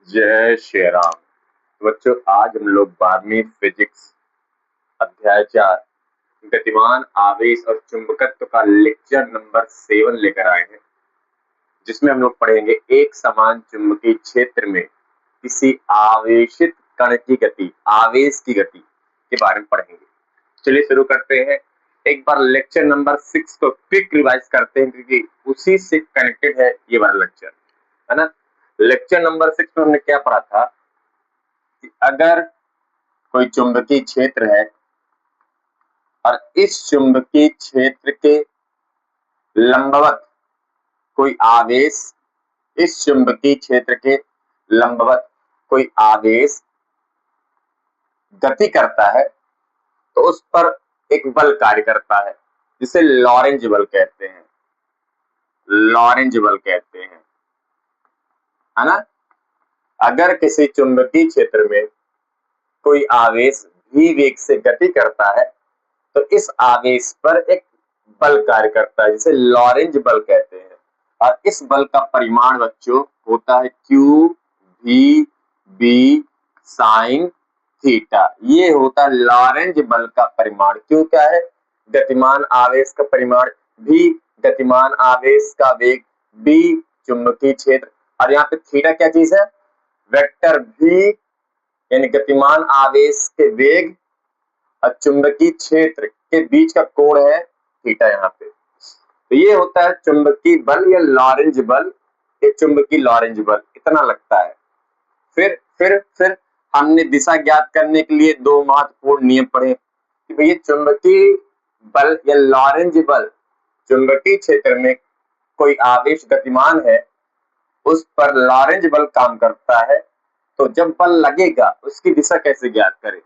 जय श्री राम। तो बच्चों, आज हम लोग 12वीं फिजिक्स अध्याय 4 गतिमान आवेश और चुंबकत्व का लेक्चर नंबर 7 लेकर आए हैं, जिसमें हम लोग पढ़ेंगे एक समान चुंबकीय क्षेत्र में किसी आवेशित कण की गति, आवेश की गति के बारे में पढ़ेंगे। चलिए शुरू करते हैं। एक बार लेक्चर नंबर 6 को क्विक रिवाइज करते हैं, क्योंकि उसी से कनेक्टेड है ये वाला लेक्चर, है ना। लेक्चर नंबर 6 में हमने क्या पढ़ा था कि अगर कोई चुंबकीय क्षेत्र है और इस चुंबकीय क्षेत्र के लंबवत कोई आवेश, इस चुंबकीय क्षेत्र के लंबवत कोई आवेश गति करता है, तो उस पर एक बल कार्य करता है, जिसे लॉरेंज बल कहते हैं। लॉरेंज बल कहते हैं, है ना। अगर किसी चुंबकीय क्षेत्र में कोई आवेश v वेग से गति करता है, तो इस आवेश पर एक बल कार्य करता है, जिसे लॉरेंज बल कहते हैं। और इस बल का परिमाण बच्चों होता है Q V B sine theta. ये होता है लॉरेंज बल का परिमाण। क्यों क्या है? गतिमान आवेश का परिमाण V, गतिमान आवेश का वेग B, चुंबकीय क्षेत्र, और यहाँ पे थीटा क्या चीज है? वेक्टर V, यानी गतिमान आवेश के वेग और चुंबकीय क्षेत्र के बीच का कोण है थीटा यहाँ पे। तो ये होता है चुंबकीय बल या लॉरेंज बल। ये चुंबकीय लॉरेंज बल इतना लगता है। फिर हमने दिशा ज्ञात करने के लिए दो महत्वपूर्ण नियम पढ़े कि भैया चुंबकीय बल या लॉरेंज बल, चुंबकीय क्षेत्र में कोई आवेश गतिमान है, उस पर लॉरेंज बल काम करता है। तो जब बल लगेगा उसकी दिशा कैसे ज्ञात करें?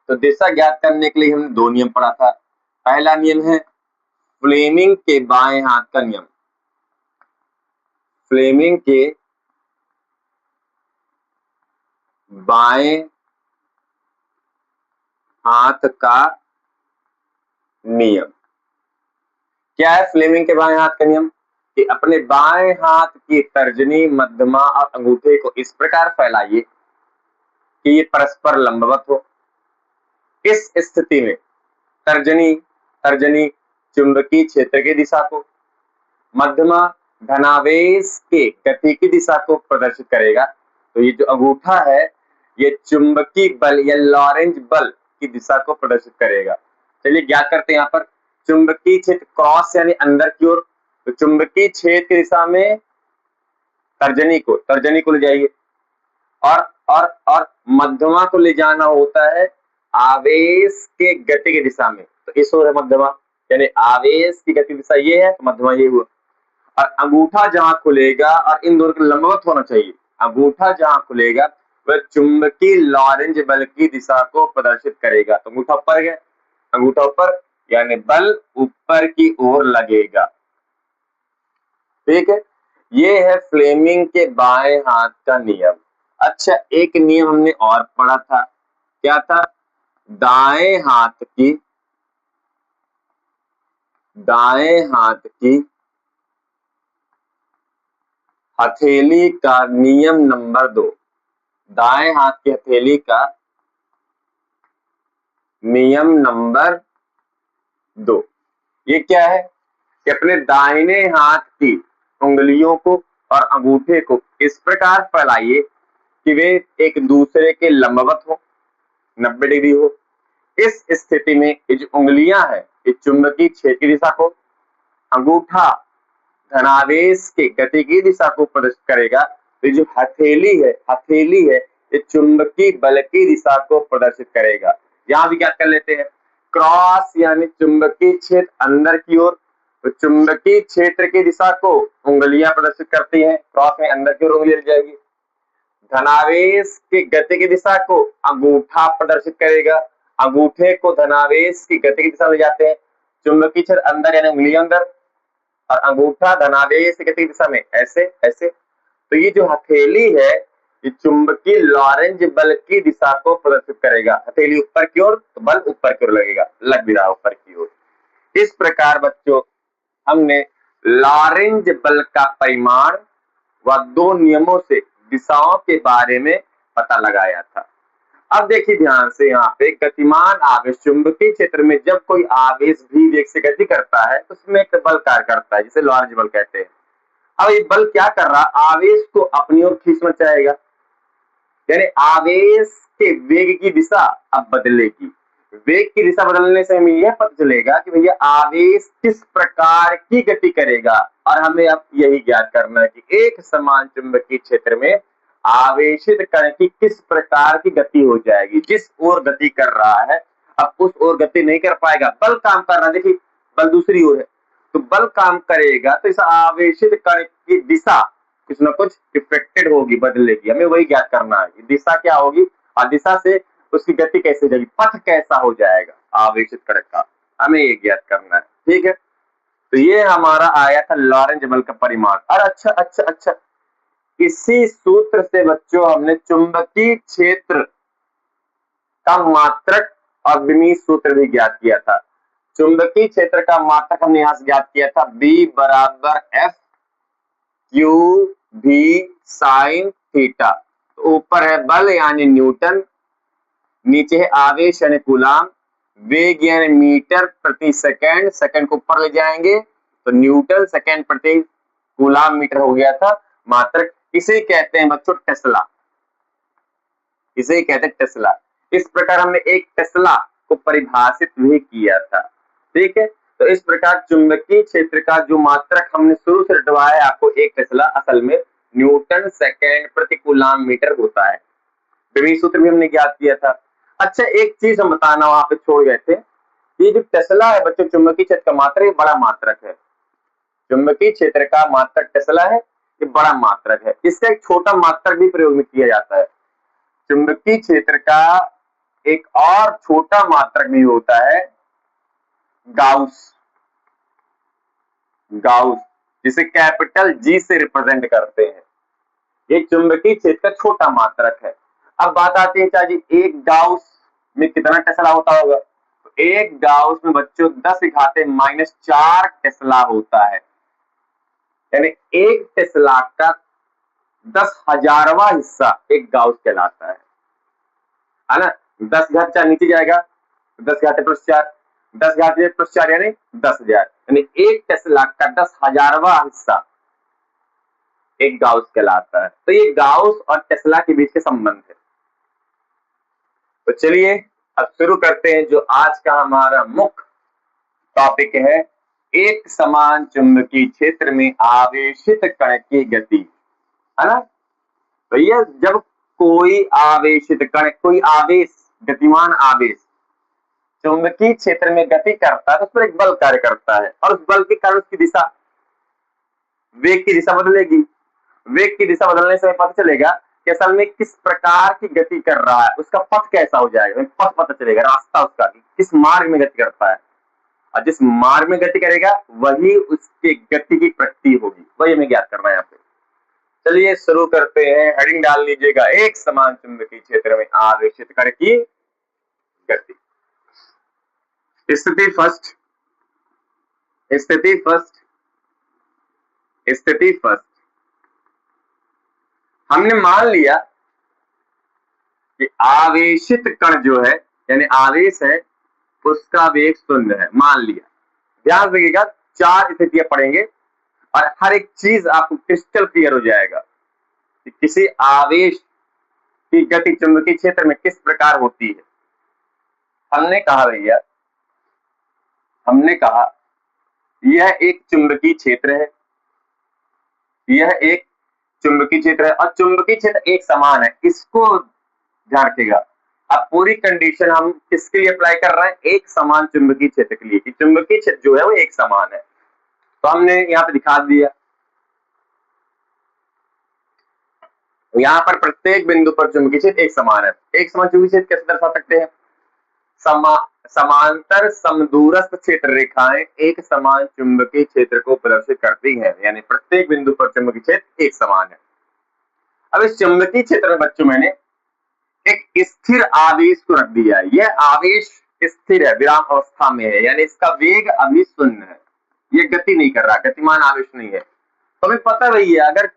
तो दिशा ज्ञात करने के लिए हमने दो नियम पढ़ा था। पहला नियम है फ्लेमिंग के बाएं हाथ का नियम। फ्लेमिंग के बाएं हाथ का नियम क्या है? फ्लेमिंग के बाएं हाथ का नियम कि अपने बाएं हाथ की तर्जनी, मध्यमा और अंगूठे को इस प्रकार फैलाइए कि ये परस्पर लंबवत हो। इस स्थिति में तर्जनी चुंबकीय क्षेत्र की दिशा को, मध्यमा धनावेश के गति की दिशा को प्रदर्शित करेगा। तो ये जो अंगूठा है, ये चुंबकीय बल या लॉरेंज बल की दिशा को प्रदर्शित करेगा। चलिए ज्ञात करते हैं। यहाँ पर चुंबकीय क्षेत्र क्रॉस यानी अंदर की ओर, तो चुंबकीय क्षेत्र की दिशा में तर्जनी को ले जाइए, और मध्यमा को ले जाना होता है आवेश के गति की दिशा में। तो इस ओर है मध्यमा, यानी आवेश की गति दिशा ये है, तो मध्यमा ये हुआ। और अंगूठा जहां खुलेगा, और इन दोनों के लंबवत होना चाहिए, अंगूठा जहां खुलेगा वह चुंबकीय लॉरेंज बल की दिशा को प्रदर्शित करेगा। तो अंगूठा ऊपर गया, अंगूठा ऊपर यानी बल ऊपर की ओर लगेगा। ठीक है, ये है फ्लेमिंग के बाएं हाथ का नियम। अच्छा, एक नियम हमने और पढ़ा था, क्या था? दाएं हाथ की हथेली का नियम नंबर 2। दाएं हाथ की हथेली का नियम नंबर 2 ये क्या है कि अपने दाहिने हाथ की उंगलियों को और अंगूठे को इस प्रकार फैलाइए कि वे एक दूसरे के लंबवत हो, 90 डिग्री हो। इस स्थिति में ये जो उंगलियां हैं, ये चुंबकीय क्षेत्र की दिशा को, अंगूठा धनावेश के गति की दिशा को प्रदर्शित करेगा। तो जो हथेली है ये चुंबकीय बल की दिशा को प्रदर्शित करेगा। यहां भी क्या कर लेते हैं? क्रॉस यानी चुंबकीय क्षेत्र अंदर की ओर, तो चुंबकीय क्षेत्र की दिशा को उंगलियां प्रदर्शित करती हैं, क्रॉस में अंदर की ओर उंगलियां जाएगी। धनावेश की गति की दिशा को अंगूठा प्रदर्शित करेगा, अंगूठे को धनावेश की गति की दिशा ले जाते हैं, चुंबकीय क्षेत्र अंदर यानी उंगलियां अंदर, और अंगूठा धनावेश की गति की दिशा में ऐसे ऐसे। तो ये जो हथेली है, ये चुंबकीय लॉरेंज बल की दिशा को प्रदर्शित करेगा। हथेली ऊपर की ओर, तो बल ऊपर की ओर लगेगा, लग भी रहा ऊपर की ओर। इस प्रकार बच्चों हमने लॉरेंज बल का परिमाण व दो नियमों से दिशाओं के बारे में पता लगाया था। अब देखिए ध्यान से, यहाँ पे गतिमान आवेश, चुंबकीय क्षेत्र में जब कोई आवेश भी वेग से गति करता है तो उसमें एक बल कार्य करता है जिसे लॉरेंज बल कहते हैं। अब ये बल क्या कर रहा है, आवेश को अपनी ओर खींचना चाहेगा, यानी आवेश के वेग की दिशा अब बदलेगी। वेग की दिशा बदलने से हमें यह पता चलेगा कि भैया आवेश किस प्रकार की गति करेगा, और हमें अब यही ज्ञात करना है कि एक समान चुंबकीय क्षेत्र में आवेशित कण की किस प्रकार की गति हो जाएगी। जिस ओर गति कर रहा है अब उस ओर गति नहीं कर पाएगा, बल काम कर रहा है, देखिए बल दूसरी ओर है, तो बल काम करेगा तो इस आवेशित कण की दिशा कुछ ना कुछ इफेक्टेड होगी, बदलेगी। हमें वही ज्ञात करना है दिशा क्या होगी और दिशा से उसकी गति कैसे जाएगी, पथ कैसा हो जाएगा आवेशित कण का, हमें ये ज्ञात करना है। ठीक है, तो ये हमारा आया था लॉरेंज बल का परिमाण। और अच्छा, इसी सूत्र से बच्चों हमने चुंबकीय क्षेत्र का मात्रक और विमीय सूत्र भी ज्ञात किया था। चुंबकीय क्षेत्र का मात्रक हमने यहां से ज्ञात किया था, बी बराबर एफ क्यू भी साइन थीटा। तो ऊपर है बल यानी न्यूटन, नीचे है आवेश यानी कूलाम, वेग यानी मीटर प्रति सेकंड, सेकंड को ऊपर ले जाएंगे तो न्यूटन सेकंड प्रति कूलाम मीटर हो गया था मात्रक। इसे कहते हैं बच्चों टेस्ला, इसे कहते हैं टेस्ला। इस प्रकार हमने एक टेस्ला को परिभाषित भी किया था। ठीक है, तो इस प्रकार चुंबकीय क्षेत्र का जो मात्रक हमने शुरू से रटवाया है आपको, एक टेस्ला असल में न्यूटन सेकंड प्रति कूलाम मीटर होता है। विमीय सूत्र भी हमने ज्ञात किया था। अच्छा, एक चीज हम बताना वहां पे छोड़ गए थे, ये जो टेस्ला है बच्चों चुंबकीय क्षेत्र का मात्रक, ये बड़ा मात्रक है। चुंबकीय क्षेत्र का मात्रक टेस्ला है, ये बड़ा मात्रक है। इसका एक छोटा मात्रक भी प्रयोग में किया जाता है। चुंबकीय क्षेत्र का एक और छोटा मात्रक भी होता है गाउस, गाउस जिसे कैपिटल जी से रिप्रेजेंट करते हैं। ये चुंबकीय क्षेत्र का छोटा मात्रक है। अब बात आती है चाची, एक गाउस में कितना टेस्ला होता होगा, तो एक गाउस में बच्चों 10⁻⁻⁴ टेस्ला होता है, यानी एक टेस्ला का 10,000वां हिस्सा एक गाउस कहलाता है ना। 10 घात 4 नीचे जाएगा, 10 घाते +4, 10 घाते +4 यानी 10,000, यानी एक टेस्ला का 10,000वां हिस्सा एक गाउस कहलाता है। तो ये गाउस और टेस्ला के बीच के संबंध है। तो चलिए अब शुरू करते हैं जो आज का हमारा मुख्य टॉपिक है, एक समान चुंबकीय क्षेत्र में आवेशित कण की गति, है ना। भैया जब कोई आवेशित कण, कोई आवेश, गतिमान आवेश चुंबकीय क्षेत्र में गति करता है तो उस पर एक बल कार्य करता है, और उस बल के कारण उसकी दिशा, वेग की दिशा बदलेगी। वेग की दिशा बदलने से पता चलेगा कि असल में किस प्रकार की गति कर रहा है, उसका पथ कैसा हो जाएगा, पथ पता चलेगा, रास्ता उसका किस मार्ग में गति करता है, और जिस मार्ग में गति करेगा वही उसके गति की प्रकृति होगी, वही हमें ज्ञात करना है यहाँ पे। चलिए शुरू करते हैं, हेडिंग डाल लीजिएगा, एक समान चुंबकीय क्षेत्र में आवेशित कण की गति। स्थिति फर्स्ट, स्थिति फर्स्ट, स्थिति फर्स्ट, हमने मान लिया कि आवेशित कण जो है यानी आवेश है उसका वेग 0 है, मान लिया। ध्यान रखिएगा, 4 स्थितियां पढ़ेंगे और हर एक चीज आपको क्रिस्टल क्लियर हो जाएगा कि किसी आवेश की गति चुंबकीय क्षेत्र में किस प्रकार होती है। हमने कहा भैया, हमने कहा यह एक चुंबकीय क्षेत्र है, यह एक चुंबकीय क्षेत्र है और चुंबकीय क्षेत्र एक समान है, इसको ध्यान रखिएगा। अब पूरी कंडीशन हम किसके लिए अप्लाई कर रहे हैं, एक समान चुंबकीय क्षेत्र के लिए, कि चुंबकीय क्षेत्र जो है वो एक समान है। तो हमने यहाँ पे दिखा दिया, यहाँ पर प्रत्येक बिंदु पर चुंबकीय क्षेत्र एक समान है। एक समान चुंबकीय क्षेत्र कैसे दर्शा सकते हैं, समांतर समदूरस्थ क्षेत्र रेखाएं एक समान चुंबकीय क्षेत्र को प्रदर्शित करती हैं, यानी प्रत्येक बिंदु पर चुंबकीय क्षेत्र एक समान है। अब इस चुंबकीय क्षेत्र में बच्चों मैंने एक स्थिर आवेश को रख दिया है, यह आवेश स्थिर है, विराम अवस्था में है, यानी इसका वेग अभी 0 है, ये गति नहीं कर रहा, गतिमान आवेश नहीं है। तो हमें पता वही है, अगर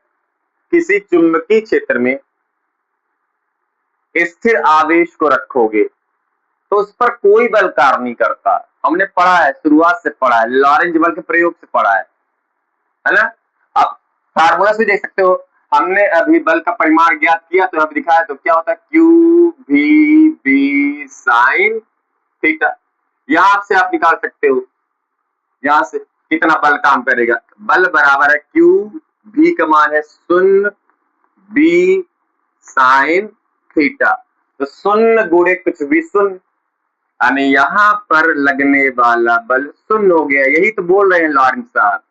किसी चुंबकीय क्षेत्र में स्थिर आवेश को रखोगे तो उस पर कोई बल कार्य नहीं करता। हमने पढ़ा है, शुरुआत से पढ़ा है, लॉरेंज बल के प्रयोग से पढ़ा है ना। अब फार्मूला से देख सकते हो, हमने अभी बल का परिमाण ज्ञात किया तो अभी दिखाया, तो क्या होता है क्यू भी बी साइन थीटा। यहां से आप निकाल सकते हो, यहां से कितना बल काम करेगा। बल बराबर है क्यू, भी का मान है 0, बी साइन थीटा, तो 0 गुणे कुछ भी 0, यानी यहां पर लगने वाला बल 0 हो गया। यही तो बोल रहे हैं लॉरेंज साहब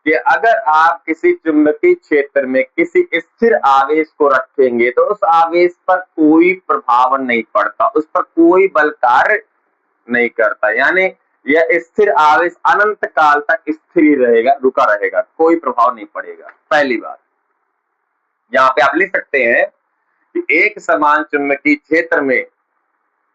कि अगर आप किसी चुंबकीय क्षेत्र में किसी स्थिर आवेश को रखेंगे तो उस आवेश पर कोई प्रभाव नहीं पड़ता, उस पर कोई बल कार्य नहीं करता, यानी यह स्थिर आवेश अनंत काल तक स्थिर रहेगा, रुका रहेगा, कोई प्रभाव नहीं पड़ेगा। पहली बात यहाँ पे आप लिख सकते हैं कि एक समान चुंबकीय क्षेत्र में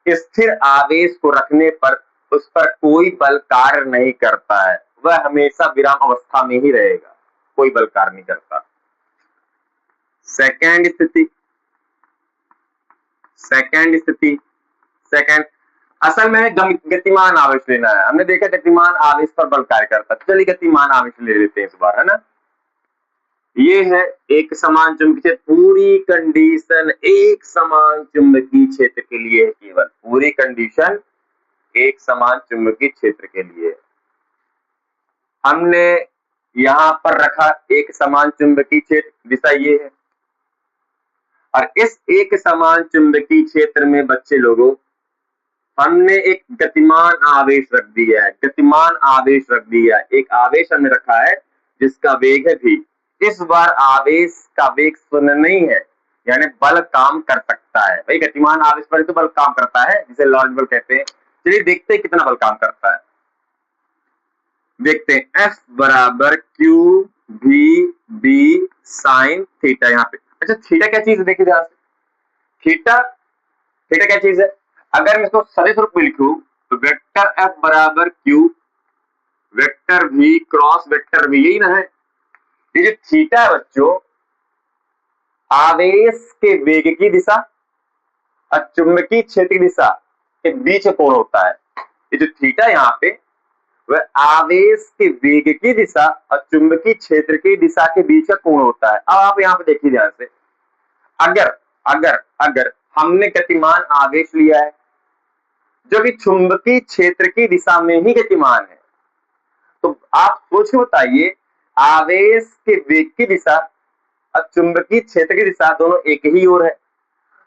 स्थिर आवेश को रखने पर उस पर कोई बल कार्य नहीं करता है, वह हमेशा विराम अवस्था में ही रहेगा, कोई बल कार्य नहीं करता। सेकंड स्थिति, सेकंड असल में गतिमान आवेश लेना है। हमने देखा गतिमान आवेश पर बल कार्य करता है, चलिए गतिमान आवेश ले लेते हैं इस बार, है ना। ये है एक समान चुंबकीय क्षेत्र, पूरी कंडीशन एक समान चुंबकीय क्षेत्र के लिए है, केवल पूरी कंडीशन एक समान चुंबकीय क्षेत्र के लिए। हमने यहां पर रखा एक समान चुंबकीय क्षेत्र, दिशा ये है, और इस एक समान चुंबकीय क्षेत्र में बच्चे लोगों हमने एक गतिमान आवेश रख दिया है, गतिमान आवेश रख दिया है, एक आवेश हमने रखा है जिसका वेग है v। इस बार आवेश का वेग 0 नहीं है, यानी बल काम कर सकता है। भाई गतिमान आवेश पर तो बल काम करता है, जिसे लॉरेंज बल कहते हैं। चलिए देखते हैं कितना बल काम करता है, देखते हैं। F बराबर क्यू भी बी साइन थीटा। यहाँ पे अच्छा थीटा क्या चीज है, देखिए ध्यान से। थीटा क्या चीज है, अगर मैं इसको सदिश रूप में लिखूं तो वेक्टर F बराबर Q vector v cross vector v, यही ना है। ये जो थीटा है बच्चों, आवेश के वेग की दिशा और चुंबकीय क्षेत्र की दिशा के बीच कोण होता है। ये जो थीटा यहाँ पे वह आवेश के वेग की दिशा और चुंबकीय क्षेत्र की दिशा के बीच का कोण होता है। अब आप यहाँ पे देखिए ध्यान से, अगर अगर अगर हमने गतिमान आवेश लिया है जो कि चुंबकीय क्षेत्र की दिशा में ही गतिमान है, तो आप सोच बताइए आवेश के वेग की दिशा और चुंबकीय क्षेत्र की दिशा दोनों एक ही ओर है,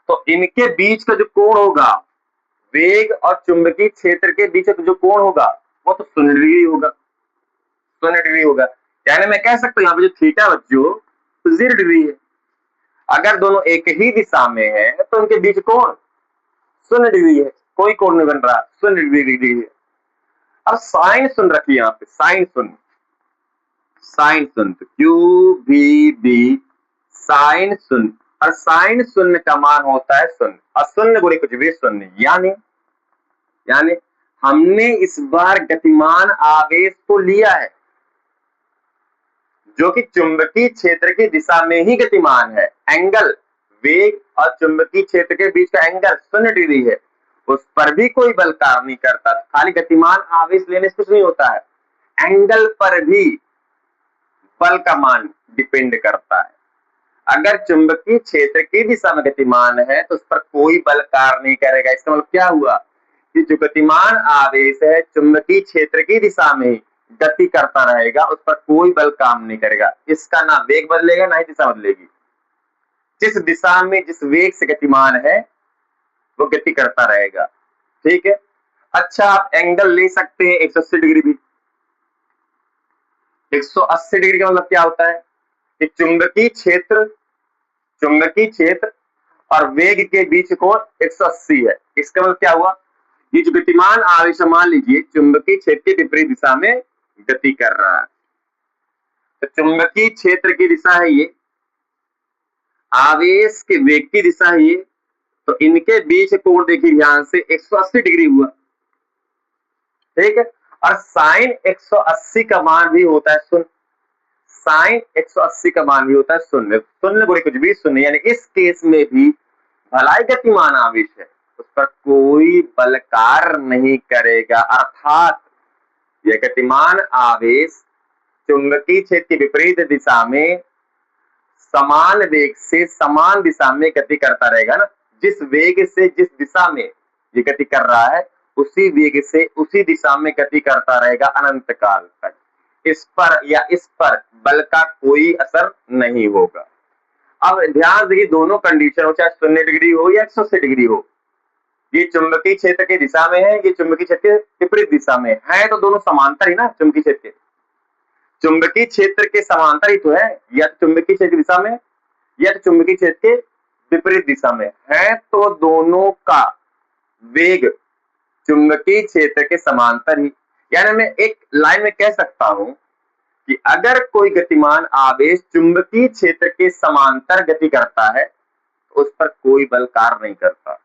तो इनके बीच का जो कोण होगा, वेग और चुंबकीय क्षेत्र के बीच का जो कोण होगा वो तो 0 डिग्री होगा, 0 डिग्री होगा। यानी मैं कह सकता हूं यहाँ पे जो थीटा बच्चों 0 डिग्री है। अगर दोनों एक ही दिशा में है तो उनके बीच कोण 0 डिग्री है, कोई कोण नहीं बन रहा, 0 डिग्री है। अब साइन सुन रखिए यहाँ पे, साइन सुन तो क्यू भी बी साइन सुन, और साइन शून्य का मान होता है 0 और 0 गुणे कुछ भी 0, यानी हमने इस बार गतिमान आवेश को लिया है जो कि चुंबकीय क्षेत्र की दिशा में ही गतिमान है। एंगल वेग और चुंबकीय क्षेत्र के बीच का एंगल 0 डिग्री है, उस पर भी कोई बल कार्य नहीं करता। खाली गतिमान आवेश लेने से कुछ नहीं होता है, एंगल पर भी बल का मान डिपेंड करता है। अगर चुंबकीय क्षेत्र की दिशा में गतिमान है तो उस पर कोई बल कार्य नहीं करेगा। इसका मतलब क्या हुआ कि जो गतिमान आवेश है चुंबकीय क्षेत्र की दिशा में गति करता रहेगा, उस पर कोई बल काम नहीं करेगा। इसका ना वेग बदलेगा ना ही दिशा बदलेगी, जिस दिशा में जिस वेग से गतिमान है वो गति करता रहेगा, ठीक है। अच्छा आप एंगल ले सकते हैं 180 डिग्री भी। 180 डिग्री का मतलब क्या होता है कि चुंबकीय क्षेत्र और वेग के बीच कोण 180 है। इसका मतलब क्या हुआ, ये जो गतिमान आवेश मान लीजिए चुंबकीय क्षेत्र के विपरीत दिशा में गति कर रहा है, तो चुंबकीय क्षेत्र की दिशा है ये, आवेश के वेग की दिशा है ये, तो इनके बीच कोण देखिए ध्यान से 180 डिग्री हुआ, ठीक है। और साइन 180 का मान भी होता है 0। साइन 180 का मान भी होता है शून्य, शून्य गुणे कुछ भी शून्य, यानी इस केस में भी भलाई गतिमान आवेश है उस पर कोई बल कार्य नहीं करेगा, अर्थात यह गतिमान आवेश चुंबकीय क्षेत्र की विपरीत दिशा में समान वेग से समान दिशा में गति करता रहेगा ना, जिस वेग से जिस दिशा में ये गति कर रहा है उसी वेग से उसी दिशा में गति करता रहेगा अनंत काल तक। इस पर या इस पर बल का कोई असर नहीं होगा। अब ध्यान देखिए, दोनों कंडीशन हो, चाहे 0 डिग्री हो या 180 डिग्री हो, ये चुंबकीय क्षेत्र की दिशा में है, ये चुंबकीय क्षेत्र के विपरीत दिशा में है, तो दोनों समांतर ही ना, चुंबकीय क्षेत्र के चुंबकीय क्षेत्र के समांतर ही तो है, या तो चुंबकीय क्षेत्र की दिशा में या तो चुंबकीय क्षेत्र के विपरीत दिशा में है, तो दोनों का वेग चुंबकीय क्षेत्र के समांतर ही, यानी मैं एक लाइन में कह सकता हूं कि अगर कोई गतिमान आवेश चुंबकीय क्षेत्र के समांतर गति करता है तो उस पर कोई बल कार्य नहीं करता,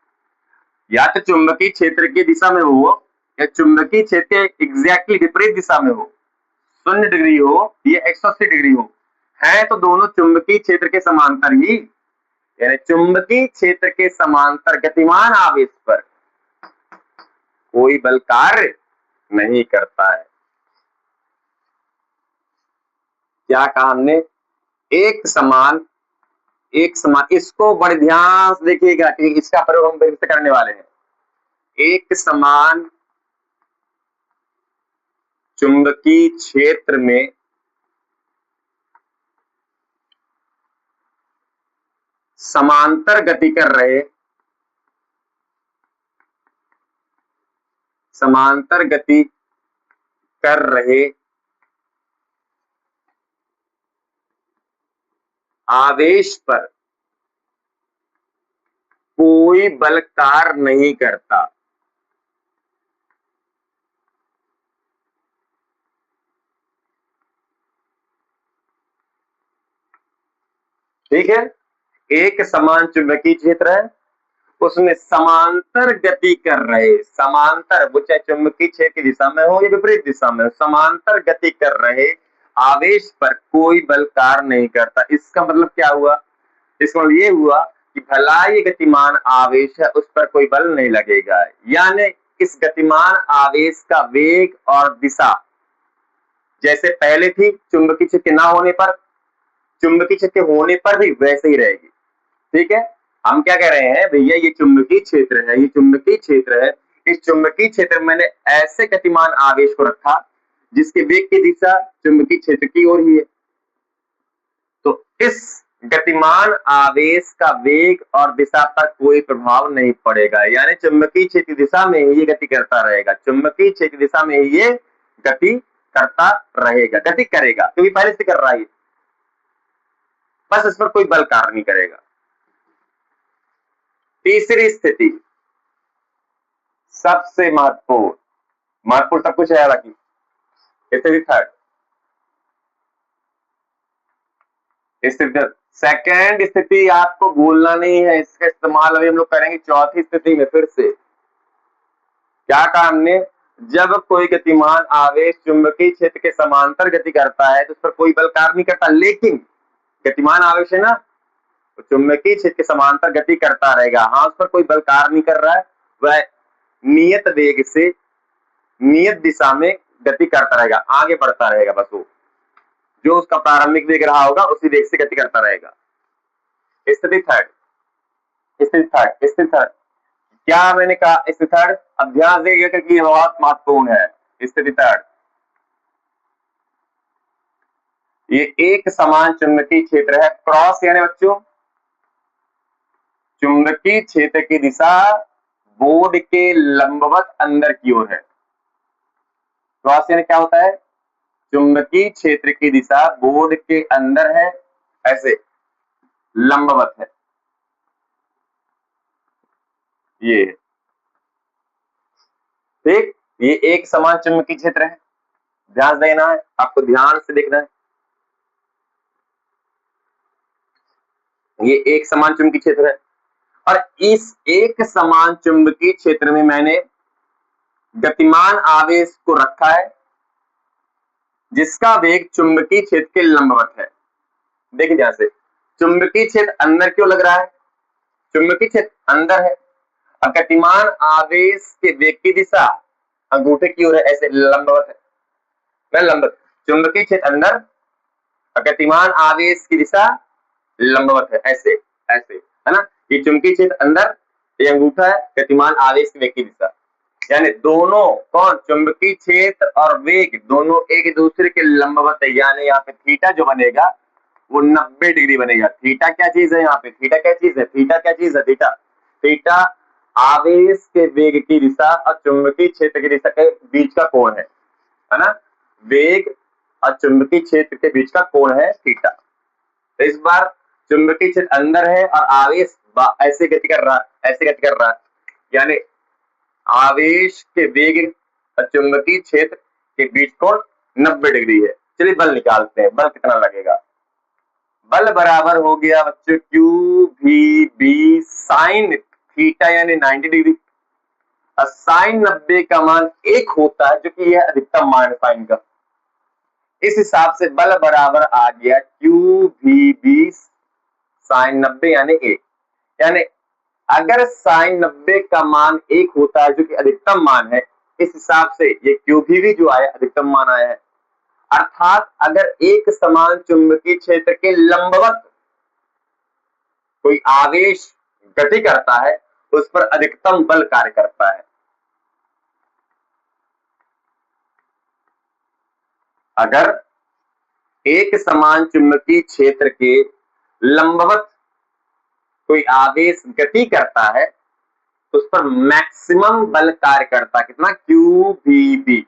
या तो चुंबकीय क्षेत्र की दिशा में हो या चुंबकीय क्षेत्र के एग्जैक्टली विपरीत दिशा में हो, 0 डिग्री हो या 180 डिग्री हो, है तो दोनों चुंबकीय क्षेत्र के समांतर ही, यानी चुंबकीय क्षेत्र के समांतर गतिमान आवेश पर कोई बल कार्य नहीं करता है। क्या कहा हमने? एक समान इसको बड़े ध्यान से देखिएगा कि इसका प्रयोग हम फिर से करने वाले हैं। एक समान चुंबकीय क्षेत्र में समांतर गति कर रहे आवेश पर कोई बल कार्य नहीं करता। ठीक है, एक समान चुंबकीय क्षेत्र है, उसमें समांतर गति कर रहे, समांतर, वो चाहे चुंबकीय क्षेत्र की दिशा में हो या विपरीत दिशा में हो, समांतर गति कर रहे आवेश पर कोई बल कार्य नहीं करता। इसका मतलब क्या हुआ? इसका मतलब ये हुआ कि भला ये गतिमान आवेश है उस पर कोई बल नहीं लगेगा, यानी इस गतिमान आवेश का वेग और दिशा जैसे पहले थी चुंबकीय क्षेत्र ना होने पर, चुंबकीय क्षेत्र होने पर भी वैसे ही रहेगी। ठीक है, हम क्या कह रहे हैं भैया, ये चुंबकीय क्षेत्र है, ये चुंबकीय क्षेत्र है, इस चुंबकीय क्षेत्र में मैंने ऐसे गतिमान आवेश को रखा जिसके वेग की दिशा चुंबकीय क्षेत्र की ओर ही है, तो इस गतिमान आवेश का वेग और दिशा पर कोई प्रभाव नहीं पड़ेगा, यानी चुंबकीय क्षेत्र की दिशा में ही ये गति करता रहेगा, चुंबकीय क्षेत्र की दिशा में ही ये गति करता रहेगा, गति करेगा, क्योंकि पहले से कर रहा है, बस इस पर कोई बल कार्य नहीं करेगा। तीसरी स्थिति सबसे महत्वपूर्ण सब कुछ है, हालांकि स्थिति थर्ड, स्थिति सेकेंड स्थिति आपको भूलना नहीं है, इसका इस्तेमाल अभी हम लोग करेंगे चौथी स्थिति में। फिर से क्या कहा हमने? जब कोई गतिमान आवेश चुंबकीय क्षेत्र के समांतर गति करता है तो उस पर कोई बल कार्य नहीं करता, लेकिन गतिमान आवेश है ना, तो चुंबकीय क्षेत्र के समांतर गति करता रहेगा, हाँ उस पर कोई बल कार्य नहीं कर रहा है, वह नियत वेग से नियत दिशा में गति करता रहेगा, आगे बढ़ता रहेगा, बस वो जो उसका प्रारंभिक वेग रहा होगा उसी वेग से गति करता रहेगा। स्थिति थर्ड क्या मैंने कहा? स्थिति थर्ड, अभ्यास देखिएगा कि ये बहुत महत्वपूर्ण है। स्थिति थर्ड, ये एक समान चुंबकीय क्षेत्र है, क्रॉस यानी बच्चों चुंबकीय क्षेत्र की दिशा बोर्ड के लंबवत अंदर की ओर है। क्रॉस यानी क्या होता है? चुंबकीय क्षेत्र की दिशा बोर्ड के अंदर है, ऐसे लंबवत है, ये ठीक, ये एक समान चुंबकीय क्षेत्र है, ध्यान देना है आपको, ध्यान से देखना है, ये एक समान चुंबकीय क्षेत्र है, और इस एक समान चुंबकीय क्षेत्र में मैंने गतिमान आवेश को रखा है, जिसका वेग चुंबकीय क्षेत्र के लंबवत है। देखिए ध्यान से, चुंबकीय क्षेत्र अंदर क्यों लग रहा है? चुंबकीय क्षेत्र अंदर है और गतिमान आवेश के वेग की दिशा अंगूठे की ओर है, ऐसे लंबवत है। मैं लंबवत, चुंबकीय क्षेत्र अंदर और गतिमान आवेश की दिशा लंबवत है, ऐसे ऐसे, है ना। ये चुंबकीय क्षेत्र अंदर, ये अंगूठा है, गतिमान आवेश के वेग की दिशा, यानी दोनों कौन, चुंबकीय क्षेत्र और वेग दोनों एक दूसरे के लंबवत है। यानी यहाँ पे थीटा जो बनेगा वो 90 डिग्री बनेगा। थीटा क्या चीज है? यहाँ पे थीटा क्या चीज है? थीटा क्या चीज है? थीटा, थीटा आवेश के वेग की दिशा और चुंबकीय क्षेत्र की दिशा के बीच का कोण है ना। वेग और चुंबकीय क्षेत्र के बीच का कोण है थीटा। तो इस बार चुंबकीय क्षेत्र अंदर है और आवेश ऐसे गति कर रहा है, ऐसे गति कर रहा है, यानी आवेश के वेग और चुंबकीय क्षेत्र के बीच कोण 90 डिग्री है। चलिए बल निकालते हैं, बल कितना लगेगा। बल बराबर हो गया बच्चों क्यू भी बी साइन थीटा यानी 90 डिग्री, और साइन 90 का मान 1 होता है, जो कि यह अधिकतम मान है साइन का। इस हिसाब से बल बराबर आ गया क्यू भी बी साइन 90 यानी 1। यानी अगर साइन 90 का मान 1 होता है, जो कि अधिकतम मान है, इस हिसाब से ये क्यू भी जो आया अधिकतम मान आया है। अर्थात अगर एक समान चुंबकीय क्षेत्र के लंबवत कोई आवेश गति करता है, उस पर अधिकतम बल कार्य करता है। अगर एक समान चुंबकीय क्षेत्र के लंबवत कोई आवेश गति करता है, तो उस पर मैक्सिमम बल कार्य करता है। कितना? क्यू भी बी।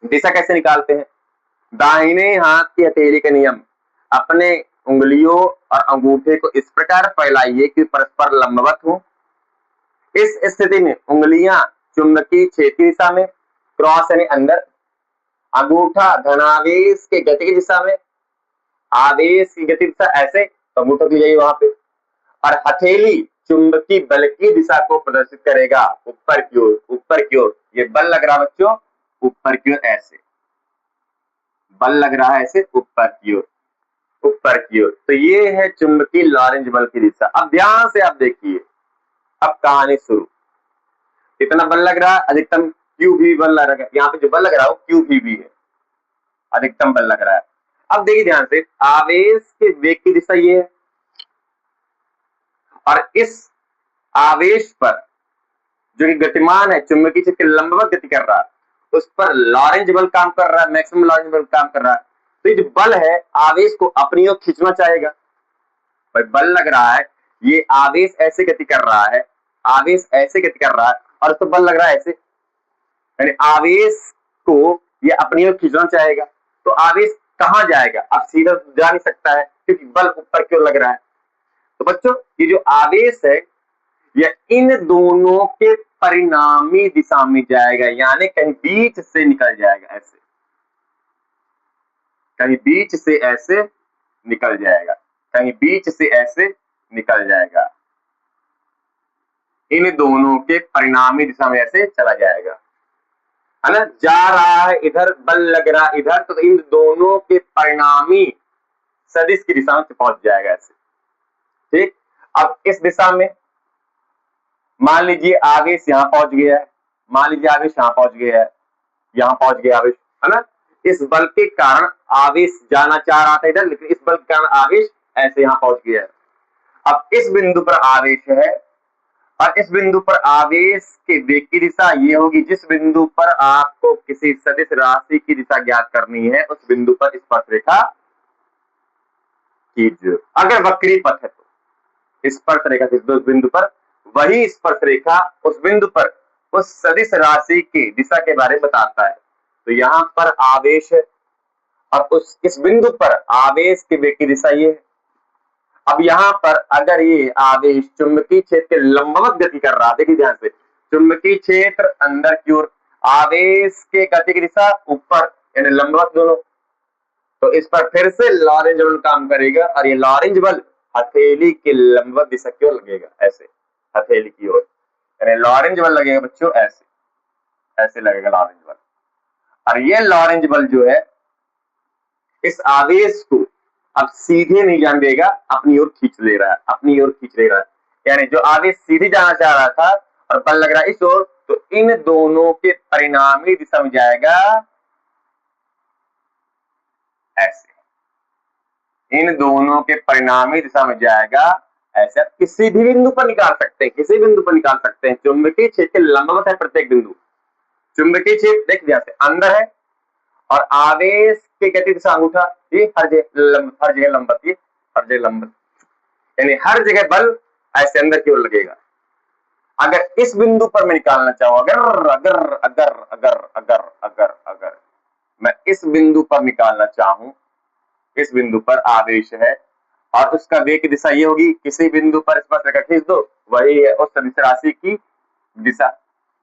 दिशा कैसे निकालते हैं? दाहिने हाथ की हथेली का नियम, अपने उंगलियों और अंगूठे को इस प्रकार फैलाइए कि परस्पर लंबवत हो। इस स्थिति में उंगलियां चुंबकीय क्षेत्र की दिशा में, क्रॉस यानी अंदर, अंगूठा धनावेश के गति की दिशा में, आवेश की गति दिशा ऐसे, तो अंगूठा की जाइए वहां पे, और हथेली चुंबकीय बल की दिशा को प्रदर्शित करेगा ऊपर की ओर, ऊपर की ओर। ये बल लग रहा बच्चों ऊपर की ओर, ऐसे बल लग रहा है, ऐसे ऊपर की ओर, ऊपर की ओर। तो ये है चुंबकीय लॉरेंज बल की दिशा। अब ध्यान से आप देखिए, अब कहानी शुरू। कितना बल लग रहा है? अधिकतम क्यू भी बल लग रहा है। यहाँ पे जो बल लग रहा है वो क्यू भी है, अधिकतम बल लग रहा है। अब देखिए ध्यान से, आवेश के वेग की दिशा ये है, और इस आवेश पर जो कि गतिमान है, चुंबकीय क्षेत्र के लंबवत गति कर रहा है, उस पर लॉरेंज बल काम कर रहा है, मैक्सिमम लॉरेंज बल काम कर रहा है। तो ये जो बल है, आवेश को अपनी ओर खींचना चाहेगा। भाई बल लग रहा है, ये आवेश ऐसे गति कर रहा है, आवेश ऐसे गति कर रहा है, और उस पर बल लग रहा है ऐसे, यानी आवेश को ये अपनी ओर खींचना चाहेगा। तो आवेश कहां जाएगा? अब सीधा जा नहीं सकता है, क्योंकि बल ऊपर की ओर लग रहा है। तो बच्चों ये जो आवेश है, यह इन दोनों के परिणामी दिशा में जाएगा, यानी कहीं बीच से निकल जाएगा, ऐसे कहीं बीच से ऐसे निकल जाएगा, कहीं बीच से ऐसे निकल जाएगा, इन दोनों के परिणामी दिशा में ऐसे चला जाएगा, है ना। जा रहा है इधर, बल लग रहा है इधर, तो इन दोनों के परिणामी सदिश की दिशा में पहुंच जाएगा, ऐसे। ठीक, अब इस दिशा में मान लीजिए आवेश यहां पहुंच गया है, मान लीजिए आवेश यहां पहुंच गया है, यहां पहुंच गया आवेश, है ना। इस बल के कारण आवेश जाना चाह रहा था इधर, लेकिन इस बल के कारण आवेश ऐसे यहां पहुंच गया है। अब इस बिंदु पर आवेश है, और इस बिंदु पर आवेश के वेग की दिशा ये होगी। जिस बिंदु पर आपको किसी सदिश राशि की दिशा ज्ञात करनी है, उस बिंदु पर स्पर्शरेखा खींच। अगर वक्री पथ है तो स्पर्शरेखा खींच दो उस बिंदु पर, वही स्पर्शरेखा उस बिंदु पर उस सदिश राशि की दिशा के बारे में बताता है। तो यहाँ पर आवेश है, और उस इस बिंदु पर आवेश के वेग की दिशा ये है। अब यहाँ पर अगर ये आवेश चुंबकीय क्षेत्र के लंबवत गति कर रहा है, देखिए ध्यान से, चुंबकीय क्षेत्र अंदर की ओर, आवेश के गति की दिशा ऊपर, यानी लंबवत दोनों। तो इस पर फिर से लॉरेंज बल काम करेगा, और ये लॉरेंज बल हथेली के लंबवत दिशा की ओर लगेगा, ऐसे हथेली की ओर, यानी लॉरेंज बल लगेगा बच्चों ऐसे, ऐसे लगेगा लॉरेंज बल। और ये लॉरेंज बल जो है इस आवेश को अब सीधे नहीं जाने देगा, अपनी ओर खींच ले रहा है, अपनी ओर खींच ले रहा है। यानी जो आवेश सीधे जाना चाह रहा था और बल लग रहा है इस ओर, तो इन दोनों के परिणामी दिशा में जाएगा ऐसे, इन दोनों के परिणामी दिशा में जाएगा ऐसे। किसी भी बिंदु पर निकाल सकते हैं, किसी बिंदु पर निकाल सकते हैं। चुंबकीय क्षेत्र के लंबवत है प्रत्येक बिंदु। चुंबकीय क्षेत्र देख ध्यान से अंदर है और आवेश की गति दिशा अंगूठा ये हर जगह लंबवत, ये हर जगह लंबवत, यानी हर जगह बल ऐसे अंदर की ओर लगेगा। अगर इस बिंदु पर मैं निकालना चाहूं, अगर अगर अगर अगर अगर अगर अगर मैं इस बिंदु पर निकालना चाहूं, इस बिंदु पर आवेश है और उसका वेग की दिशा ये होगी, किसी बिंदु पर स्पर्शरेखा खींच दो, वही है उस सदिश राशि की दिशा।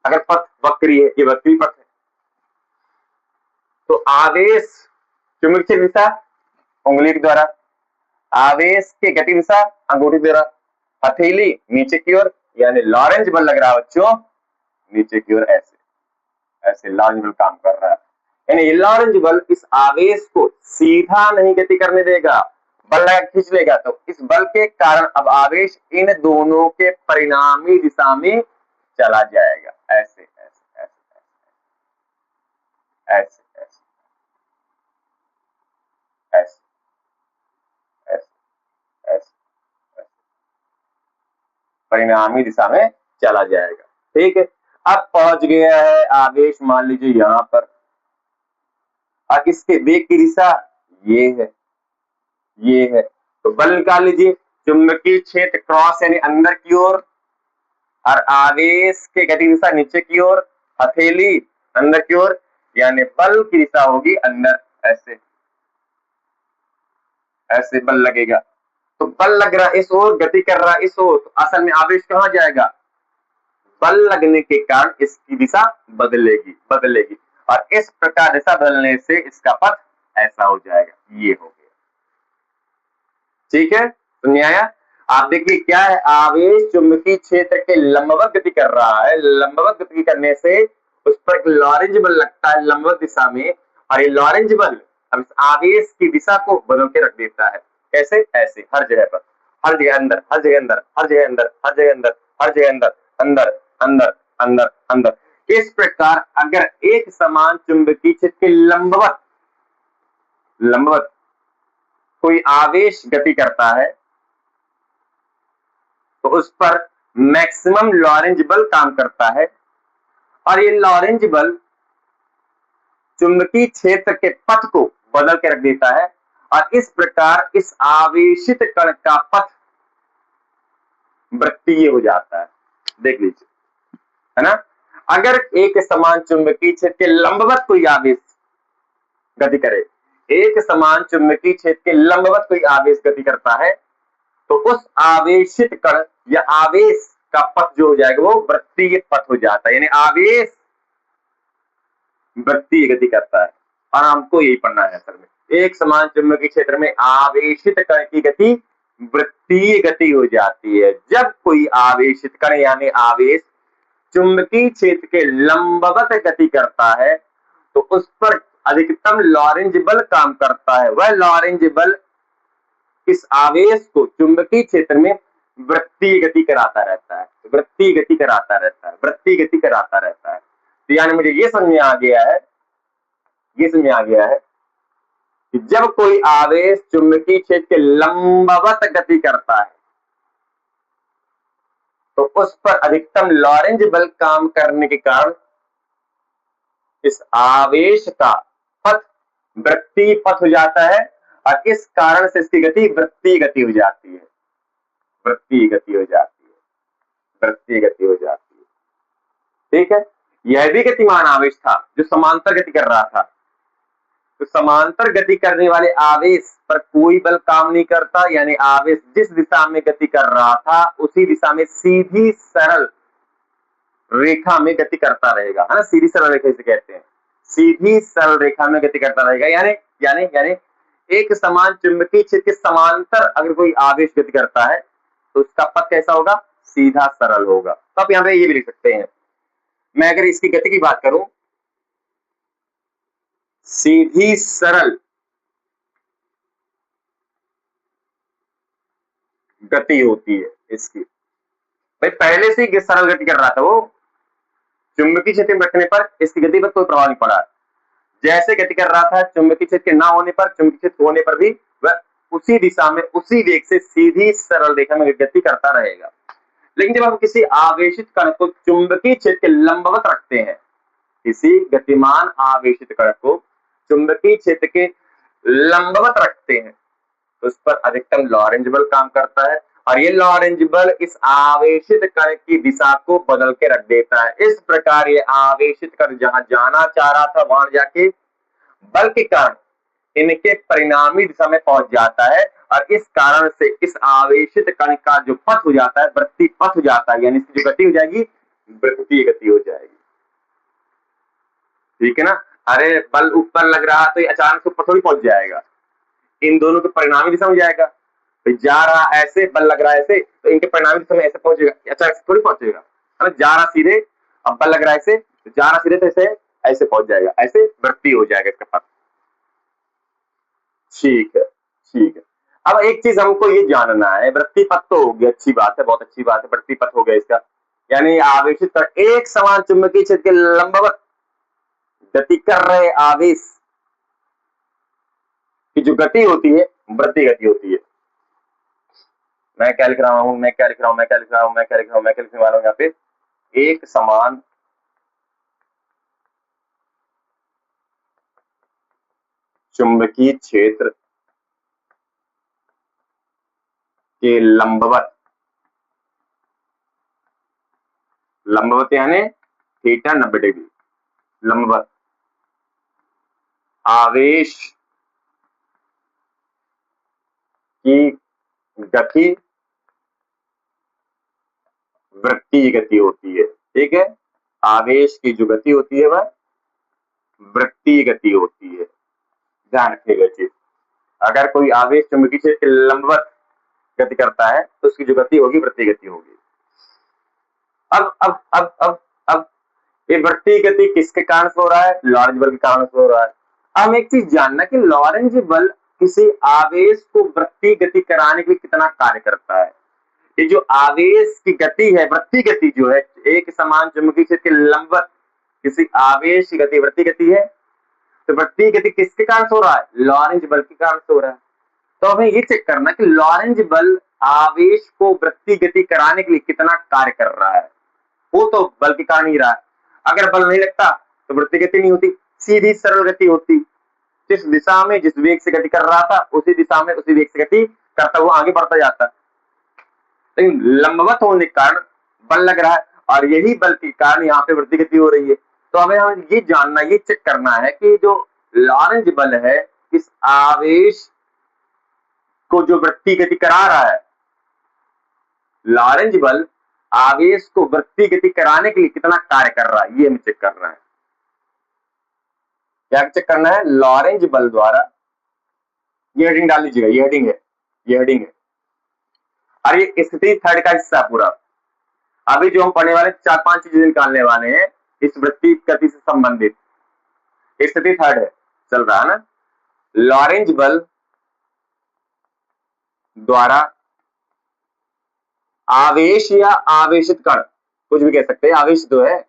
अगर पथ वक्री है, ये वक्री पथ है, तो आवेश चुंबकीय दिशा उंगली के द्वारा, आवेश की गति दिशा अंगूठी द्वारा, हथेली नीचे की ओर, यानी लॉरेंज बल लग रहा है बच्चों नीचे की ओर ऐसे, ऐसे लॉरेंज बल काम कर रहा है। यानी लॉरेंज बल इस आवेश को सीधा नहीं गति करने देगा, बल लगा खींच लेगा। तो इस बल के कारण अब आवेश इन दोनों के परिणामी दिशा में चला जाएगा ऐसे ऐसे ऐसे ऐसे ऐसे ऐसे ऐसे ऐसे, परिणामी दिशा में चला जाएगा। ठीक है, अब पहुंच गया है आवेश मान लीजिए यहां पर, अब इसके वेग की दिशा ये है, ये है, तो बल निकाल लीजिए। चुंबकीय क्षेत्र क्रॉस यानी अंदर की ओर और आवेश के गति दिशा नीचे की ओर, हथेली अंदर की ओर, यानी बल की दिशा होगी अंदर ऐसे, ऐसे बल लगेगा। तो बल लग रहा इस ओर, गति कर रहा इस ओर, तो असल में आवेश कहां जाएगा, बल लगने के कारण इसकी दिशा बदलेगी बदलेगी, और इस प्रकार दिशा बदलने से इसका पथ ऐसा हो जाएगा, ये हो गया। ठीक है, तो न्याय आप देखिए क्या है, आवेश चुंबकीय क्षेत्र के लंबवत गति कर रहा है, लंबवत गति करने से उस पर एक लॉरेंज बल लगता है लंबवत दिशा में, और ये लॉरेंज बल अब इस आवेश की दिशा को बदल के रख देता है। कैसे, ऐसे हर जगह पर, हर जगह अंदर, हर जगह अंदर, हर जगह अंदर, हर जगह अंदर, हर जगह अंदर, अंदर अंदर अंदर अंदर। इस प्रकार अगर एक समान चुंबकीय क्षेत्र के लंबवत लंबवत कोई आवेश गति करता है तो उस पर मैक्सिमम लॉरेंज बल काम करता है, और ये लॉरेंज बल चुंबकीय क्षेत्र के पथ को बदल के रख देता है, और इस प्रकार इस आवेशित कण का पथ वृत्तीय हो जाता है। देख लीजिए, है ना, अगर एक समान चुंबकीय क्षेत्र के लंबवत कोई आवेश गति करे, एक समान चुंबकीय क्षेत्र के लंबवत कोई आवेश गति करता है, तो उस आवेशित कण या आवेश का पथ जो हो जाएगा वो वृत्तीय पथ हो जाता है, यानी आवेश वृत्तीय गति करता है। और हमको यही पढ़ना है असल में, एक समान चुंबकीय क्षेत्र में आवेशित कण की गति वृत्तीय गति हो जाती है। जब कोई आवेशित कण यानी आवेश चुंबकीय क्षेत्र के लंबवत गति करता है तो उस पर अधिकतम लॉरेंज बल काम करता है। वह लॉरेंज बल इस आवेश को चुंबकीय क्षेत्र में वृत्तीय गति कराता रहता है, वृत्तीय गति कराता रहता है, वृत्तीय गति कराता रहता है। तो यानी मुझे ये समझ में आ गया है, ये समझ में आ गया है कि जब कोई आवेश चुंबकीय क्षेत्र के लंबवत गति करता है तो उस पर अधिकतम लॉरेंज बल काम करने के कारण इस आवेश का पथ वृत्तीय पथ हो जाता है, और इस कारण से इसकी गति वृत्तीय गति हो जाती है, वृत्तीय गति हो जाती है, वृत्तीय गति हो जाती है। ठीक है, यह भी गतिमान आवेश था जो समांतर गति कर रहा था। तो समांतर गति करने वाले आवेश पर कोई बल काम नहीं करता, यानी आवेश जिस दिशा में गति कर रहा था उसी दिशा में सीधी सरल रेखा में गति करता रहेगा, है ना, सीधी सरल रेखा इसे कहते हैं, सीधी सरल रेखा में गति करता रहेगा। यानी यानी यानी एक समान चुंबकीय क्षेत्र के समांतर अगर कोई आवेश गति करता है तो उसका पथ कैसा होगा, सीधा सरल होगा। तो आप यहाँ पे ये भी लिख सकते हैं, मैं अगर इसकी गति की बात करूं, सीधी सरल गति होती है इसकी। भाई पहले से ही सरल गति कर रहा था वो, चुंबकीय क्षेत्र में रखने पर इसकी गति पर कोई प्रभाव नहीं पड़ा। जैसे गति कर रहा था चुंबकीय क्षेत्र के ना होने पर, चुंबकीय क्षेत्र होने पर भी वह उसी दिशा में उसी वेग से सीधी सरल रेखा में गति करता रहेगा। लेकिन जब हम किसी आवेशित कण को चुंबकीय क्षेत्र के लंबवत रखते हैं, किसी गतिमान आवेशित कण को चुंबकीय क्षेत्र के लंबवत रखते हैं, तो उस पर अधिकतम लॉरेंज बल काम करता है, और ये लॉरेंज बल इस आवेशित कण की दिशा को बदल के रख देता है। इस प्रकार ये आवेशित कण जहां जाना चाह रहा था वहां जाके बल के कारण इनके परिणामी दिशा में पहुंच जाता है, और इस कारण से इस आवेशित कण का जो पथ हो जाता है वृत्तीय पथ हो जाता है, यानी इसकी जो गति हो जाएगी वृत्तीय गति हो जाएगी। ठीक है ना। अरे बल ऊपर लग रहा तो अचानक से ऊपर थोड़ी पहुंच जाएगा, इन दोनों के परिणामी दिशा में जाएगा। तो जा रहा ऐसे, बल लग रहा ऐसे, तो इनके परिणामी दिशा में ऐसे पहुंचेगा, अचानक से थोड़ी पहुंचेगा। अरे जा रहा सीधे, अब बल लग रहा ऐसे, तो जा रहा सीधे तो ऐसे ऐसे पहुंच जाएगा, ऐसे वृत्तीय हो जाएगा इसका पथ। ठीक है, ठीक है। अब एक चीज हमको ये जानना है, वृत्तीय पथ तो हो गया, अच्छी बात है, बहुत अच्छी बात है, वृत्तीय पथ हो गया इसका, यानी आवेशित कर एक समान चुंबकीय क्षेत्र के लंबवत गति कर रहे आवेश की जो गति होती है वृत्तीय गति होती है। मैं क्या लिख रहा हूं, मैं क्या लिख रहा हूं, मैं क्या लिख रहा हूं, मैं क्या लिख रहा हूं, मैं क्या लिखने वाला हूं यहाँ पे, एक समान चुंबकीय क्षेत्र के लंबवत, लंबवत यानी थीटा 90 डिग्री, लंबवत आवेश की गति वृत्तीय गति होती है। ठीक है, आवेश की जो गति होती है वह वृत्तीय गति होती है, ध्यान रखिएगा चीज। अगर कोई आवेश चुंबकीय क्षेत्र के लंबवत गति करता है तो उसकी जो गति होगी वृत्तीय गति होगी। अब ये वृत्तीय गति किसके कारण से हो रहा है, लॉरेंज बल के कारण से हो रहा है। हम एक चीज जानना कि लॉरेंज बल किसी आवेश को वृत्तीय गति कराने के लिए कितना कार्य करता है। ये जो आवेश की गति है, वृत्तीय गति जो है, एक समान चुंबकीय क्षेत्र के लंबवत किसी आवेश की गति वृत्तीय गति है, तो वृत्तीय गति किसके कारण से हो रहा है, लॉरेंज बल के कारण से हो रहा है। तो हमें ये चेक करना कि लॉरेंज बल आवेश को वृत्तीय गति कराने के लिए कितना कार्य कर रहा है। वो तो बल के कारण ही रहा है, अगर बल नहीं लगता तो वृत्तीय गति नहीं होती, सीधी सरल गति होती। जिस दिशा में जिस वेग से गति कर रहा था उसी दिशा में उसी वेग से गति करता हुआ आगे बढ़ता जाता। लेकिन लंबवत होने के कारण बल लग रहा है, और यही बल के कारण यहाँ पे वृत्तीय गति हो रही है। तो हमें ये जानना, ये चेक करना है कि जो लॉरेंज बल है इस आवेश को जो वृत्तीय गति करा रहा है, लॉरेंज बल आवेश को वृत्तीय गति कराने के लिए कितना कार्य कर रहा है, ये हमें चेक करना है। क्या चेक करना है, लॉरेंज बल द्वारा, ये हेडिंग डाल लीजिएगा, ये हेडिंग है, ये हेडिंग है, और ये स्थिति थर्ड का हिस्सा पूरा। अभी जो हम पढ़ने वाले 4-5 चीजें निकालने वाले हैं इस वृत्तीय गति से संबंधित, स्थिति थर्ड है, चल रहा है ना। लॉरेंज बल द्वारा आवेश या आवेशित कण, कुछ भी कह सकते हैं, आवेश तो है,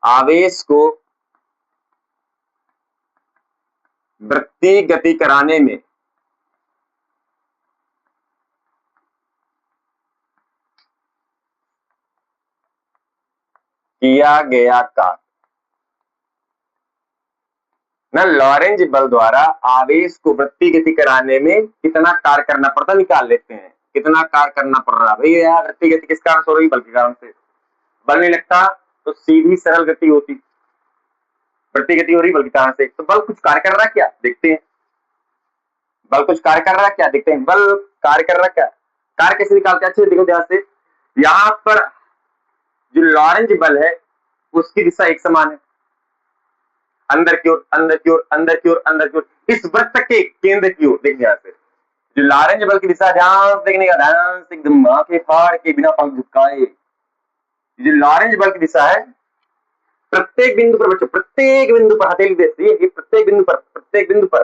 आवेश को वृत्तीय गति कराने में किया गया कार्य ना, लॉरेंज बल द्वारा आवेश को वृत्तीय गति कराने में कितना कार्य करना पड़ता, निकाल लेते हैं कितना कार्य करना पड़ रहा है। भाई यार वृत्तीय गति किस कारण से हो रही, बल के कारण से। बल नहीं लगता तो सीधी सरल गति होती, वृत्तीय गति हो रही बल के कारण से। तो बल कुछ कार्य कर रहा है क्या, देखते हैं, बल कुछ कार्य कर रहा है क्या, देखते हैं, बल कार्य कर रहा है क्या, कार्य कैसे निकालते हैं, अच्छे देखो ध्यान से। यहाँ पर जो लॉरेंज बल है उसकी दिशा एक समान है, अंदर की ओर अंदर की ओर अंदर की ओर अंदर की ओर, इस वृत्त के केंद्र की ओर। देखिए यहाँ से जो लॉरेंज बल की दिशा, ध्यान देखने का, ध्यान से एकदम आंखें फाड़ के बिना पंख झुकाए, जो लॉरेंज बल की दिशा है प्रत्येक बिंदु पर बच्चों, प्रत्येक बिंदु पर हथेली देखती है, ये प्रत्येक बिंदु पर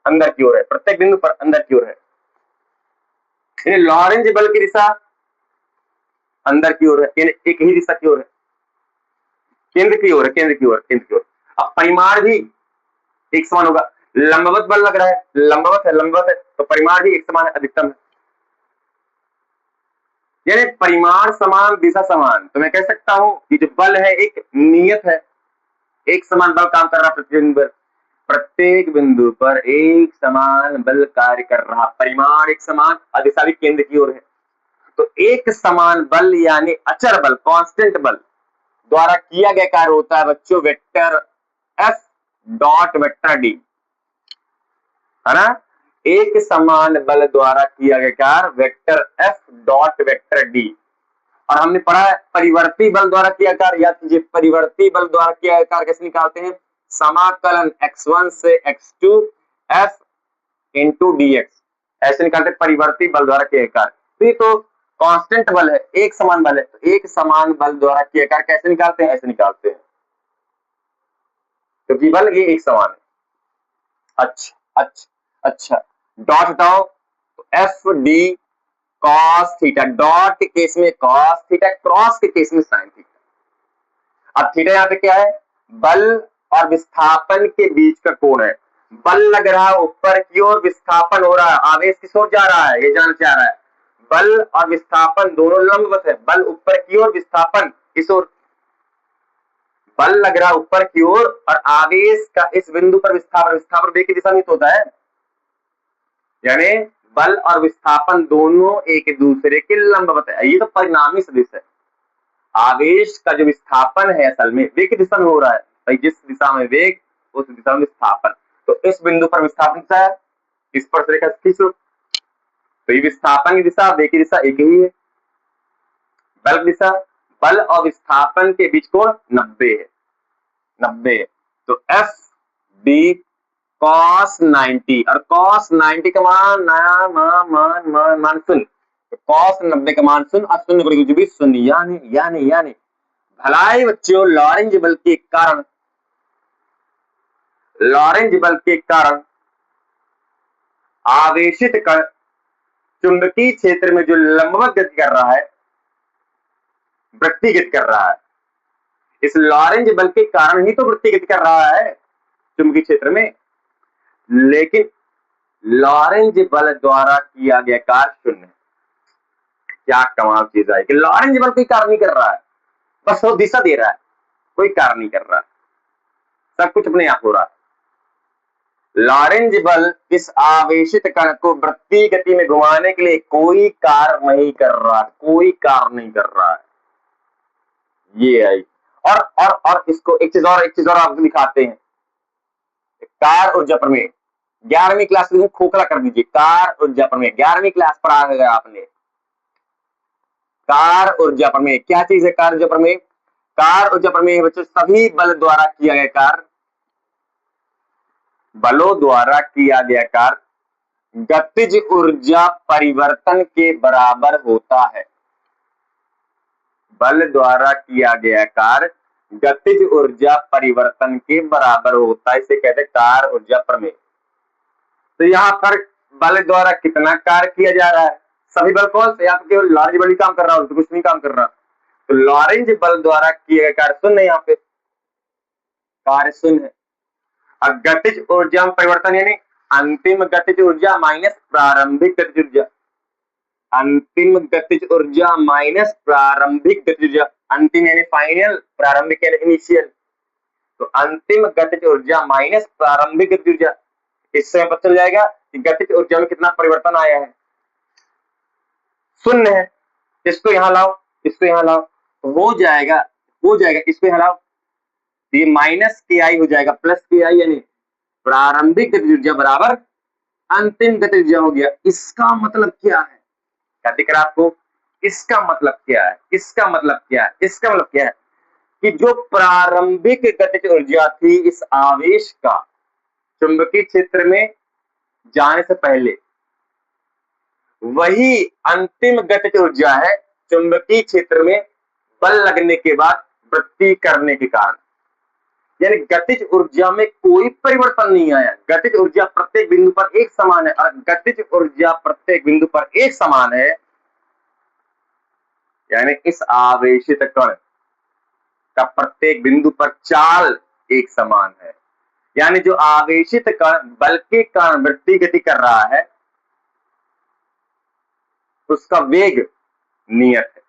अंदर की ओर है, प्रत्येक बिंदु पर अंदर की ओर है। लॉरेंज बल की दिशा अंदर की ओर है, एक ही दिशा की ओर है, केंद्र की ओर है, केंद्र की ओर, केंद्र की ओर। अब परिमाण भी एक समान होगा। लंबवत बल लग रहा है, लंबवत है तो परिमाण भी एक समान है, अधिकतम है। यानी परिमाण समान दिशा समान, तो मैं कह सकता हूं कि जो बल है एक नियत है, एक समान बल काम कर रहा है प्रत्येक बिंदु पर एक समान बल कार्य कर रहा, परिमाण एक समान और दिशा भी केंद्र की ओर है। तो एक समान बल यानी अचर बल, कांस्टेंट बल द्वारा किया गया कार्य होता है बच्चों vector F dot vector D, है ना। एक समान बल द्वारा किया गया कार्य vector F dot vector D. और हमने पढ़ा है परिवर्ती बल द्वारा किया कार्य, याद कीजिए परिवर्ती बल द्वारा किया गया कार्य कैसे निकालते हैं, समाकलन x1 से x2 f इंटू dx, ऐसे निकालते हैं परिवर्ती बल द्वारा किया गया कार्य। तो कांस्टेंट बल है, एक समान बल है, तो एक समान बल द्वारा किया कार्य कैसे निकालते हैं, ऐसे निकालते हैं, क्योंकि बल ये एक समान है। अच्छा डॉट हटाओ, तो F D cos theta, dot के केस में कॉस थीटा, क्रॉस के केस में साइन थीटा। अब थीटा यहाँ पे क्या है, बल और विस्थापन के बीच का कोण है। बल लग रहा है ऊपर की ओर, विस्थापन हो रहा है, आवेश किस ओर जा रहा है ये जानना चाह रहा है। बल और विस्थापन दोनों लंबवत है, बल ऊपर की ओर, विस्थापन इस ओर। बल लग रहा है ऊपर की ओर और आवेश का इस बिंदु पर विस्थापन, विस्थापन वेग की दिशा में तो होता है, यानी बल और विस्थापन दोनों एक दूसरे के लंबवत है। ये तो परिणामी सदिश है। आवेश का जो विस्थापन है असल में वेग की दिशा में हो रहा है, भाई जिस दिशा में वेग उस दिशा में विस्थापन। तो इस बिंदु पर विस्थापन क्या है, इस पर रेखा खींचो, तो ये विस्थापन की दिशा वेग की दिशा एक ही है। बल की दिशा, बल और विस्थापन के बीच कोण 90 है, 90 है। तो एफ डी cos 90, और cos 90 का मान मान शून्य, तो cos 90 का मान शून्य और शून्य पर कुछ भी शून्य, यानी भलाई बच्चों लॉरेंज बल के कारण, लॉरेंज बल के कारण आवेशित कण चुंबकीय क्षेत्र में जो लंबवत गति कर रहा है, वृत्तीय गति कर रहा है, इस लॉरेंज बल के कारण ही तो वृत्तीय गति कर रहा है चुंबकीय क्षेत्र में। लेकिन लॉरेंज बल द्वारा किया गया कार्य शून्य। क्या कमाल चीज है कि लॉरेंज बल कोई कार्य नहीं कर रहा है, बस वो दिशा दे रहा है, कोई कार्य नहीं कर रहा, सब कुछ अपने आप हो रहा है। लॉरेंज बल इस आवेशित कण को वृत्तीय गति में घुमाने के लिए कोई कार्य नहीं कर रहा, कोई कार्य नहीं कर रहा है। ये है। और इसको एक चीज और आपको दिखाते हैं, कार ऊर्जा प्रमेय 11वीं क्लास में खोखला कर दीजिए। कार ऊर्जा प्रमेय 11वीं क्लास पर आ गया आपने। कार ऊर्जा प्रमेय क्या चीज है, कार ऊर्जा प्रमेय, कार ऊर्जा प्रमेय बच्चों सभी बल द्वारा किया गया कार्य, बलों द्वारा किया गया कार्य गतिज ऊर्जा परिवर्तन के बराबर होता है। बल द्वारा किया गया कार्य गतिज ऊर्जा परिवर्तन के बराबर होता है, इसे कहते हैं कार ऊर्जा प्रमेय। तो यहाँ पर बल द्वारा कितना कार्य किया जा रहा है, सभी बल कौन से, यहाँ पे केवल लॉरेंज बल ही काम कर रहा हो तो कुछ नहीं काम कर रहा। तो लॉरेंज बल द्वारा किया गया कार्य शून्य, यहाँ पे कार्य शून्य है। अब गतिज ऊर्जा में परिवर्तन यानी अंतिम गतिज ऊर्जा माइनस प्रारंभिक गतिज ऊर्जा, अंतिम गतिज ऊर्जा माइनस प्रारंभिक गतिज ऊर्जा, अंतिम यानी फाइनल, प्रारंभिक यानी इनिशियल। तो अंतिम गतिज ऊर्जा माइनस प्रारंभिक गतिज ऊर्जा, इससे पता चल जाएगा कि गतिज ऊर्जा में कितना परिवर्तन आया है, शून्य है। इसको यहां लाओ, इसको यहां लाओ, हो जाएगा इसको यहां लाओ, ये माइनस के आई हो जाएगा प्लस के आई, यानी प्रारंभिक गतिज ऊर्जा बराबर अंतिम गतिज ऊर्जा हो गया। इसका मतलब क्या है, क्या दिख रहा है आपको, इसका मतलब क्या है, इसका मतलब क्या है, इसका मतलब क्या है कि जो प्रारंभिक गतिज ऊर्जा थी इस आवेश का चुंबकीय क्षेत्र में जाने से पहले, वही अंतिम गतिज ऊर्जा है चुंबकीय क्षेत्र में बल लगने के बाद वृत्ति करने के कारण। यानी गतिज ऊर्जा में कोई परिवर्तन नहीं आया। गतिज ऊर्जा प्रत्येक बिंदु पर एक समान है, और गतिज ऊर्जा प्रत्येक बिंदु पर एक समान है, यानी इस आवेशित कण का प्रत्येक बिंदु पर चाल एक समान है। यानी जो आवेशित कण बल के कारण वृत्ति गति कर रहा है, उसका वेग नियत है,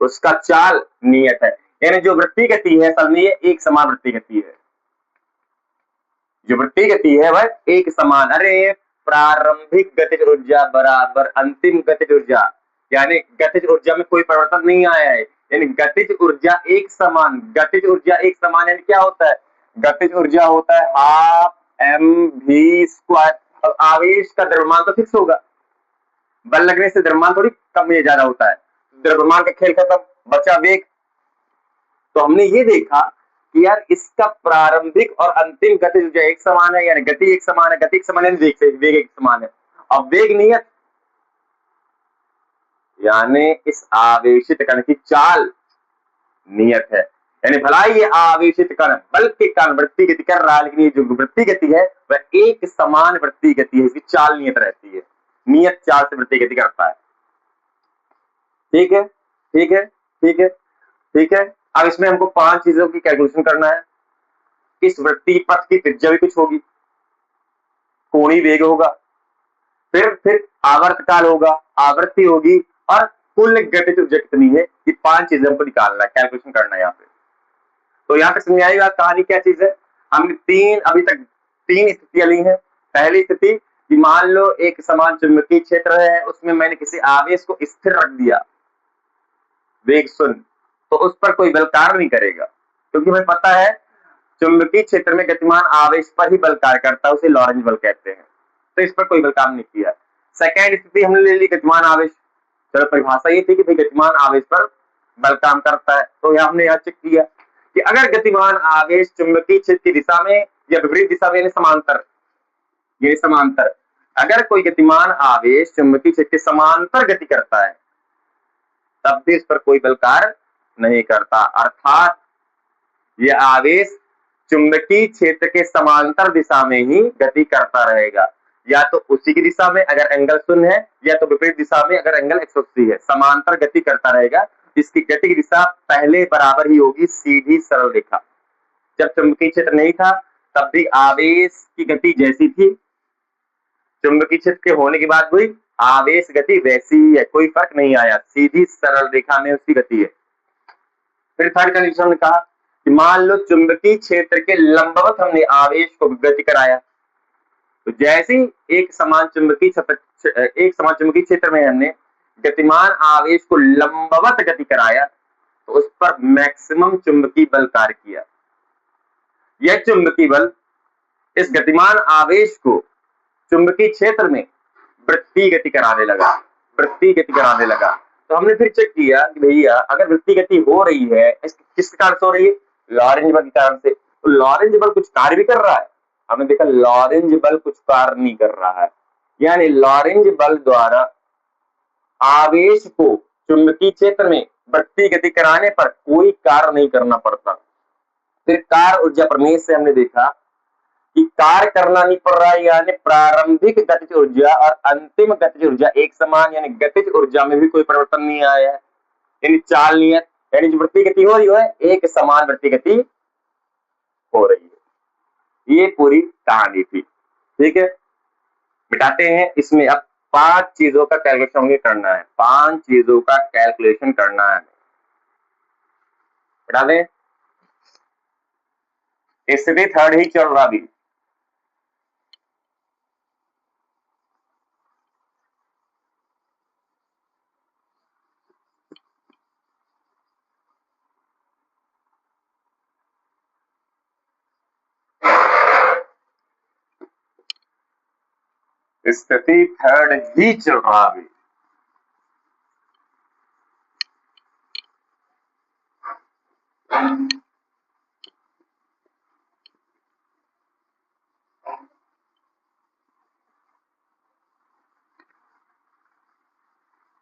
उसका चाल नियत है। यानी जो वृत्ति गति है असल में ये एक समान वृत्ति गति है। जो वृत्ति गति है वह एक समान। अरे प्रारंभिक गतिज ऊर्जा बराबर अंतिम गतिज ऊर्जा, यानी गतिज ऊर्जा में कोई परिवर्तन नहीं आया है, यानी गतिज ऊर्जा एक समान। गतिज ऊर्जा एक समान यानी क्या होता है? गतिज ऊर्जा होता है हाफ mv²। अब आवेश का द्रव्यमान तो फिक्स होगा, बल लगने से द्रव्यमान थोड़ी कम या ज्यादा होता है। द्रव्यमान का खेल खत्म, बचा वेग। तो हमने ये देखा कि यार इसका प्रारंभिक और अंतिम गति जो एक समान है, यानी गति एक समान है, गति एक समान है, वेग एक समान है। अब वेग नियत, यानी इस आवेशित कण की चाल नियत है। यानी भला ये आवेशित कण बल के कारण वृत्ति गति कर रहा है, लेकिन ये जो वृत्ति गति है वह एक समान वृत्ति गति है, इसकी चाल नियत रहती है, नियत चाल से वृत्ति गति करता है। ठीक है, ठीक है, ठीक है, ठीक है। अब इसमें हमको 5 चीजों की कैलकुलेशन करना है। इस वृत्ति पथ की त्रिज्या भी कुछ होगी, कोणीय वेग होगा, फिर आवर्तकाल होगा, आवृत्ति होगी, और कुल गतिज ऊर्जा कितनी है। ये 5 चीजें हमको निकालना है, कैलकुलेशन करना है यहाँ पे। तो यहाँ पे समझ आएगा कहानी क्या चीज है। हमने अभी तक 3 स्थितियां ली हैं। पहली स्थिति कि मान लो एक समान चुंबकीय क्षेत्र है, उसमें मैंने किसी आवेश को स्थिर रख दिया, वेग 0, तो उस पर कोई बल कार्य नहीं करेगा, क्योंकि हमें पता है चुंबकीय क्षेत्र में गतिमान आवेश पर ही बल कार्य करता है, उसे लॉरेंज बल कहते हैं। तो इस पर कोई बल काम नहीं किया। सेकेंड स्थिति हमने ले ली गतिमान आवेश। चलो परिभाषा ये थी कि भाई गतिमान आवेश पर बल काम करता है, तो यहाँ हमने यहाँ चेक किया कि अगर गतिमान आवेश चुंबकीय क्षेत्र की दिशा में या विपरीत दिशा में, समांतर, अगर कोई गतिमान आवेश चुंबकीय क्षेत्र के समांतर गति करता है, तब भी इस पर कोई बल कार्य नहीं करता। अर्थात यह आवेश चुंबकीय क्षेत्र के समांतर दिशा में ही गति करता रहेगा, या तो उसी की दिशा में अगर एंगल 0 है, या तो विपरीत दिशा में अगर एंगल 180 है, समांतर गति करता रहेगा। इसकी गति की दिशा पहले बराबर ही होगी, सीधी सरल रेखा। जब चुंबकीय क्षेत्र नहीं था तब भी आवेश की गति जैसी थी, चुंबकीय क्षेत्र के होने के बाद भी आवेश गति वैसी ही है, कोई फर्क नहीं आया, सीधी सरल रेखा में उसकी गति है। फिर थर्ड कंडीशन ने कहा कि मान लो चुंबकीय क्षेत्र के लंबवत हमने आवेश को गति कराया, तो जैसे एक समान चुंबकीय क्षेत्र में हमने गतिमान आवेश को लंबवत गति कराया, तो उस पर मैक्सिमम चुंबकीय बल कार्य किया। यह चुंबकीय बल इस गतिमान आवेश को चुंबकीय क्षेत्र में वृत्तीय गति कराने लगा। तो हमने फिर चेक किया कि भैया अगर वृत्तीय गति हो रही है, किस कारण से हो रही है? लॉरेंज बल के कारण से। तो लॉरेंज बल कुछ कार्य भी कर रहा है। हमने देखा लॉरेंज बल कुछ कार्य नहीं कर रहा है, यानी लॉरेंज बल द्वारा आवेश को चुंबकीय क्षेत्र में वृत्तीय गति कराने पर कोई कार्य नहीं करना पड़ता। फिर कार्य ऊर्जा प्रमेय से हमने देखा कि कार्य करना नहीं पड़ रहा है, यानी प्रारंभिक गतिज ऊर्जा और अंतिम गतिज ऊर्जा एक समान, यानी गतिज ऊर्जा में भी कोई परिवर्तन नहीं आया है, यानी चाल नियत, यानी जो वृत्तीय गति हो रही है एक समान वृत्तीय गति हो रही है। ये पूरी कहानी थी। ठीक है, बिठाते हैं इसमें अब 5 चीजों का कैलकुलेशन हमें करना है। 5 चीजों का कैलकुलेशन करना है, बिठा दें। स्थिति थर्ड ही चल रहा भी। स्थिति थर्ड ही चल रहा भी।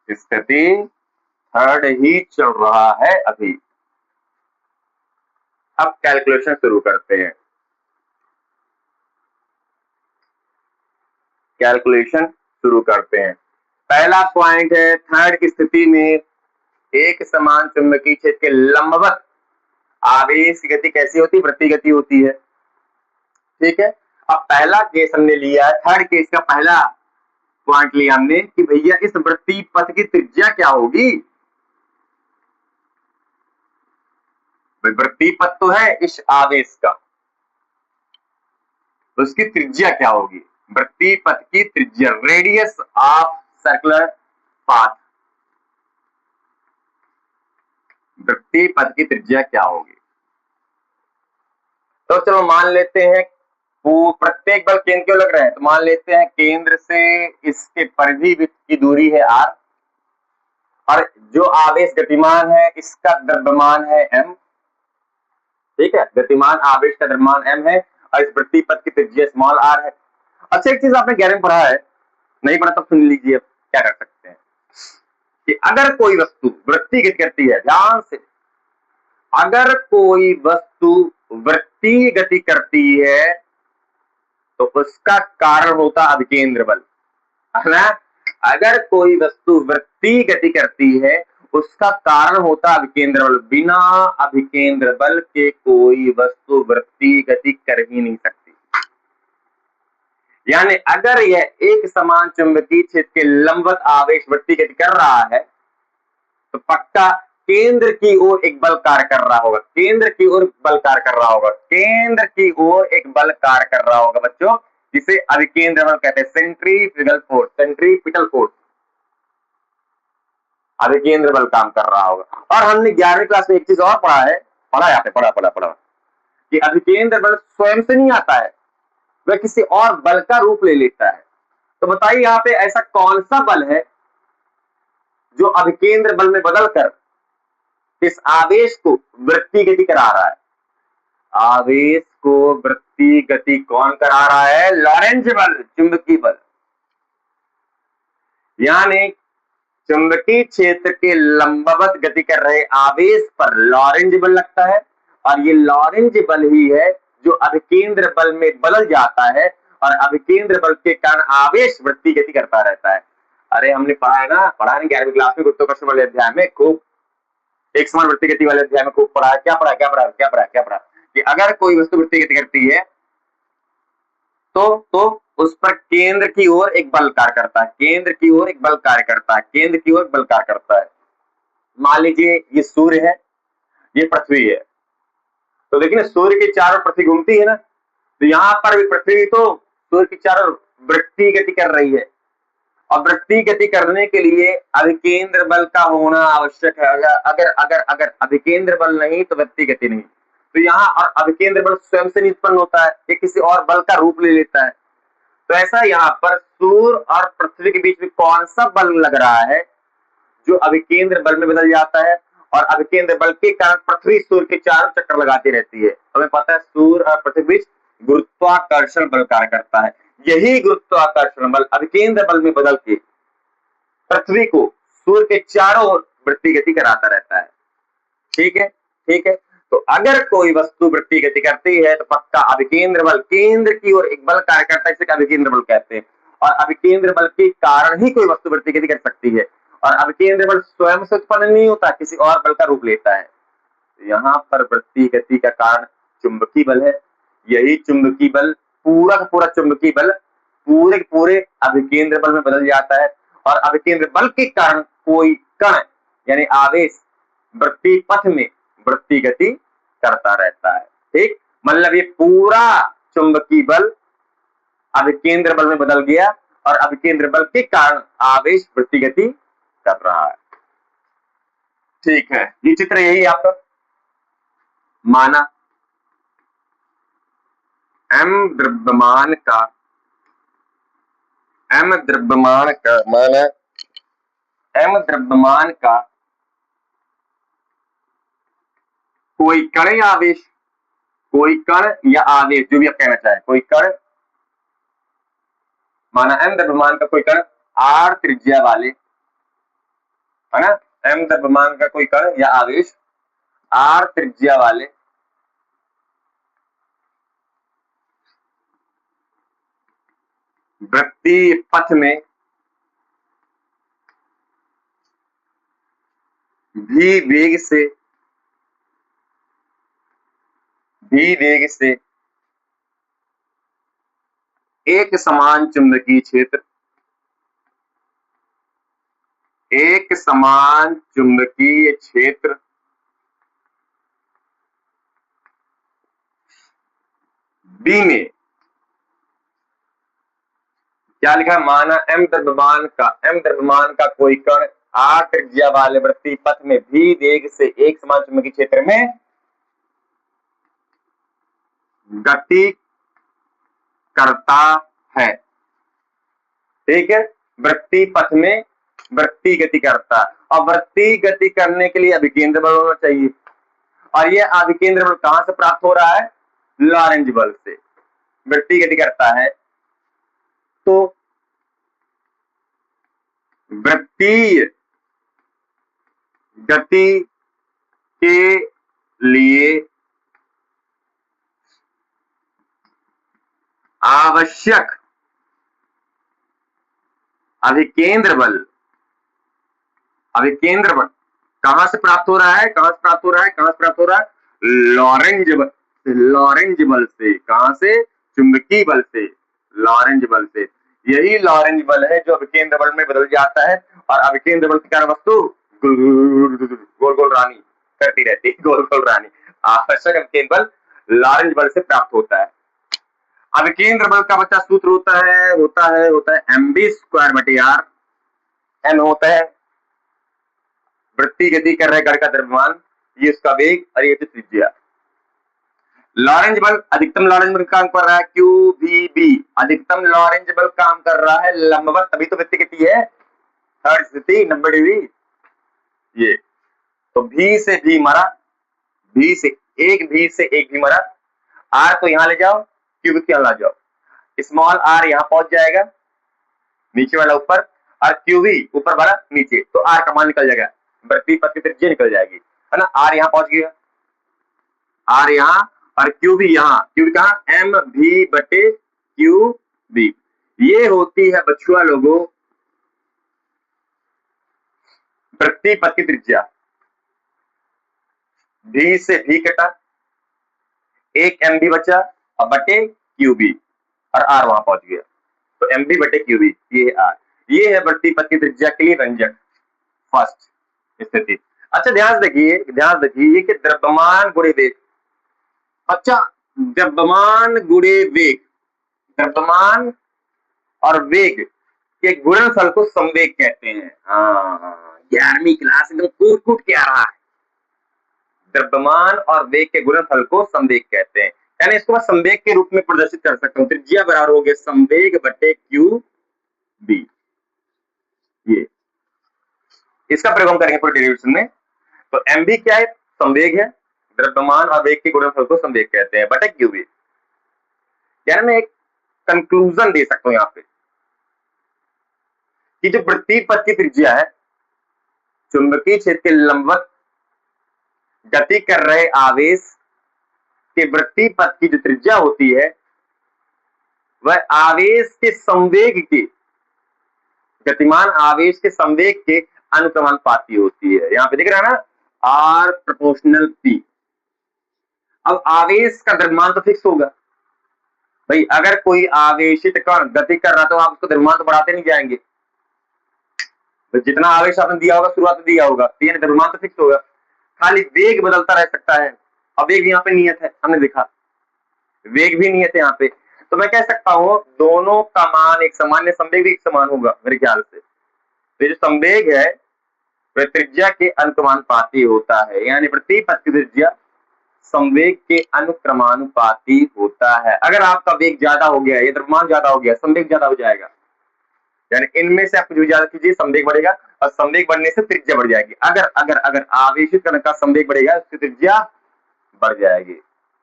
स्थिति थर्ड ही चल रहा है अभी। अब कैलकुलेशन शुरू करते हैं। कैलकुलेशन शुरू करते हैं। पहला पॉइंट है, थर्ड की स्थिति में एक समान चुंबकीय क्षेत्र के लंबवत आवेश की गति कैसी होती है? वृत्तीय गति होती है। ठीक है, अब पहला केस हमने लिया है, थर्ड केस का पहला पॉइंट लिया हमने कि भैया इस वृत्तीय पथ की त्रिज्या क्या होगी। वृत्तीय पथ तो है इस आवेश का, तो उसकी त्रिज्या क्या होगी? वृत्तीय पथ की त्रिज्या, रेडियस ऑफ सर्कुलर पाथ, वृत्तीय पथ की त्रिज्या क्या होगी? तो चलो मान लेते हैं वो प्रत्येक बल केंद्र क्यों लग रहे हैं, तो मान लेते हैं केंद्र से इसके परिधि की दूरी है r, और जो आवेश गतिमान है इसका द्रव्यमान है m। ठीक है, गतिमान आवेश का द्रव्यमान m है और इस वृत्तीय पथ की त्रिज्या स्मॉल r है। अच्छा, एक चीज आपने 11वीं में पढ़ा है, नहीं पढ़ा तब सुन लीजिए। क्या कर सकते हैं कि अगर कोई वस्तु वृत्तीय गति करती है, ध्यान से, अगर कोई वस्तु वृत्तीय गति करती है तो उसका कारण होता अभिकेंद्र बल, है ना। अगर कोई वस्तु वृत्तीय गति करती है उसका कारण होता अभिकेंद्र बल। बिना अभिकेंद्र बल के कोई वस्तु वृत्तीय गति कर ही नहीं सकती। यानी अगर यह एक समान चुंबकीय क्षेत्र के लंबवत आवेश वृत्तीय गति कर रहा है तो पक्का केंद्र की ओर एक बल कार्य कर रहा होगा, केंद्र की ओर बल कार्य कर रहा होगा, केंद्र की ओर एक बल कार्य कर रहा होगा बच्चों, जिसे अभिकेंद्र बल कहते हैं, सेंट्रीफ्यूगल फोर्स, सेंट्रीपिटल फोर्स, अभिकेंद्र बल काम कर रहा होगा। और हमने 11वीं क्लास में एक चीज और पढ़ा है, पढ़ा यहाँ पे पढ़ा कि अभिकेंद्र बल स्वयं से नहीं आता है, वह किसी और बल का रूप ले लेता है। तो बताइए यहाँ पे ऐसा कौन सा बल है जो अभिकेंद्र बल में बदलकर इस आवेश को वृत्तीय गति करा रहा है? आवेश को वृत्तीय गति कौन करा रहा है? लॉरेंज बल, चुंबकीय बल। यानी चुंबकीय क्षेत्र के लंबवत गति कर रहे आवेश पर लॉरेंज बल लगता है, और ये लॉरेंज बल ही है जो अभिकेंद्र बल में बदल जाता है, और अभिकेंद्र बल के कारण आवेश वृत्तीय गति करता रहता है। अरे हमने पढ़ा है ना, पढ़ा नहीं 11वीं क्लास में गुरुत्वाकर्षण वाले अध्याय में, खूब एक समान वृत्तीय गति वाले अध्याय में खूब पढ़ा है। क्या पढ़ा कि अगर कोई वस्तु वृत्तीय गति करती है तो उस पर केंद्र की ओर एक बल कार्य करता है, केंद्र की ओर एक बल कार्य करता है, केंद्र की ओर बल कार्य करता है। मान लीजिए ये सूर्य है, ये पृथ्वी है, तो देखिए ना सूर्य के चारों पृथ्वी घूमती है ना, तो यहाँ पर भी पृथ्वी तो सूर्य की चारों वृत्तीय गति कर रही है, और वृत्तीय गति करने के लिए अभिकेंद्र बल का होना आवश्यक है। अगर अगर अगर अभिकेंद्र बल नहीं तो वृत्तीय गति नहीं। तो यहाँ और अभिकेंद्र बल स्वयं से नहीं उत्पन्न होता है, ये किसी और बल का रूप ले लेता है। तो ऐसा यहाँ पर सूर्य और पृथ्वी के बीच में कौन सा बल लग रहा है जो अभिकेंद्र बल में बदल जाता है, और अभिकेंद्र बल के कारण पृथ्वी सूर्य के चारों चक्कर लगाती रहती है। हमें पता है सूर्य और पृथ्वी के बीच गुरुत्वाकर्षण बल कार्य करता है। यही गुरुत्वाकर्षण बल अभिकेंद्र बल में बदल के पृथ्वी को सूर्य के चारों ओर वृत्तीय गति कराता रहता है। ठीक है, ठीक है। तो अगर कोई वस्तु वृत्तीय गति करती है तो पक्का अभिकेंद्र बल, केंद्र की ओर एक बल कार्य करता है, इसे अभिकेंद्र बल कहते हैं। और अभिकेंद्र बल के कारण ही कोई वस्तु वृत्तीय गति कर सकती है, और अभिकेंद्र बल स्वयं से उत्पन्न नहीं होता, किसी और बल का रूप लेता है। तो यहाँ पर वृत्तीय गति का कारण चुंबकीय बल है। यही चुंबकीय बल, पूरा का पूरा चुंबकीय बल पूरे पूरे अभिकेंद्र बल में बदल जाता है, और अभिकेंद्र बल के कारण कोई कण यानी आवेश वृत्तीय पथ में वृत्तीय गति करता रहता है। ठीक, मतलब ये पूरा चुंबकीय बल अभिकेंद्र बल में बदल गया, और अभिकेंद्र बल के कारण आवेश वृत्तीय गति कर रहा है। ठीक है, ये चित्र यही आपका माना m द्रव्यमान का माना m द्रव्यमान का कोई कण या आवेश, कोई कण या आवेश जो भी आप कहना चाहें, कोई कण, माना m द्रव्यमान का कोई कण r त्रिज्या वाले, है ना, m द्रव्यमान का कोई कण या आवेश r त्रिज्या वाले वृत्तीय पथ में भी वेग से एक समान चुंबकीय क्षेत्र बी में क्या लिखा, माना m द्रव्यमान का कोई कण r त्रिज्या वाले वृत्तीय पथ में भी वेग से एक समान चुंबकीय क्षेत्र में गति करता है। ठीक है, वृत्तीय पथ में वृत्तीय गति करता है, और वृत्तीय गति करने के लिए अभिकेंद्र बल होना चाहिए, और यह अभिकेंद्र बल कहां से प्राप्त हो रहा है, लॉरेंज बल से। वृत्तीय गति करता है तो वृत्तीय गति के लिए आवश्यक अभिकेंद्र बल कहां से प्राप्त हो रहा है, लॉरेंज बल से। कहां से, चुंबकीय बल से, लॉरेंज बल से। यही लॉरेंज बल है जो अभिकेंद्र बल में बदल जाता है, और अभिकेंद्र बल के कारण वस्तु गोल गोल रानी करती रहती है, गोल गोल रानी। आवश्यक अभिकेंद्र बल लॉरेंज बल से प्राप्त होता है। अभिकेंद्र बल का बच्चा सूत्र होता है mv²/r। m होता है वृत्तीय गति कर रहे गण का द्रव्यमान, ये उसका वेग, और ये त्रिज्या। लॉरेंज बल, अधिकतम लॉरेंज बल काम कर रहा है QVB, अधिकतम लॉरेंज बल काम कर रहा है लंबवत, तभी तो वृत्तीय गति है, थर्ड स्थिति 90 डिग्री। ये तो V से भी मरा, V से एक भी मरा, R को यहां ले जाओ, Q को यहां ला जाओ, स्मॉल r यहां पहुंच जाएगा, नीचे वाला ऊपर, और QV ऊपर वाला नीचे, तो R का मान निकल जाएगा, वृत्तीय पथ की त्रिज्या निकल जाएगी, है ना। R यहां पहुंच गया, R यहां, और QV यहां, QV कहां, MV/QB। ये होती है बछुआ लोगों वृत्तीय पथ की त्रिज्या। V से V कटा, एक MV बचा, और बटे QB, और R वहां पहुंच गया, तो MV/QB, ये है R। ये है वृत्तीय पथ की त्रिज्या के लिए व्यंजक, फर्स्ट स्थिति। अच्छा ध्यान देखिए ये कि द्रव्यमान गुणे वेग, अच्छा द्रव्यमान गुणे वेग, द्रव्यमान और वेग के गुणनफल को संवेग कहते हैं। 11वीं क्लास एकदम कूट कूट के आ रहा है। द्रव्यमान और वेग के गुणनफल को संवेग कहते हैं, यानी इसको मैं संवेग के रूप में प्रदर्शित कर सकता हूं। त्रिज्या बराबर हो गया संवेग बटे QB। ये इसका प्रयोग हम करेंगे पूरे डेरिवेशन में। तो MV क्या है, संवेग है, द्रव्यमान और वेग के गुणनफल को संवेग कहते हैं, बटे QB। यानी मैं एक कंक्लूजन दे सकता हूं यहां पे कि जो वृत्तीय पथ की त्रिज्या है, चुंबकीय क्षेत्र के लंबवत गति कर रहे आवेश के वृत्तीय पथ की जो त्रिज्या होती है, वह आवेश के संवेग के, गतिमान आवेश के संवेग के अनुक्रमानुपाती होती है। यहां पे दिख रहा है ना, R∝P। अब आवेश का द्रव्यमान तो फिक्स होगा भाई, अगर कोई आवेशित कण गति कर रहा तो आप उसको द्रव्यमान तो बढ़ाते नहीं जाएंगे, तो जितना आवेश आपने दिया होगा शुरुआत में दिया होगा, तो द्रव्यमान तो फिक्स होगा, खाली वेग बदलता रह सकता है। अब वेग यहाँ पे नियत है, हमने देखा वेग भी नियत है यहाँ पे, तो मैं कह सकता हूं दोनों का मान एक समान, संवेग भी एक समान होगा मेरे ख्याल से। तो जो संवेग है वह त्रिज्या के अनुक्रमानुपाती होता है, यानी वृत्तीय पथ की त्रिज्या संवेग के अनुक्रमानुपाती होता है। अगर आपका वेग ज्यादा हो गया, ये द्रव्यमान ज्यादा हो गया, संवेग ज्यादा हो जाएगा, यानी इनमें से आप कुछ भी ज्यादा कीजिए, संवेग बढ़ेगा, और संवेग बढ़ने से त्रिज्या बढ़ जाएगी। अगर अगर अगर आवेशित कण का संवेग बढ़ेगा, उसकी त्रिज्या बढ़ जाएगी।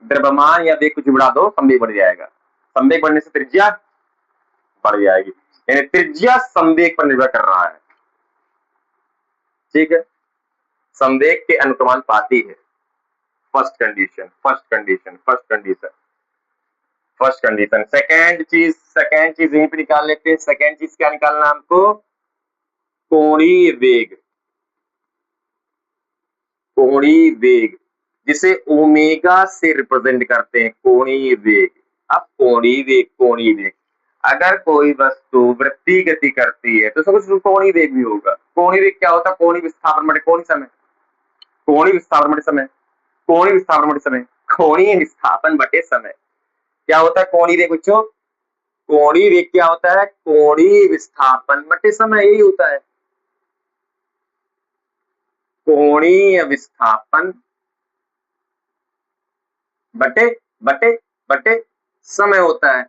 द्रव्यमान या वेग कुछ बढ़ा दो, संवेग बढ़ जाएगा, संवेग बढ़ने से त्रिज्या बढ़ जाएगी, यानी त्रिज्या संवेग पर निर्भर कर रहा है। ठीक है, संवेग के अनुक्रमानुपाती है, first condition. First condition. Second चीज यहीं पे निकाल लेते हैं। सेकेंड चीज क्या निकालना हमको? कोणीय वेग। कोणीय वेग जिसे ओमेगा से रिप्रेजेंट करते हैं, कोणीय वेग। अब कोणीय वेग अगर कोई वस्तु वृत्तीय गति करती है तो सब कोणीय वेग भी होगा। कोणीय वेग क्या होता है? कोणीय विस्थापन बटे कोणीय समय। कोणीय विस्थापन बटे समय। कोणीय विस्थापन बटे समय। कोणीय विस्थापन बटे समय क्या होता है? कोणीय वेग बच्चों, कोणीय वेग क्या होता है? कोणीय विस्थापन बटे समय, यही होता है। कोणीय विस्थापन बटे बटे बटे समय होता है।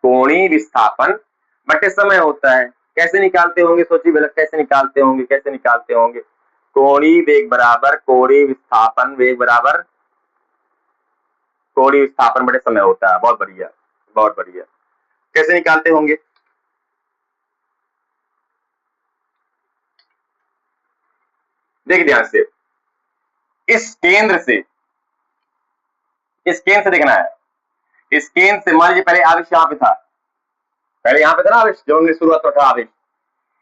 कोणीय विस्थापन बटे समय होता है। कैसे निकालते होंगे? सोचिए भला, कैसे निकालते होंगे? कैसे निकालते होंगे? कोणीय वेग बराबर कोणीय विस्थापन वेग बराबर कोणीय विस्थापन बटे समय होता है। बहुत बढ़िया, बहुत बढ़िया। कैसे निकालते होंगे? देखिए ध्यान से, इस केंद्र से देखना है। इस केंद्र से मान लीजिए पहले आवेश यहाँ पे था, पहले यहाँ पे था ना आवेश, जो हमने शुरुआत में था आवेश।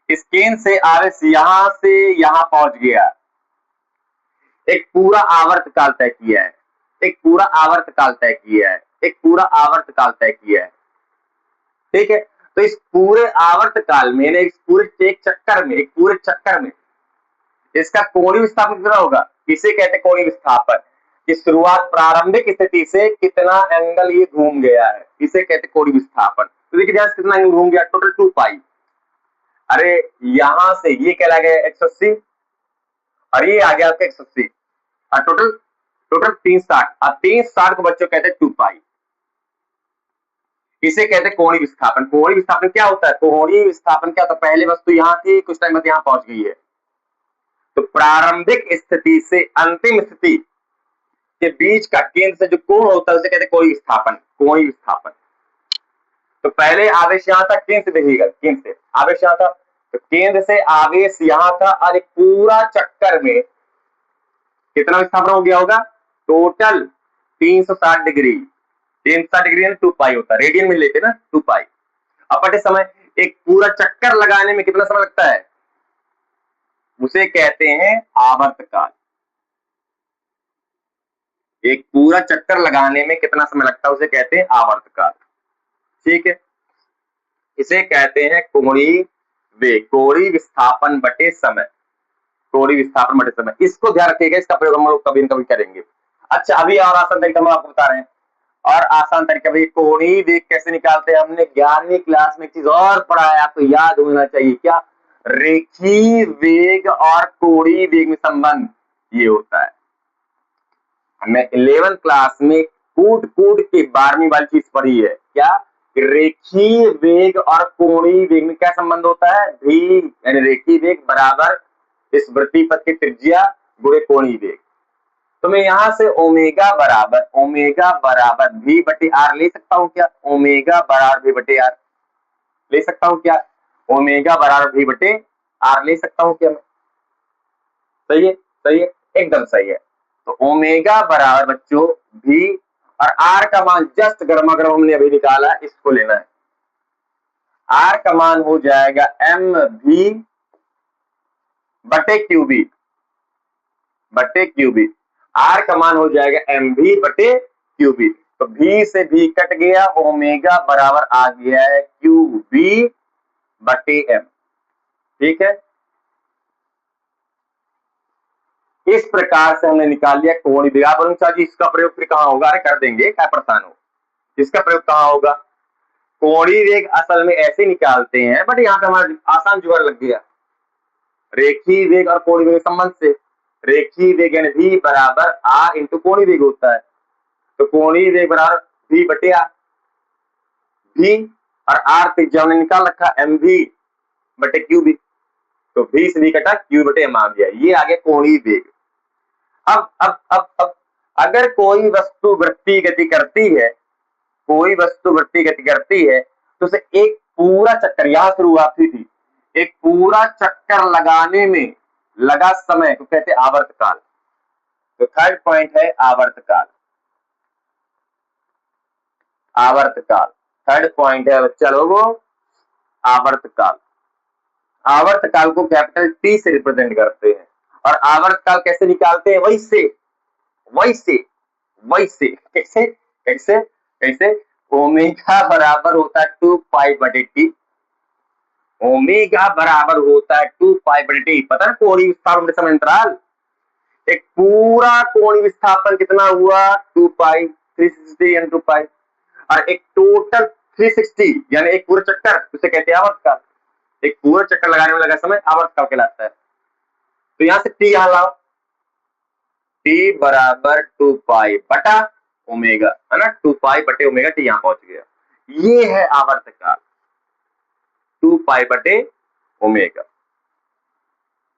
इस केंद्र से आवेश यहाँ से यहाँ पहुंच गया, एक पूरा आवर्त काल तय किया है, एक पूरा आवर्त काल तय किया है, एक पूरा आवर्त काल तय किया है। ठीक है, तो इस पूरे आवर्त काल में, इस पूरे एक चक्कर में, एक पूरे चक्कर में इसका कोणीय विस्थापन कितना होगा? इसे कहते हैं कोणीय विस्थापन। कि शुरुआत प्रारंभिक स्थिति से कितना एंगल ये घूम गया है, इसे कहते हैं कोणीय विस्थापन। तो देखिए ध्यान से, कितना एंगल घूम गया? टोटल 2 पाई। अरे यहां से ये कहला गया 180 और ये आ गया आपका 180 और टोटल टोटल 360 और 360 को बच्चों कहते हैं 2 पाई। इसे कहते हैं कोणीय विस्थापन। कोणीय विस्थापन क्या होता है? कोणीय विस्थापन क्या होता है? पहले वस्तु यहाँ थी, कुछ टाइम बाद यहाँ पहुंच गई है, तो प्रारंभिक स्थिति से अंतिम स्थिति के बीच का केंद्र से जो कोण होता है उसे कहते हैं कोणीय विस्थापन। कोणीय विस्थापन। तो पहले आवेश यहाँ था, केंद्र से देखिएगा, केंद्र से आवेश यहाँ था, तो केंद्र से आवेश यहाँ था और एक पूरा चक्कर में कितना विस्थापन हो गया होगा? Total 360 degree. 360 डिग्री 2 पाई होता है, रेडियन में लेते ना 2 पाई। अब बटे समय, एक पूरा चक्कर लगाने में कितना समय लगता है? उसे कहते हैं आवर्तकाल। एक पूरा चक्कर लगाने में कितना समय लगता है उसे कहते हैं आवर्तकाल। ठीक है, इसे कहते हैं कोणीय वेग, कोणीय विस्थापन बटे समय। कोणीय विस्थापन बटे समय, इसको ध्यान रखिएगा, इसका प्रयोग हम लोग कभी न कभी करेंगे। अच्छा, अभी और आसान तरीका हम आपको बता रहे हैं, और आसान तरीका भाई। कोणीय वेग कैसे निकालते हैं? हमने 11वीं क्लास में एक चीज और पढ़ा है, आपको याद होना चाहिए। क्या? रेखीय वेग और कोणीय वेग में संबंध ये होता है। हमने 11th क्लास में कूट कूट के 12वीं वाली चीज पढ़ी है। क्या? रेखीय वेग और कोणीय वेग में क्या संबंध होता है? भी यानी रेखीय वेग बराबर इस वृत्तीय पथ की त्रिज्या गुणे कोणीय वेग। तो मैं यहां से ओमेगा बराबर v बटे आर ले सकता हूं क्या? ओमेगा बराबर v बटे आर ले सकता हूं क्या? ओमेगा बराबर v बटे आर ले सकता हूं क्या मैं? सही है, सही है, एकदम सही है। तो ओमेगा बराबर बच्चों v और आर का मान जस्ट गर्मा गर्म हमने अभी निकाला, इसको लेना है। आर का मान हो जाएगा एम भी बटे क्यूबी, बटे क्यूबी। आर का मान हो जाएगा एम भी बटे क्यूबी। तो भी से भी कट गया, ओमेगा बराबर आ गया है क्यू बी बटे एम। ठीक है, इस प्रकार से हमने निकाल लिया कोणीय वेग। आप बोलेंगे जी इसका प्रयोग फिर कहां होगा? अरे कर देंगे, क्या परेशान हो, इसका प्रयोग कहां होगा? कोणीय वेग असल में ऐसे निकालते हैं, बट यहाँ पे हमारा आसान जुगाड़ लग गया। रेखीय वेग और कोणीय वेग संबंध से, रेखीय वेग यानी v बराबर आर इंटू कोणीय वेग होता है। तो कोणीय वेग बराबर v बटे आर, v और आर त्रिज्या हमने निकाल रखा एम वी बटे क्यू बी। तो v से v कटा, क्यू बटे एम आ गया, ये आ गया कोणीय वेग। अब अगर कोई वस्तु वृत्तीय गति करती है, कोई वस्तु वृत्तीय गति करती है, तो उसे एक पूरा चक्कर, यहां शुरुआत हुई थी, एक पूरा चक्कर लगाने में लगा समय को कहते हैं आवर्तकाल। तो थर्ड पॉइंट है आवर्तकाल। आवर्तकाल। थर्ड पॉइंट है बच्चा लोगों, आवर्तकाल। आवर्तकाल को कैपिटल टी से रिप्रेजेंट करते हैं। और आवर्तकाल कैसे निकालते हैं? वैसे कैसे कैसे कैसे ओमेगा बराबर होता है 2π/t। ओमेगा बराबर होता है 2π/t। पता है कोणीय विस्थापन समय अंतराल, एक पूरा कोणीय विस्थापन कितना हुआ? 2π, 360 यानी 2π। और एक टोटल 360 यानी एक पूरा चक्कर, उसे कहते हैं आवर्तकाल। एक पूरा चक्कर लगाने में लगा समय आवर्तकाल कहलाता है। तो यहां से टी यहां लाओ, टी बराबर 2π बटा ओमेगा, है ना, 2π/ओमेगा टी यहां पहुंच गया। ये है आवर्तकाल, 2π/ओमेगा,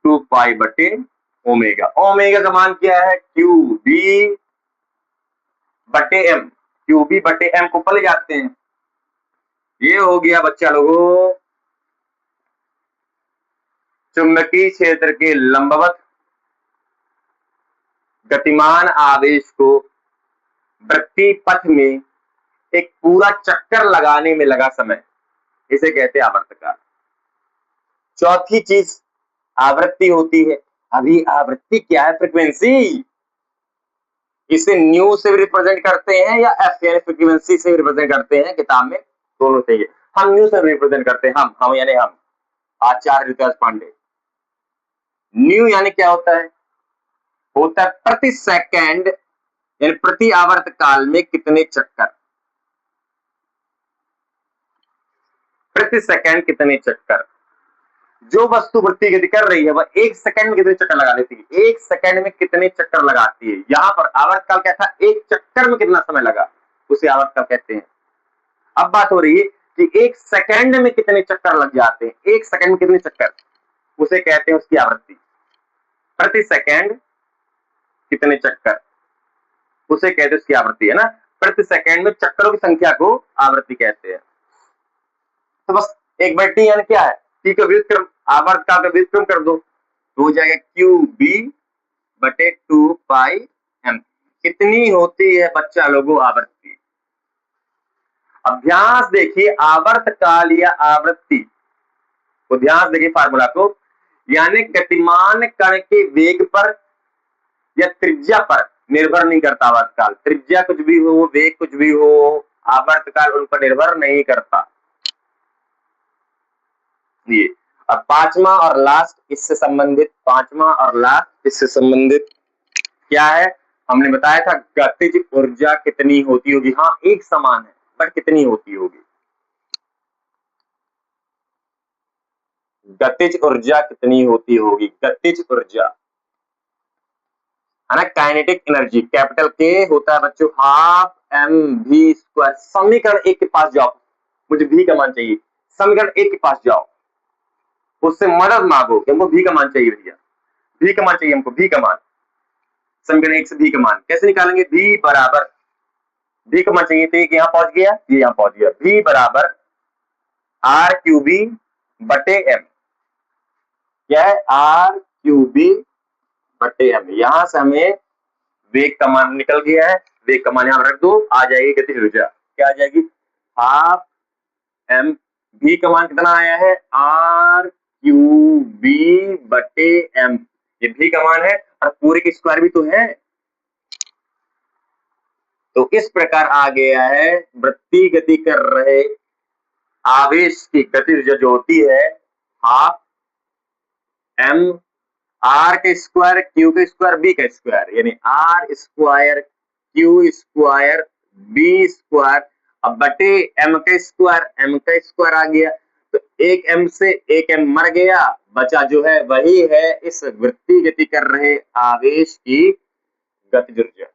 2π/ओमेगा। ओमेगा का मान क्या है? QB/m, QB/m को पले जाते हैं। ये हो गया बच्चा लोगों चुंबकीय क्षेत्र के लंबवत गतिमान आवेश को वृत्तीय पथ में एक पूरा चक्कर लगाने में लगा समय, इसे कहते हैं आवर्तकाल। चौथी चीज आवृत्ति होती है। अभी आवृत्ति क्या है? फ्रीक्वेंसी। इसे न्यू से भी रिप्रेजेंट करते हैं या एफ यानी फ्रीक्वेंसी से रिप्रेजेंट करते हैं, किताब में दोनों से ही। हम न्यू से रिप्रेजेंट करते हैं, हम यानी हम आचार्य ऋतुराज पांडे। न्यू यानी क्या होता है? होता है प्रति सेकंड यानी प्रति आवर्त काल में कितने चक्कर, प्रति सेकंड कितने चक्कर। जो वस्तु वृत्तीय गति कर रही है वह 1 सेकंड में कितने चक्कर लगा लेती है? 1 सेकंड में कितने चक्कर लगाती है। यहां पर आवर्तकाल क्या था? 1 चक्कर में कितना समय लगा, उसे आवर्तकाल कहते हैं। अब बात हो रही है कि 1 सेकंड में कितने चक्कर लग जाते हैं, 1 सेकंड में कितने चक्कर, उसे कहते हैं उसकी आवृत्ति। प्रति सेकंड कितने चक्कर, उसे कहते हैं उसकी आवृत्ति, है ना। प्रति सेकंड में चक्करों की संख्या को आवृत्ति कहते हैं। तो बस 1/t यानी क्या है? टी का व्युत्क्रम, आवर्तकाल का व्युत्क्रम कर दो तो हो जाएगा QB/2πm। कितनी होती है बच्चा लोगों आवृत्ति? अभ्यास देखिए, आवर्तकाल या आवृत्ति को ध्यान देखिए फार्मूला को, यानी गतिमान कण के वेग पर या त्रिज्या पर निर्भर नहीं करता आवर्तकाल। त्रिज्या कुछ भी हो, वेग कुछ भी हो, आवर्तकाल उन पर निर्भर नहीं करता। ये अब पांचवा और लास्ट इससे संबंधित, क्या है? हमने बताया था गतिज ऊर्जा कितनी होती होगी। हाँ एक समान है, पर कितनी होती होगी? गतिज ऊर्जा कितनी होती होगी? गतिज ऊर्जा है ना, काइनेटिक एनर्जी, कैपिटल के होता है बच्चों हाफ mv²। समीकरण 1 के पास जाओ, मुझे v का मान चाहिए। समीकरण 1 के पास जाओ, उससे मदद मांगो कि हमको v का मान चाहिए भैया, v का मान चाहिए हमको, v का मान। समीकरण 1 से v का मान कैसे निकालेंगे? v बराबर, v का मान चाहिए तो ये यहां पहुंच गया, ये यहां पहुंच गया। v बराबर r⁴m, क्या है? r⁴m। यहां से हमें वेग का मान निकल गया है, वेग का मान यहां रख दो, आ जाएगी गतिज ऊर्जा। क्या आ जाएगी? Half m। v का मान कितना आया है? r⁴b/m। ये v का मान है और पूरे की स्क्वायर भी तो है। तो इस प्रकार आ गया है वृत्तीय गति कर रहे आवेश की गतिज ऊर्जा जो होती है half m r² q² b², यानी r² q² b², अब बटे m² आ गया। तो 1 m से 1 m मर गया, बचा जो है वही है इस वृत्तीय गति कर रहे आवेश की गतिज ऊर्जा।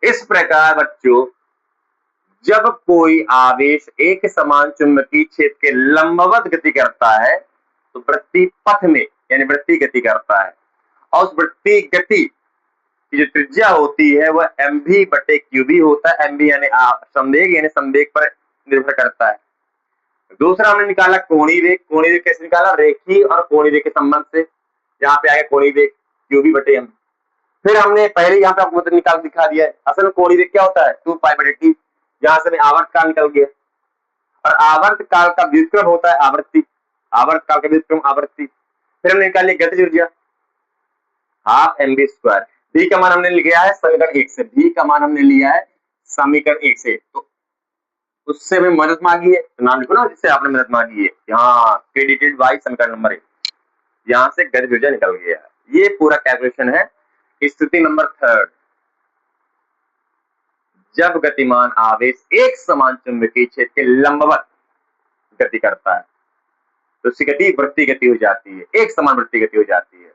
इस प्रकार बच्चों जब कोई आवेश एक समान चुंबकीय क्षेत्र के लंबवत गति करता है तो वृत्तीय पथ में यानी वृत्तीय गति करता है, और उस वृत्तीय गति की जो त्रिज्या होती है वह mv/qb होता है। mv यानी संवेग, यानी संवेग पर निर्भर करता है। दूसरा हमने निकाला कोणीय वेग। कोणीय वेग कैसे निकाला? रेखीय और कोणीय वेग के संबंध से। यहाँ पे आया कोणीय वेग qb/m। फिर हमने पहले यहाँ पे आपको मतलब निकाल दिखा दिया है। असल में कोणीय वेग क्या होता है, 2π/t। यहाँ से आवर्त काल निकल गया, और आवर्त काल का व्युत्क्रम होता है आवृत्ति, आवर्त काल का व्युत्क्रम आवृत्ति। फिर हमने निकाल लिया गतिज ऊर्जा, हाफ mv²। b का मान हमने लिया है समीकरण 1 से, b का मान हमने लिया है समीकरण 1 से, तो उससे हमें मदद मांगी है, तो नाम लिखो ना जिससे आपने मदद मांगी है, यहाँ क्रेडिटेड बाय समीकरण नंबर 1, यहाँ से गतिज ऊर्जा निकल गया। ये पूरा कैलकुलेशन है। स्थिति नंबर 3, जब गतिमान आवेश एक समान चुंबकीय क्षेत्र के लंबवत गति करता है तो उसकी गति वृत्तीय गति हो जाती है, एक समान वृत्तीय गति हो जाती है।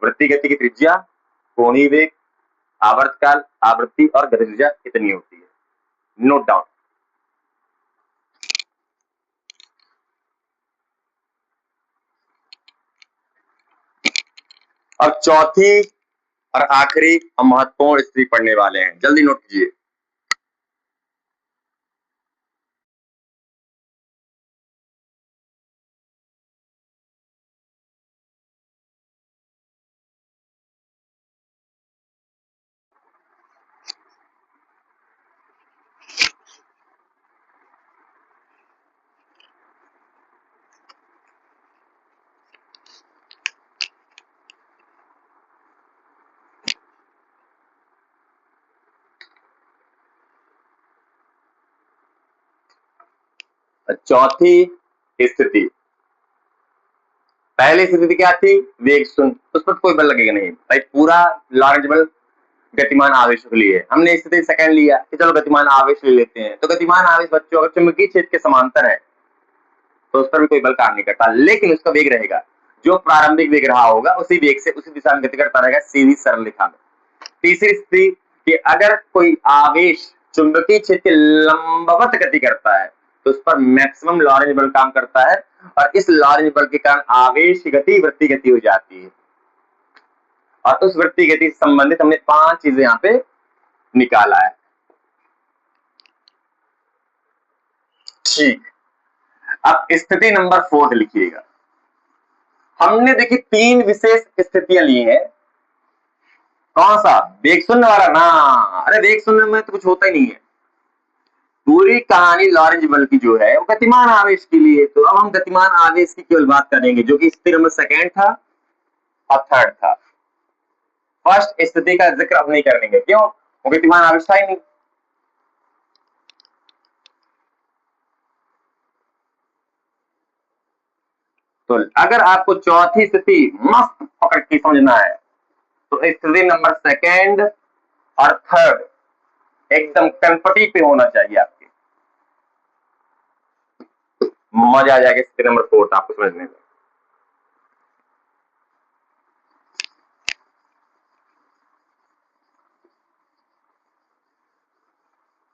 वृत्तीय गति की त्रिज्या, कोणीय वेग, आवर्तकाल, आवृत्ति और गतिज ऊर्जा इतनी होती है। Note down. अब चौथी और आखिरी और महत्वपूर्ण स्थिति पढ़ने वाले हैं, जल्दी नोट कीजिए। चौथी स्थिति, पहली स्थिति क्या थी, वेग शून्य, उस पर कोई बल लगेगा नहीं भाई, पूरा लॉरेंज बल गतिमान आवेशों के लिए। हमने स्थिति सेकंड लिया कि चलो गतिमान आवेश ले लेते हैं, तो गतिमान आवेश बच्चों अगर चुंबकीय क्षेत्र के समांतर है तो उस पर भी कोई बल कार्य नहीं करता, लेकिन उसका वेग रहेगा जो प्रारंभिक वेग रहा होगा, उसी वेग से उसी दिशा में गति करता रहेगा, सीधी सरल रेखा में। तीसरी स्थिति कि अगर कोई आवेश चुंबकीय क्षेत्र के लंबवत गति करता है तो उस पर मैक्सिमम लॉरेंज बल काम करता है, और इस लॉरेंज बल के कारण आवेश की गति वृत्तीय गति हो जाती है। और उस वृत्तीय गति से संबंधित हमने 5 चीजें यहाँ पे निकाला है। ठीक, अब स्थिति नंबर 4 लिखिएगा। हमने देखिए 3 विशेष स्थितियां ली हैं। कौन सा, वेग शून्य वाला ना, अरे वेग शून्य में तो कुछ होता ही नहीं है। पूरी कहानी लॉरेंज बल की जो है वो गतिमान आवेश के लिए। तो अब हम गतिमान आवेश की केवल बात करेंगे, जो कि स्थिति नंबर 2 था और 3 था। फर्स्ट स्थिति का जिक्र अब नहीं करेंगे, क्यों, वो गतिमान आवेश था ही नहीं। तो अगर आपको चौथी स्थिति मस्त पकड़ के समझना है तो स्थिति नंबर 2 और 3 एकदम कनपटी पे होना चाहिए आपके, मजा आ जाएगा स्थिति नंबर 4 आपको समझने में।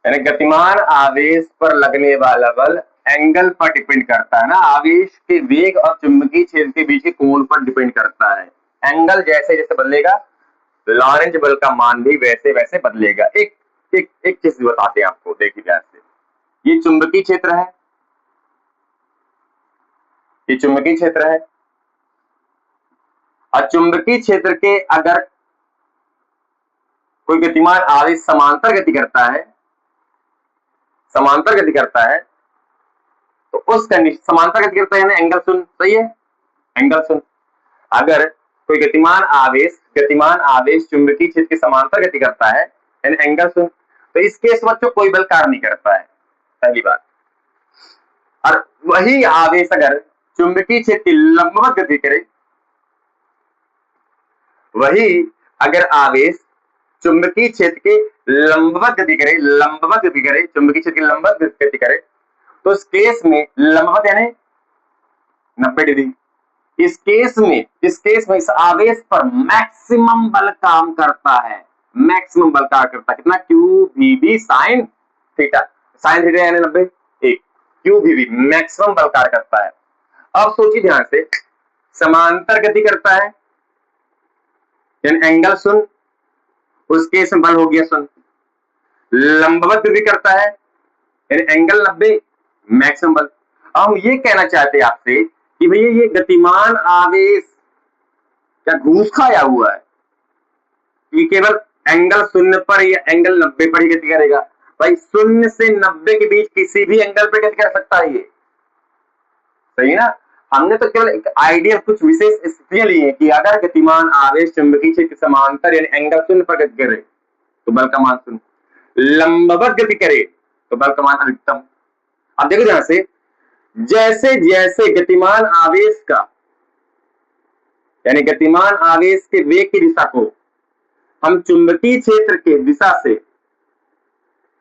यानी गतिमान आवेश पर लगने वाला बल एंगल पर डिपेंड करता है ना, आवेश के वेग और चुंबकीय क्षेत्र के बीच के कोण पर डिपेंड करता है। एंगल जैसे जैसे बदलेगा लॉरेंज बल का मान भी वैसे वैसे बदलेगा। एक एक एक चीज बताते हैं आपको, देखिए ध्यान से, ये चुंबकीय क्षेत्र है, ये चुंबकीय क्षेत्र है, और चुंबकीय क्षेत्र के अगर कोई गतिमान आवेश समांतर गति करता है, समांतर गति करता है, तो उस कंडीशन, समांतर गति करता है यानी एंगल शून्य, सही है, एंगल शून्य। अगर कोई गतिमान आवेश चुंबकीय क्षेत्र के समांतर गति करता है यानी एंगल शून्य, तो इस केस बच्चों कोई बल कार्य नहीं करता है, पहली बात। और वही आवेश अगर चुंबकीय क्षेत्र की लंबवत गति करे, वही अगर आवेश चुंबकीय क्षेत्र के लंबवत गति करे, चुंबकीय क्षेत्र की लंबवत गति करे, तो इस केस में लंबवत यानी 90 डिग्री, इस केस में इस आवेश पर मैक्सिमम बल काम करता है, मैक्सिमम बल कार्य करता है, कितना, Q V B sine theta, sine theta यानी 90, एक क्यू वी बी मैक्सिमम बल कार्य करता है। अब सोचिए ध्यान से, समांतर गति करता है यानी एंगल शून्य, उस केस में बल हो गया शून्य। लंबवत गति करता है यानी एंगल 90 मैक्सिमम बल। अब हम ये कहना चाहते हैं आपसे कि भैया ये गतिमान आवेश क्या घूस खाया हुआ है, कि केवल एंगल 0 पर या एंगल 90 पर ही गति करेगा। भाई 0 से 90 के बीच किसी भी एंगल पे गति कर सकता है ये, सही है ना। हमने तो केवल एक आइडिया, कुछ विशेष स्थितियां ली है कि अगर गतिमान आवेश चुंबकीय क्षेत्र समांतर यानी एंगल 0 पर गति करे तो बल का मान 0, लंबवत गति करे तो बल का मान अधिकतम। अब देखो ध्यान से, जैसे जैसे गतिमान आवेश का यानी गतिमान आवेश के वेग की दिशा को हम चुंबकीय क्षेत्र के दिशा से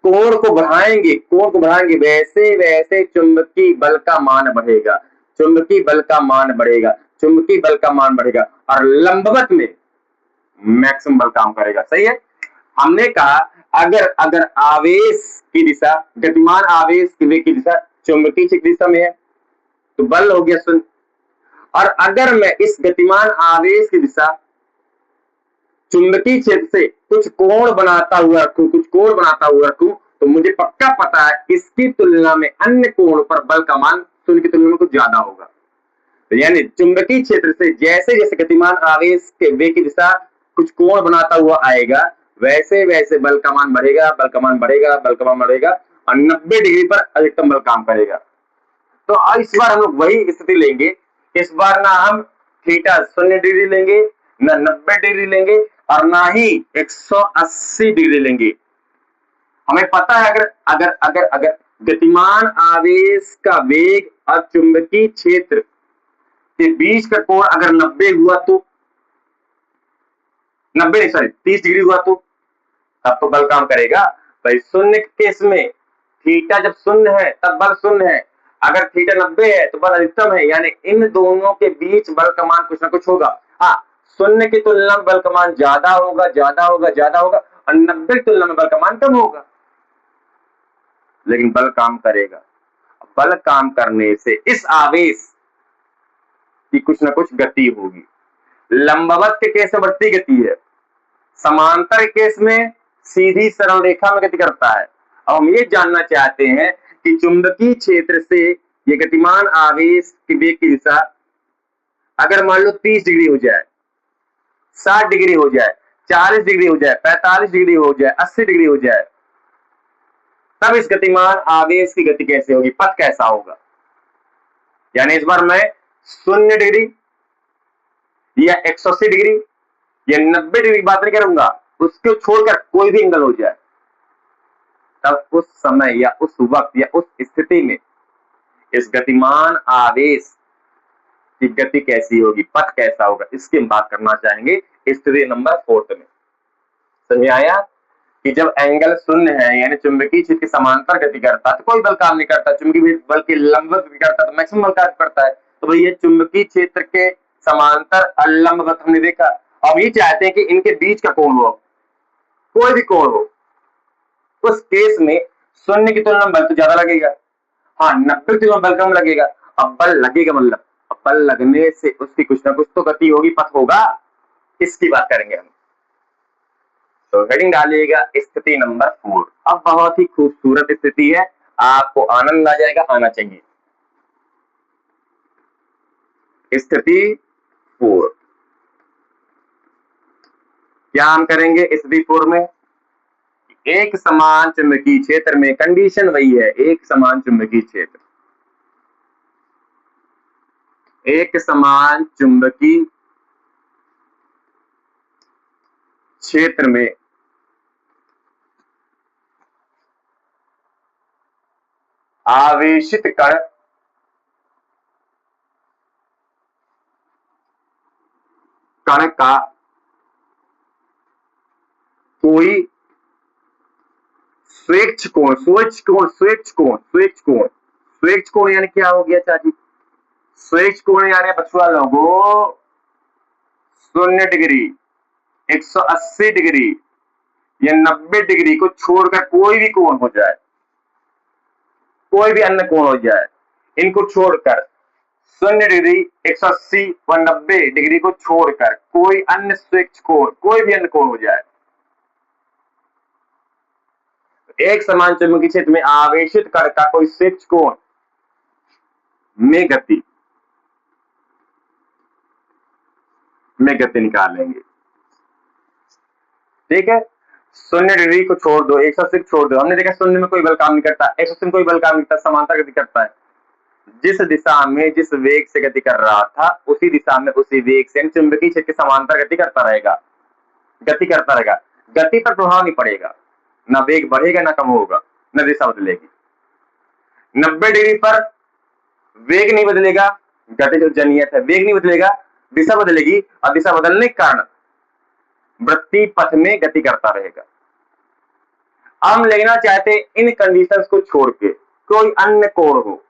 कोण को बढ़ाएंगे, वैसे वैसे चुंबकीय बल का मान बढ़ेगा, चुंबकीय बल का मान बढ़ेगा, चुंबकीय बल का मान बढ़ेगा, और लंबवत में मैक्सिमम बल काम करेगा। सही है। हमने कहा अगर अगर आवेश की दिशा, गतिमान आवेश की वेग की दिशा चुंबकीय क्षेत्र दिशा में है तो बल हो गया 0, और अगर मैं इस गतिमान आवेश की दिशा चुंबकीय क्षेत्र से कुछ कोण बनाता हुआ रखूं तो मुझे पक्का पता है इसकी तुलना में अन्य कोण पर बल का मान 0 की तुलना में कुछ ज्यादा होगा। तो यानी चुंबकीय क्षेत्र से जैसे जैसे गतिमान आवेश के वेग की दिशा कुछ कोण बनाता हुआ आएगा, वैसे वैसे बल का मान बढ़ेगा, बल का मान बढ़ेगा, बल का मान बढ़ेगा, और 90 डिग्री पर अधिकतम बल काम करेगा। तो इस बार हम लोग वही स्थिति लेंगे। इस बार ना हम थीटा 0 डिग्री लेंगे, ना 90 डिग्री लेंगे, और ना ही 180 डिग्री लेंगे। हमें पता है अगर अगर अगर अगर गतिमान आवेश का वेग और चुंबकीय क्षेत्र के बीच का कोण अगर 90 हुआ तो 30 डिग्री हुआ तो तब तो बल काम करेगा। भाई 0 के केस में थीटा जब 0 है तब बल 0 है, अगर थीटा 90 है तो बल अधिकतम है, यानी इन दोनों के बीच बल का मान कुछ ना कुछ होगा। हाँ, 0 की तुलना में बल का मान ज्यादा होगा, और 90 की तुलना में बल का मान कम होगा, लेकिन बल काम करेगा। बल काम करने से इस आवेश की कुछ ना कुछ गति होगी। लंबवत के केस में बढ़ती गति है, समांतर केस में सीधी सरल रेखा में गति करता है। अब हम ये जानना चाहते हैं कि चुंबकीय क्षेत्र से ये गतिमान आवेश की वेग की दिशा अगर मान लो 30 डिग्री हो जाए, 60 डिग्री हो जाए, 40 डिग्री हो जाए, 45 डिग्री हो जाए, 80 डिग्री हो जाए, तब इस गतिमान आवेश की गति कैसे होगी, पथ कैसा होगा। यानी इस बार मैं 0 डिग्री या 180 डिग्री या 90 डिग्री बात नहीं करूंगा, उसको छोड़कर कोई भी एंगल हो जाए, तब उस समय या उस वक्त या उस स्थिति में इस गतिमान आवेश की गति कैसी होगी, पथ कैसा होगा, इसकी हम बात करना चाहेंगे स्थिति नंबर 4 में। समझ आया कि जब एंगल 0 है यानी चुंबकीय क्षेत्र के समांतर गति करता है तो कोई बल काम नहीं करता, चुंबकीय बल के लंबवत गति करता है तो मैक्सिमम बल कार्य करता है। तो भैया चुंबकीय क्षेत्र के समांतर और लंबवत हमने देखा। अब ये चाहते हैं कि इनके बीच का कोण हो, कोई भी कोण हो, उस केस में 0 की तुलना में बल तो ज्यादा लगेगा, हाँ 90 की तुलना में बल कम लगेगा। अब बल लगेगा मतलब बल लगने से उसकी कुछ ना कुछ तो गति होगी, पथ होगा, इसकी बात करेंगे हम। तो हेडिंग डालिएगा स्थिति नंबर 4। अब बहुत ही खूबसूरत स्थिति है, आपको आनंद आ जाएगा, आना चाहिए। स्थिति 4 क्या हम करेंगे स्थिति 4 में, एक समान चुंबकीय क्षेत्र में, कंडीशन वही है, एक समान चुंबकीय क्षेत्र, एक समान चुंबकीय क्षेत्र में आवेशित कण का कोई स्वेच्छ कोण यानी क्या हो गया चाची, स्वेच्छ कोण यानी बछुआ लोगों 0 डिग्री, 180 डिग्री या 90 डिग्री को छोड़कर कोई भी कोण हो जाए, कोई भी अन्य कोण हो जाए, इनको छोड़कर 0 डिग्री, 180 व 90 डिग्री को छोड़कर कोई अन्य स्वेच्छ कोण, कोई भी अन्य कोण हो जाए, एक समान चुंबकीय क्षेत्र में आवेशित कण का कोई स्वेच्छ कोण में गति निकाल लेंगे। ठीक है, 0 डिग्री को छोड़ दो, 180 को छोड़ दो, हमने देखा शून्य में कोई बल काम नहीं करता, 180 में कोई बल काम नहीं करता, समांतर गति करता है। जिस दिशा में जिस वेग से गति कर रहा था उसी दिशा में उसी वेग से चुंबकीय क्षेत्र के समांतर गति करता रहेगा, गति पर प्रभाव नहीं पड़ेगा, ना वेग बढ़ेगा ना कम होगा, ना दिशा बदलेगी। 90 डिग्री पर वेग नहीं बदलेगा, गति जो जनियत है, वेग नहीं बदलेगा, दिशा बदलेगी, और दिशा बदलने के कारण वृत्तीय पथ में गति करता रहेगा। हम लेना चाहते इन कंडीशंस को छोड़ के कोई अन्य कोण हो।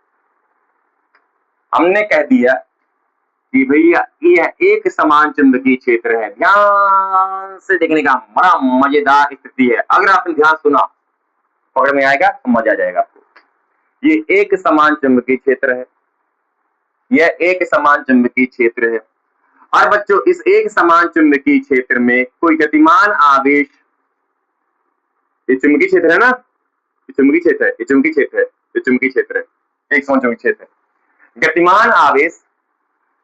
हमने कह दिया कि भैया यह एक समान चुंबकीय क्षेत्र है। ध्यान से देखने का बड़ा मजेदार स्थिति है, अगर आपने ध्यान सुना पकड़ में आएगा तो मजा आ जाएगा आपको। ये एक समान चुंबकीय क्षेत्र है, यह एक समान चुंबकीय क्षेत्र है। और बच्चों इस एक समान चुंबकीय क्षेत्र में कोई गतिमान आवेश, ये चुंबकीय क्षेत्र है ना, ये चुंबकीय क्षेत्र है, ये चुंबकीय क्षेत्र है, ये चुंबकीय क्षेत्र है, एक समान चुंबकीय क्षेत्र है। गतिमान आवेश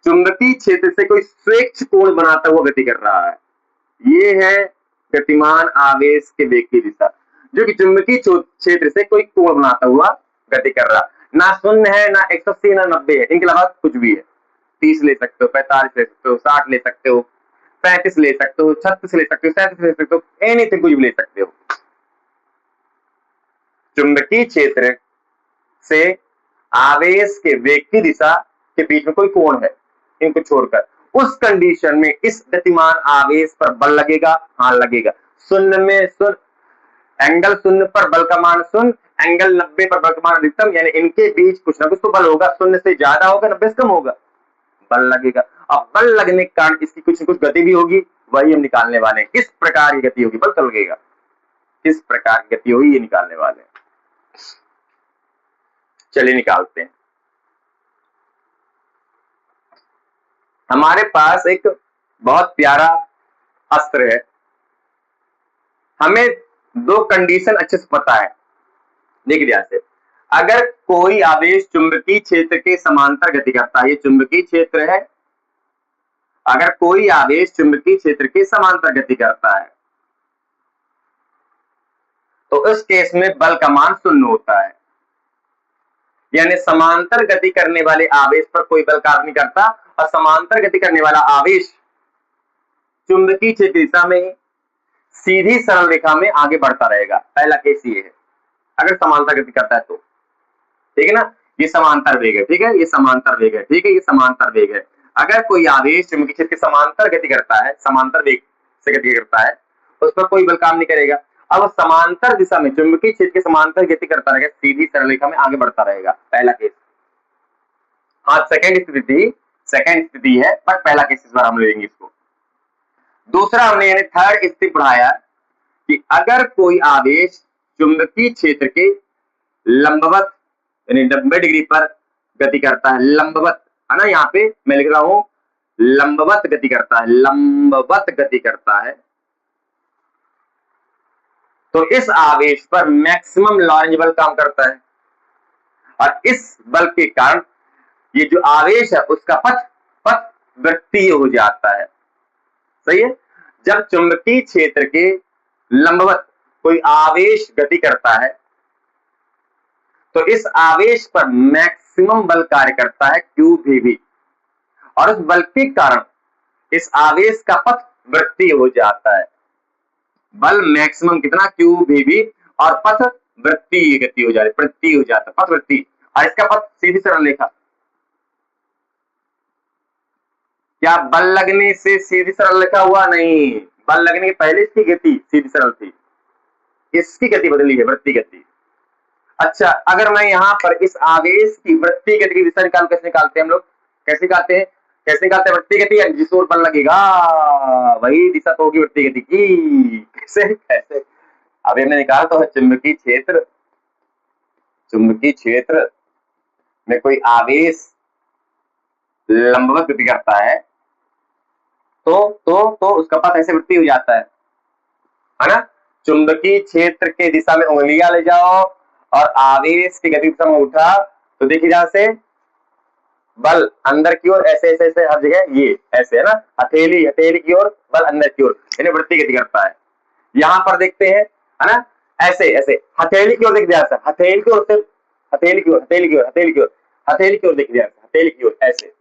चुंबकीय क्षेत्र से कोई स्वेच्छ कोण बनाता हुआ गति कर रहा है। ये है गतिमान आवेश के वेग की दिशा, जो कि चुंबकीय क्षेत्र से कोई कोण बनाता हुआ गति कर रहा है। ना शून्य है, ना 180, ना 90 है, इनके अलावा कुछ भी है। 30 ले सकते हो, 45 ले सकते हो, 60 ले सकते हो, 35 ले सकते हो, 36 ले सकते हो, 37 ले सकते हो, एनीथिंग कुछ भी ले सकते हो। चुंबकीय क्षेत्र से आवेश के वेग की दिशा के बीच में कोई कोण है, इनको छोड़कर उस कंडीशन में इस गतिमान आवेश पर बल लगेगा, हाँ लगेगा। शून्य में शून्य, एंगल शून्य पर बल का मान शून्य, एंगल 90 पर बल का मान अधिकतम, यानी इनके बीच कुछ ना कुछ तो बल होगा, शून्य से ज्यादा होगा, 90 से कम होगा, बल लगेगा। अब बल लगने के कारण इसकी कुछ न कुछ गति भी होगी, वही हम निकालने वाले हैं। किस प्रकार की गति होगी, बल तो लगेगा, किस प्रकार की गति होगी ये निकालने वाले हैं। चलिए निकालते हैं। हमारे पास एक बहुत प्यारा अस्त्र है, हमें दो कंडीशन अच्छे से पता है। देखिए ध्यान से, अगर कोई आवेश चुंबकीय क्षेत्र के समांतर गति करता है, ये चुंबकीय क्षेत्र है, अगर कोई आवेश चुंबकीय क्षेत्र के समांतर गति करता है तो उस केस में बल का मान शून्य होता है, यानी समांतर गति करने वाले आवेश पर कोई बल कार्य नहीं करता, और समांतर गति करने वाला आवेश चुंबकीय क्षेत्र दिशा में सीधी सरल रेखा में आगे बढ़ता रहेगा। पहला केस ये है, अगर समांतर गति करता है तो, ठीक है ना, ये समांतर वेग है, ठीक है, ये समांतर वेग है, ठीक है, ये समांतर वेग है। अगर कोई आवेश चुंबकीय क्षेत्र के समांतर गति करता है, समांतर वेग से गति करता है, उस पर कोई बल काम नहीं करेगा। अब समांतर दिशा में चुंबकीय क्षेत्र के समांतर गति करता रहेगा, सीधी सरल रेखा में आगे बढ़ता रहेगा, पहला केस। हाँ सेकंड स्थिति है, पर पहला केस इस बार हम लेंगे इसको। दूसरा हमने यानी थर्ड स्थिति पढ़ाया कि अगर कोई आवेश चुंबकीय क्षेत्र के लंबवत यानी 90 डिग्री पर गति करता है, लंबवत है ना, यहाँ पे मैं लिख रहा हूं लंबवत गति करता है, लंबवत गति करता है, तो इस आवेश पर मैक्सिमम लॉरेंज बल काम करता है, और इस बल के कारण ये जो आवेश है उसका पथ वृत्तीय हो जाता है। सही है, जब चुंबकीय क्षेत्र के लंबवत कोई आवेश गति करता है तो इस आवेश पर मैक्सिमम बल कार्य करता है QVB, और उस बल के कारण इस आवेश का पथ वृत्तीय हो जाता है। बल मैक्सिमम कितना, QVB, और पथ वृत्तीय गति हो जाती है, वृत्तीय हो जाता है, पथ वृत्तीय, और इसका पथ सीधी सरल रेखा। क्या बल लगने से सीधी सरल रेखा हुआ? नहीं, बल लगने के पहले इसकी गति सीधी सरल थी, इसकी गति बदली है, वृत्तीय गति। अच्छा, अगर मैं यहाँ पर इस आवेश की वृत्तीय गति की दिशा कैसे निकालते हैं हम लोग, कैसे निकालते हैं वृत्तीय गति, जिस ओर बल लगेगा वही दिशा तो होगी वृत्तीय गति की। कैसे अभी हमने निकाला तो है, चुंबकीय क्षेत्र में कोई आवेश लंबवत गति करता है तो उसका पथ ऐसे वृत्तीय हो जाता है ना। चुंबकीय क्षेत्र के दिशा में उंगलियां ले जाओ और आवेश की गति दिशा में उठा, तो देखिए जहां से बल अंदर की ओर ऐसे ऐसे ऐसे हर जगह ये ऐसे है ना, हथेली की ओर बल अंदर की ओर, यानी वृत्तीय गति करता है। यहां पर देखते हैं, है ना, ऐसे ऐसे हथेली की ओर देख दिया सर, हथेली की ओर से, हथेली की ओर, हथेली की ओर, हथेली की ओर, हथेली की ओर देख दिया, हथेली की ओर ऐसे,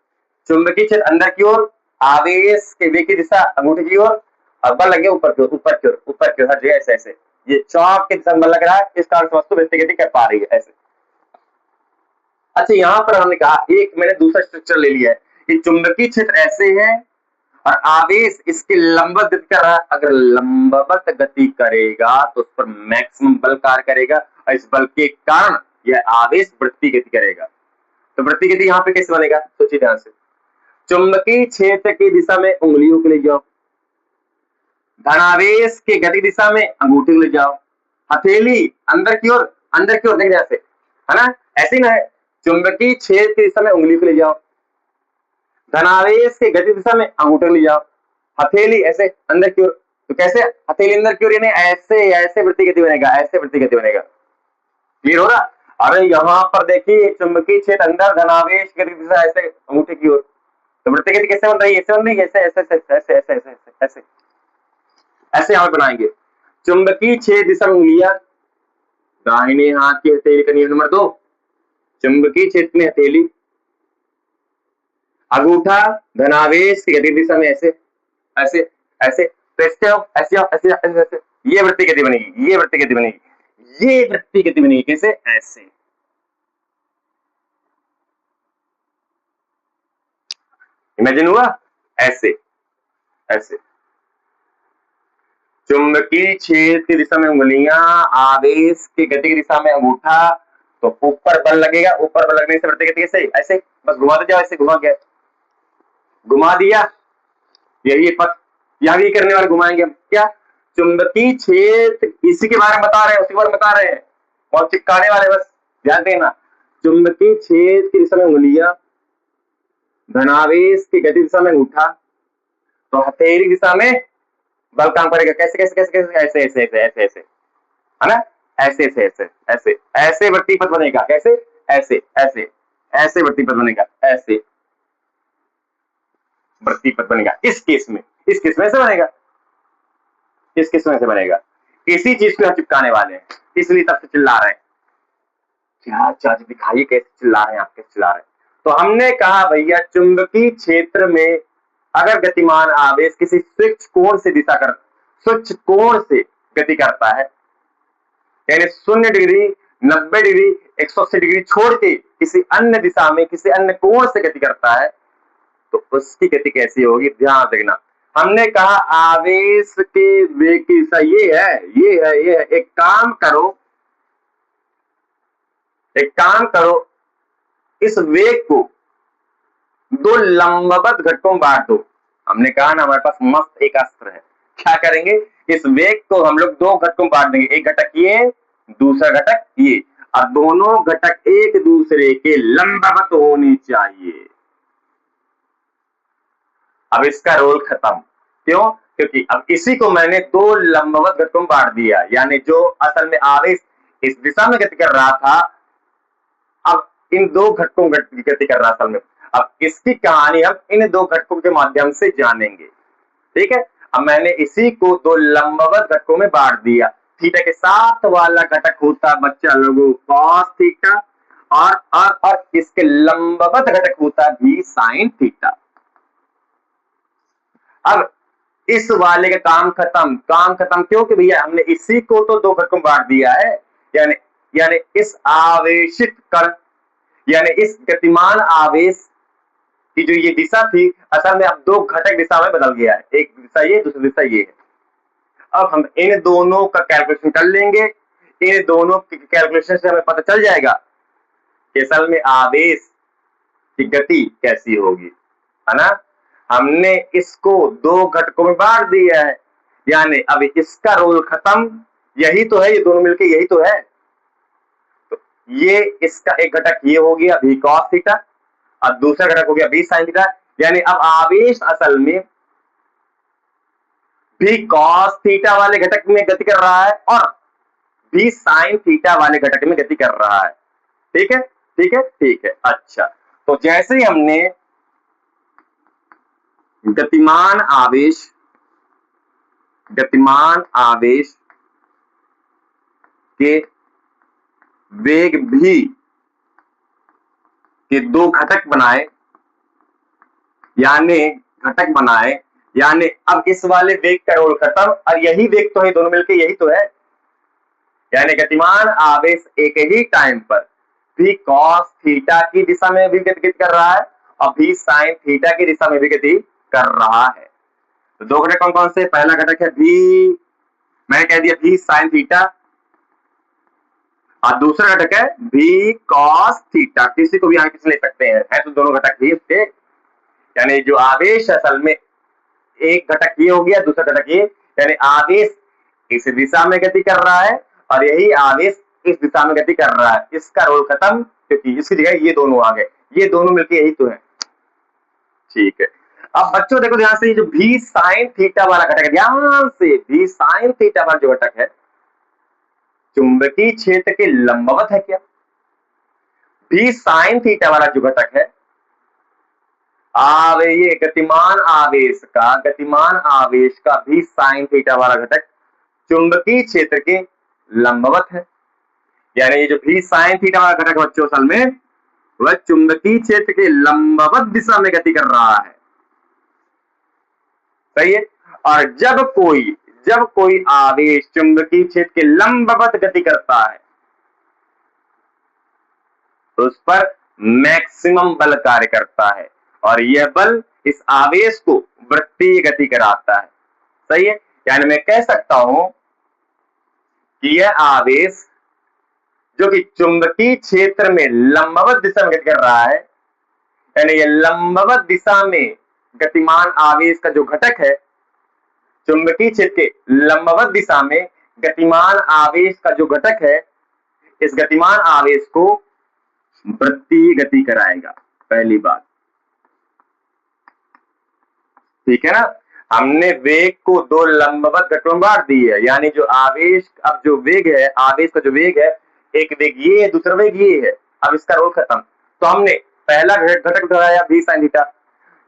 चुंबकीय क्षेत्र अंदर की ओर, आवेश के वेग की दिशा अंगूठे की ओर, और बल लगे ऊपर की ओर, ऊपर की ओर, ऊपर की ओर, हर जगह ऐसे ऐसे, ये चौक के दिशा में बल लग रहा है, इस कारण से वस्तु व्यक्तिगति कर पा रही है ऐसे। अच्छा, यहां पर हमने कहा एक मैंने दूसरा स्ट्रक्चर ले लिया है कि चुंबकीय क्षेत्र ऐसे है और आवेश इसके लंबवत गति कर रहा है, अगर लंबवत गति करेगा तो उस पर मैक्सिमम बल कार्य करेगा और इस बल के कारण यह आवेश वृत्तीय गति करेगा। तो वृत्तीय गति यहाँ पे कैसे बनेगा, सोचिए ध्यान से। चुंबकीय क्षेत्र की दिशा में उंगलियों को ले जाओ, धनावेश के गति दिशा में अंगूठे को ले जाओ, हथेली अंदर की ओर, अंदर की ओर देख जैसे, है ना, ऐसे ना है, चुंबकीय क्षेत्र की दिशा में उंगली को ले जाओ, धनावेश के गति दिशा में अंगूठे ले जाओ, हथेली ऐसे अंदर की ओर, तो कैसे हथेली अंदर की ओर, यानी ऐसे ऐसे वृत्तीय गति बनेगा, ऐसे वृत्तीय गति बनेगा। क्लियर हो रहा? अरे यहाँ पर देखिए चुंबकीय क्षेत्र अंदर, धनावेश गति दिशा ऐसे अंगूठे की ओर, तो वृत्तीय गति कैसे बन रही है, ऐसे बन रही है, ऐसे ऐसे ऐसे ऐसे ऐसे ऐसे ऐसे ऐसे यहाँ बनाएंगे। चुंबकीय क्षेत्र दिशा में उंगलियां, दाहिने हाथ की हथेली का नियम नंबर 2, चुंबकीय क्षेत्र में हथेली, अंगूठा धनावेश की गति दिशा में ऐसे ऐसे ऐसे, ऐसे ऐसे ऐसे ऐसे, ये वृत्ति गति बनेगी, ये वृत्ति गति बनेगी, ये वृत्ति गति बनेगी, कैसे, ऐसे। इमेजिन हुआ, ऐसे ऐसे। चुंबकीय क्षेत्र की दिशा में उंगलियां, आवेश की गति की दिशा में अंगूठा, तो ऊपर बल लगेगा, ऊपर बल लगने से वृत्ति गति कैसे, ऐसे, बस घुमा दो जाओ, ऐसे घुमा गया, घुमा दिया, यही पथ यहां भी करने वाले घुमाएंगे हम। क्या चुंबकीय क्षेत्र इसी के बारे में बता रहे हैं, उसी के बारे में बता रहे हैं, और चिपकाने वाले, बस ध्यान देना। चुंबकीय क्षेत्र की दिशा में उंगलियां, धनावेश की गति दिशा में अंगूठा, तो हथेली दिशा में बल काम करेगा, कैसे कैसे कैसे कैसे, ऐसे ऐसे ऐसे ऐसे ऐसे, है ना, ऐसे ऐसे ऐसे ऐसे ऐसे वृत्तीय पथ बनेगा, कैसे, ऐसे ऐसे ऐसे वृत्तीय पथ बनेगा, ऐसे वृत्तीय पथ बनेगा। इस केस में ऐसे बनेगा, इस केस में ऐसे बनेगा। इसी चीज को हम चिपकाने वाले हैं, इसलिए तब से चिल्ला रहे हैं, क्या चाची दिखाइए कैसे चिल्ला रहे हैं, आप कैसे चिल्ला रहे हैं। तो हमने कहा भैया चुंबकीय क्षेत्र में अगर गतिमान आवेश किसी स्विच कोण से दिशा कर, स्विच कोण से गति करता है, यानी 0 डिग्री, 90 डिग्री, 180 डिग्री छोड़ के किसी अन्य दिशा में, किसी अन्य कोण से गति करता है, तो उसकी गति कैसी होगी, ध्यान देना। हमने कहा आवेश के वेग की दिशा ये है, ये है, ये है। एक काम करो, एक काम करो, इस वेग को दो लंबवत घटकों में बांट दो। हमने कहा ना हमारे पास मस्त एक अस्त्र है, क्या करेंगे, इस वेग को हम लोग दो घटकों में बांट देंगे, एक घटक ये, दूसरा घटक ये, और दोनों घटक एक दूसरे के लंबवत होने चाहिए। अब इसका रोल खत्म, क्यों, क्योंकि अब इसी को मैंने दो लंबवत घटकों में बांट दिया, यानी जो असल में आवेश इस दिशा में गति कर रहा था, अब इन दो घटकों की गति कर रहा असल में। अब इसकी कहानी हम इन दो घटकों के माध्यम से जानेंगे, ठीक है। अब मैंने इसी को दो लंबवत घटकों में बांट दिया, थीटा के साथ वाला घटक होता बच्चा लोगों कॉस थीटा, और इसके लंबवत घटक होता भी साइन थीटा। अब इस वाले का काम खत्म, काम खत्म क्यों, कि भैया हमने इसी को तो दो घटकों में बांट दिया है, यानी यानी इस आवेशित कण, यानी इस गतिमान आवेश की जो ये दिशा थी, असल में अब दो घटक दिशा में बदल गया है, एक दिशा ये, दूसरी दिशा ये है। अब हम इन दोनों का कैलकुलेशन कर लेंगे, इन दोनों की कैलकुलेशन से हमें पता चल जाएगा कि असल में आवेश की गति कैसी होगी, है ना। हमने इसको दो घटकों में बांट दिया है, यानी अब इसका रोल खत्म, यही तो है, ये दोनों मिलके यही तो है। तो ये इसका एक घटक ये हो गया भी कॉस थीटा, और दूसरा घटक हो गया भी साइन थीटा, यानी अब आवेश असल में भी कॉस थीटा वाले घटक में गति कर रहा है और भी साइन थीटा वाले घटक में गति कर रहा है, ठीक है, ठीक है, ठीक है। अच्छा, तो जैसे ही हमने गतिमान आवेश गतिमान आवेश के वेग भी के दो घटक बनाए, यानी घटक बनाए, यानी अब इस वाले वेग का रोल खत्म और यही वेग तो है, दोनों मिलके यही तो है। यानी गतिमान आवेश एक ही टाइम पर भी कॉस थीटा की दिशा में भी गति कर रहा है और भी साइन थीटा की दिशा में भी गति कर रहा है। तो दो घटक कौन कौन से? पहला घटक है भी, मैंने कह दिया भी साइन थीटा, और दूसरा घटक है भी कॉस थीटा। किसी को भी यहाँ किसी ले सकते हैं, है तो दोनों घटक ही उसके। यानी जो आवेश असल में एक घटक ये हो गया, दूसरा घटक ये, यानी आवेश इस दिशा में गति कर रहा है और यही आवेश इस दिशा में गति कर रहा है। इसका रोल खत्म, क्योंकि इसकी जगह ये दोनों आ गए, ये दोनों मिलकर यही तो है। ठीक है, अब बच्चों देखो ध्यान से, जो भी साइन थीटा वाला घटक है, ध्यान से, भी साइन थीटा वाला जो घटक है चुंबकीय क्षेत्र के लंबवत है क्या? भी साइन थीटा वाला जो घटक है ये गतिमान आवेश का भी साइन थीटा वाला घटक चुंबकीय क्षेत्र के लंबवत है। यानी ये जो भी साइन थीटा वाला घटक बच्चों असल में वह चुंबकीय क्षेत्र के लंबवत दिशा में गति कर रहा है। सही है। और जब कोई आवेश चुंबकीय क्षेत्र के लंबवत गति करता है तो उस पर मैक्सिमम बल कार्य करता है और यह बल इस आवेश को वृत्तीय गति कराता है। सही है। यानी मैं कह सकता हूं कि यह आवेश जो कि चुंबकीय क्षेत्र में लंबवत दिशा में गति कर रहा है, यानी यह लंबवत दिशा में गतिमान आवेश का जो घटक है, चुंबकीय क्षेत्र के लंबवत दिशा में गतिमान आवेश का जो घटक है, इस गतिमान आवेश को वृत्तीय गति कराएगा। पहली बात, ठीक है ना। हमने वेग को दो लंबवत घटकों में बांट दी है, यानी जो आवेश, अब जो वेग है, आवेश का जो वेग है, एक वेग ये है, दूसरा वेग ये है। अब इसका रोल खत्म। तो हमने पहला घटक उठाया भी साइन थीटा,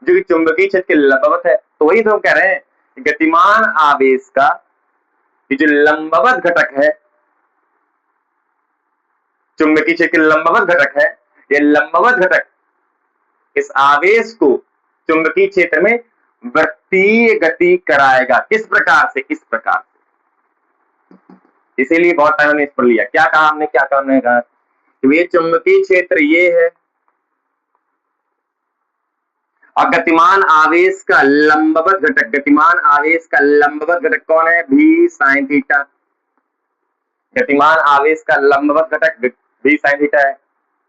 जो कि चुंबकीय क्षेत्र के लंबवत है। तो वही तो हम कह रहे हैं कि गतिमान आवेश का ये जो लंबवत घटक है, चुंबकीय क्षेत्र के लंबवत घटक है, ये लंबवत घटक इस आवेश को चुंबकीय क्षेत्र में वृत्तीय गति कराएगा। किस प्रकार से? इस प्रकार से। इसीलिए बहुत टाइम ने इस पर लिया। क्या कहा हमने? कहा कि ये चुंबकीय क्षेत्र ये है और गतिमान आवेश का लंबवत घटक, गतिमान आवेश का लंबवत घटक कौन है? भी साइन थीटा। गतिमान आवेश का लंबवत घटक भी साइन थीटा है,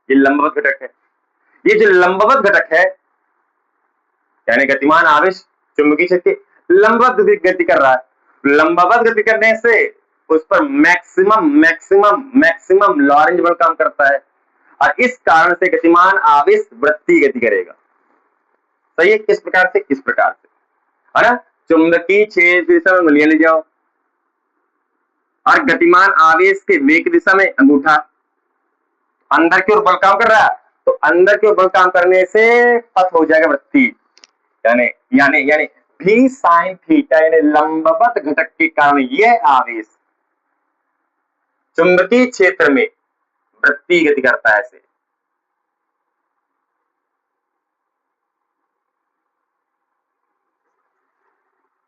ये लंबवत घटक है। ये जो लंबवत घटक है, यानी गतिमान आवेश चुंबकीय क्षेत्र के लंबवत गति कर रहा है। लंबवत गति करने से उस पर मैक्सिमम लॉरेंज बल काम करता है और इस कारण से गतिमान आवेश वृत्तीय गति करेगा। सही है। किस प्रकार से? इस प्रकार से, है ना। चुंबकीय क्षेत्र दिशा में उंगलियां ले जाओ और गतिमान आवेश के वेग की दिशा में अंगूठा, अंदर की ओर बल काम कर रहा है, तो अंदर की ओर बल काम करने से पथ हो जाएगा वृत्तीय। यानी भी साइन थीटा यानी लंबवत घटक के कारण यह आवेश चुंबकीय क्षेत्र में वृत्तीय गति करता है। ऐसे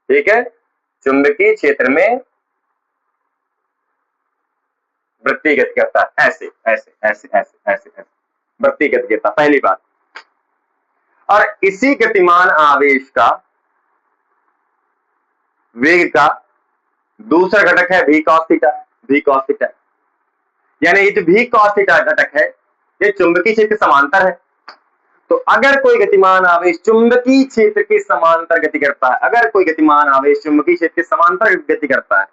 ठीक है, चुंबकीय क्षेत्र में वृत्तीय गति करता है। ऐसे ऐसे ऐसे ऐसे ऐसे ऐसे वृत्तीय गति करता, पहली बात। और इसी गतिमान आवेश का वेग का दूसरा घटक है भी कॉस थीटा। भी कॉस थीटा यानी ये जो भी कॉस थीटा घटक है, ये चुंबकीय क्षेत्र के समांतर है। तो अगर कोई गतिमान आवेश चुंबकीय क्षेत्र के समांतर गति करता है, अगर कोई गतिमान आवेश चुंबकीय क्षेत्र के समांतर गति करता है,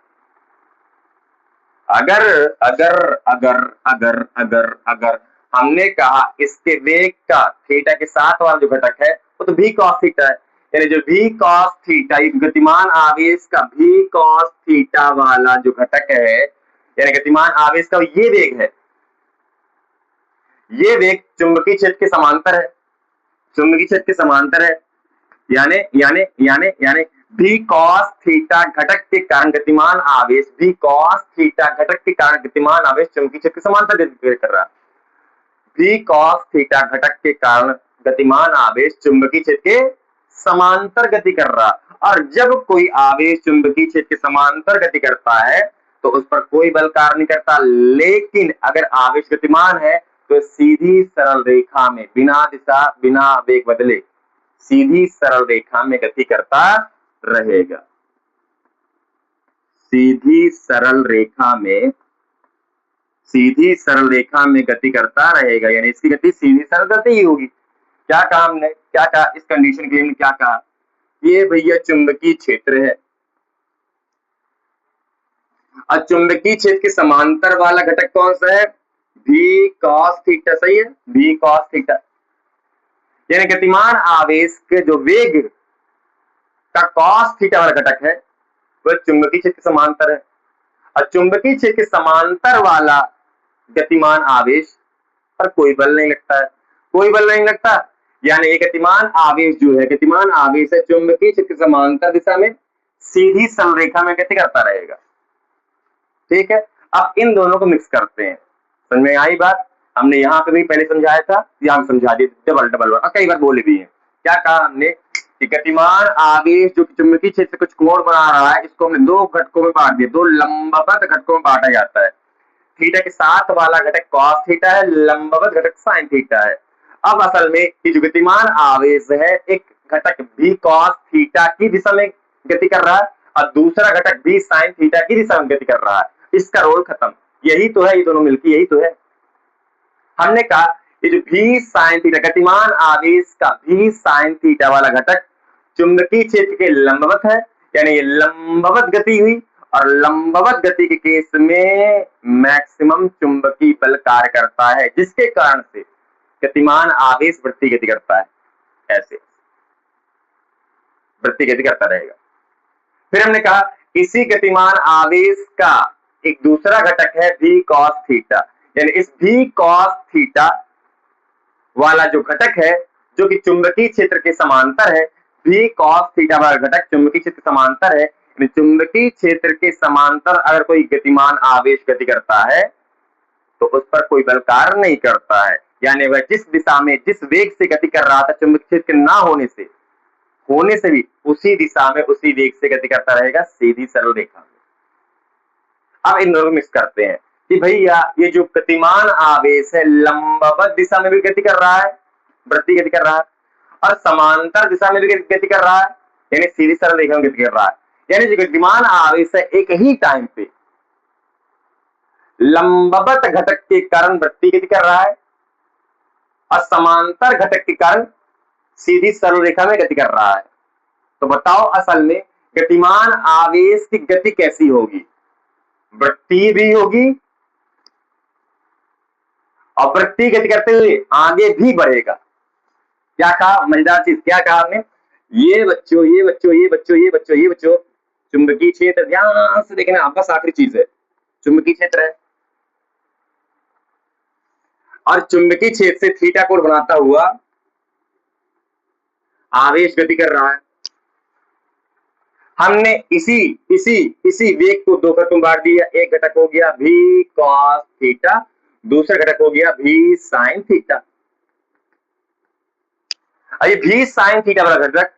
अगर अगर अगर अगर अगर अगर हमने कहा इसके वेग का थीटा के साथ वाला जो घटक है वो तो भी कॉस थीटा है, यानी जो भी कॉस थीटा, गतिमान आवेश का भी कॉस थीटा वाला जो घटक है, यानी गतिमान आवेश का ये वेग है, ये वेग चुंबकीय क्षेत्र के समांतर है, चुंबकीय क्षेत्र के समांतर है। यानी यानी यानी यानी भी कॉस थीटा घटक के कारण गतिमान आवेश, भी कॉस थीटा घटक के कारण गतिमान आवेश चुंबकीय क्षेत्र के समांतर गति कर रहा है। भी कॉस थीटा घटक के कारण गतिमान आवेश चुंबकीय क्षेत्र के समांतर गति कर रहा है। और जब कोई आवेश चुंबकीय क्षेत्र के समांतर गति करता है तो उस पर कोई बल कार्य नहीं करता, लेकिन अगर आवेश गतिमान है तो सीधी सरल रेखा में बिना दिशा बिना वेग बदले सीधी सरल रेखा में गति करता रहेगा। सीधी सरल रेखा में गति करता रहेगा, यानी इसकी गति सीधी सरल गति ही होगी। क्या कहा हमने, क्या कहा इस कंडीशन के लिए, क्या कहा, ये भैया चुंबकीय क्षेत्र है और चुंबकीय क्षेत्र के समांतर वाला घटक कौन सा है, भी कॉस थीटा। सही है, भी कॉस थीटा, यानी गतिमान आवेश के जो वेग का कॉस थीटा वाला घटक है वह चुंबकीय क्षेत्र के समांतर है। और चुंबकीय क्षेत्र के समांतर वाला गतिमान आवेश पर कोई बल नहीं लगता है, कोई बल नहीं लगता, यानी ये गतिमान आवेश जो है, गतिमान आवेश है चुंबकीय क्षेत्र के समांतर दिशा में सीधी सरल रेखा में गति करता रहेगा। ठीक है, अब इन दोनों को मिक्स करते हैं। समझ में आई बात, हमने यहाँ पे भी पहले समझाया था, यहाँ समझा दिया डबल डबल और कई बार बोले भी हैं। क्या कहा हमने कि गतिमान आवेश जो चुंबकीय क्षेत्र कुछ कोण बना रहा है, इसको हमने दो घटकों में बांट दिया, दो लंबवत घटकों में बांटा जाता है। थीटा के साथ वाला घटक कॉस थीटा है, लंबवत घटक साइन थीटा है। अब असल में ये जो गतिमान आवेश है, एक घटक भी कॉस थीटा की दिशा में गति कर रहा है और दूसरा घटक भी साइन थीटा की दिशा में गति कर रहा है। इसका रोल खत्म, यही तो है, ये दोनों मिलकर यही तो है। हमने कहा ये जो भी साइन थीटा, गतिमान आवेश का भी साइन थीटा वाला घटक चुंबकीय क्षेत्र के लंबवत है, यानी ये लंबवत गति हुई और लंबवत गति के केस में मैक्सिमम चुंबकीय बल कार्य करता है, जिसके कारण से गतिमान आवेश वृत्तीय गति करता है, ऐसे वृत्तीय गति करता रहेगा। फिर हमने कहा इसी गतिमान आवेश का एक दूसरा घटक है भी कॉस थीटा, यानी इस भी कॉस थीटा वाला जो घटक है जो कि चुंबकीय क्षेत्र के समांतर है, भी कॉस थीटा वाला घटक चुंबकीय क्षेत्र के समांतर है, यानी चुंबकीय क्षेत्र के समांतर अगर कोई गतिमान आवेश गति करता है तो उस पर कोई बल कार्य नहीं करता है, यानी वह जिस दिशा में जिस वेग से गति कर रहा था चुंबकीय क्षेत्र के ना होने से भी उसी दिशा में उसी वेग से गति करता रहेगा सीधी सरल रेखा में। अब इन दोनों को मिक्स करते हैं कि भैया ये जो गतिमान आवेश है लंबवत दिशा में भी गति कर रहा है, वृत्तीय गति कर रहा है, और समांतर दिशा में भी गति कर रहा है, यानी सीधी सरल रेखा में गति कर रहा है। यानी जो गतिमान आवेश है एक ही टाइम पे लंबवत घटक के कारण वृत्तीय गति कर रहा है और समांतर घटक के कारण सीधी सरल रेखा में गति कर रहा है। तो बताओ असल में गतिमान आवेश की गति कैसी होगी, वृत्तीय भी होगी और वृत्तीय गति करते हुए आगे भी बढ़ेगा। क्या कहा, मजेदार चीज क्या कहा हमने, ये बच्चों चुंबकीय क्षेत्र, ध्यान से देखना, बस आखिरी चीज है, चुंबकीय क्षेत्र है और चुंबकीय क्षेत्र से थीटा कोण बनाता हुआ आवेश गति कर रहा है। हमने इसी वेग को दो घटकों में बांट दिया, एक घटक हो गया भी कॉस थीटा, दूसरा घटक हो गया भी साइन थीटा। ये भी साइन थीटा वाला घटक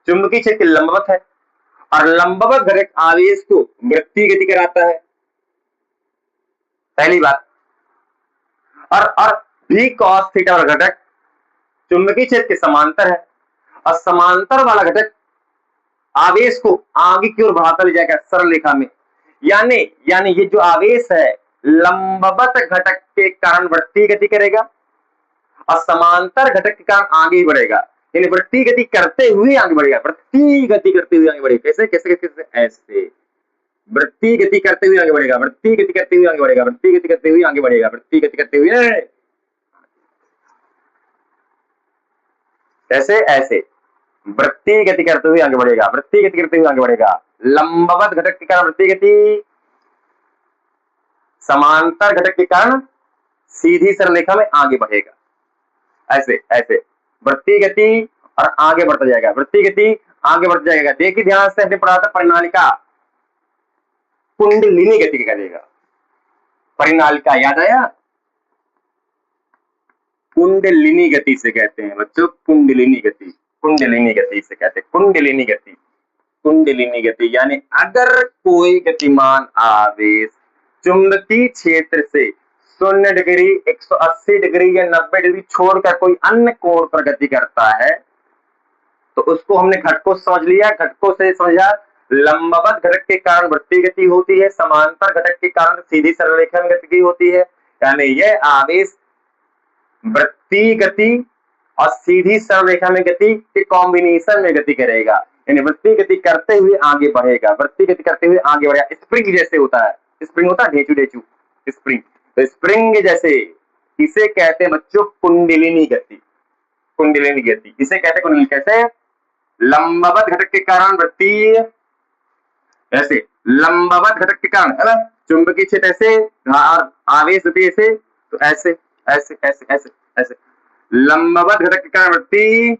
चुंबकीय क्षेत्र के लंबवत है और लंबवत घटक आवेश को वृत्तीय गति कराता है, पहली बात। और भी कॉस थीटा वाला घटक चुंबकीय क्षेत्र के समांतर है और समांतर वाला घटक आवेश को आगे की ओर बढ़ाता ले जाएगा सरल रेखा में, यानी ये जो आवेश है लंबवत घटक के कारण वृत्तीय गति करेगा और समांतर घटक के कारण आगे ही बढ़ेगा, यानी वृत्तीय गति करते हुए आगे बढ़ेगा, वृत्तीय गति करते हुए आगे बढ़ेगा। कैसे कैसे कैसे ऐसे वृत्तीय गति करते हुए आगे बढ़ेगा, वृत्तीय गति करते हुए आगे बढ़ेगा, वृत्तीय गति करते हुए आगे बढ़ेगा, वृत्तीय गति करते हुए ऐसे ऐसे वृत्तीय गति करते हुए आगे बढ़ेगा, वृत्तीय गति करते हुए आगे बढ़ेगा, लंबवत घटक के कारण वृत्तीय गति, समांतर घटक के कारण सीधी सरल रेखा में आगे बढ़ेगा, ऐसे ऐसे वृत्तीय गति और आगे बढ़ता जाएगा, वृत्तीय गति आगे बढ़ जाएगा। देखिए ध्यान से, हमने पढ़ा था परिनालिका कुंडलिनी गति करेगा। परिनालिका याद आया? कुंडलिनी गति से कहते हैं बच्चों, कुंडलिनी गति, कुंडलिनी गति से कहते हैं, कुंडलिनी गति, कुंडलिनी गति। यानी अगर कोई गतिमान आवेश चुंबकीय क्षेत्र से 0 डिग्री, 180 डिग्री या 90 डिग्री छोड़कर कोई अन्य कोण पर गति करता है, तो उसको हमने घटकों से समझ लिया। घटकों से समझा, लंबवत घटक के कारण वृत्तीय गति होती है, समांतर घटक के कारण सीधी सरल रेखा में गति होती है। यानी यह आवेश वृत्तीय गति और सीधी सरल रेखा में गति के कॉम्बिनेशन में गति करेगा। यानी वृत्तीय गति करते हुए आगे बढ़ेगा, वृत्तीय गति करते हुए आगे बढ़ेगा। स्प्रिंग जैसे होता है, स्प्रिंग होता है ढेचू ढेचू स्प्रिंग, तो स्प्रिंग जैसे, इसे कहते हैं बच्चों कुंडलिनी गति, कुंडलिनी गति इसे कहते हैं कुंडलिनी। कैसे? लंबवत घटक के कारण वृत्तीय, ऐसे लंबवत घटक के कारण है ना, चुंबकीय क्षेत्र ऐसे, आवेश ऐसे, तो ऐसे ऐसे ऐसे ऐसे ऐसे, लंबवत घटक के कारण वृत्तीय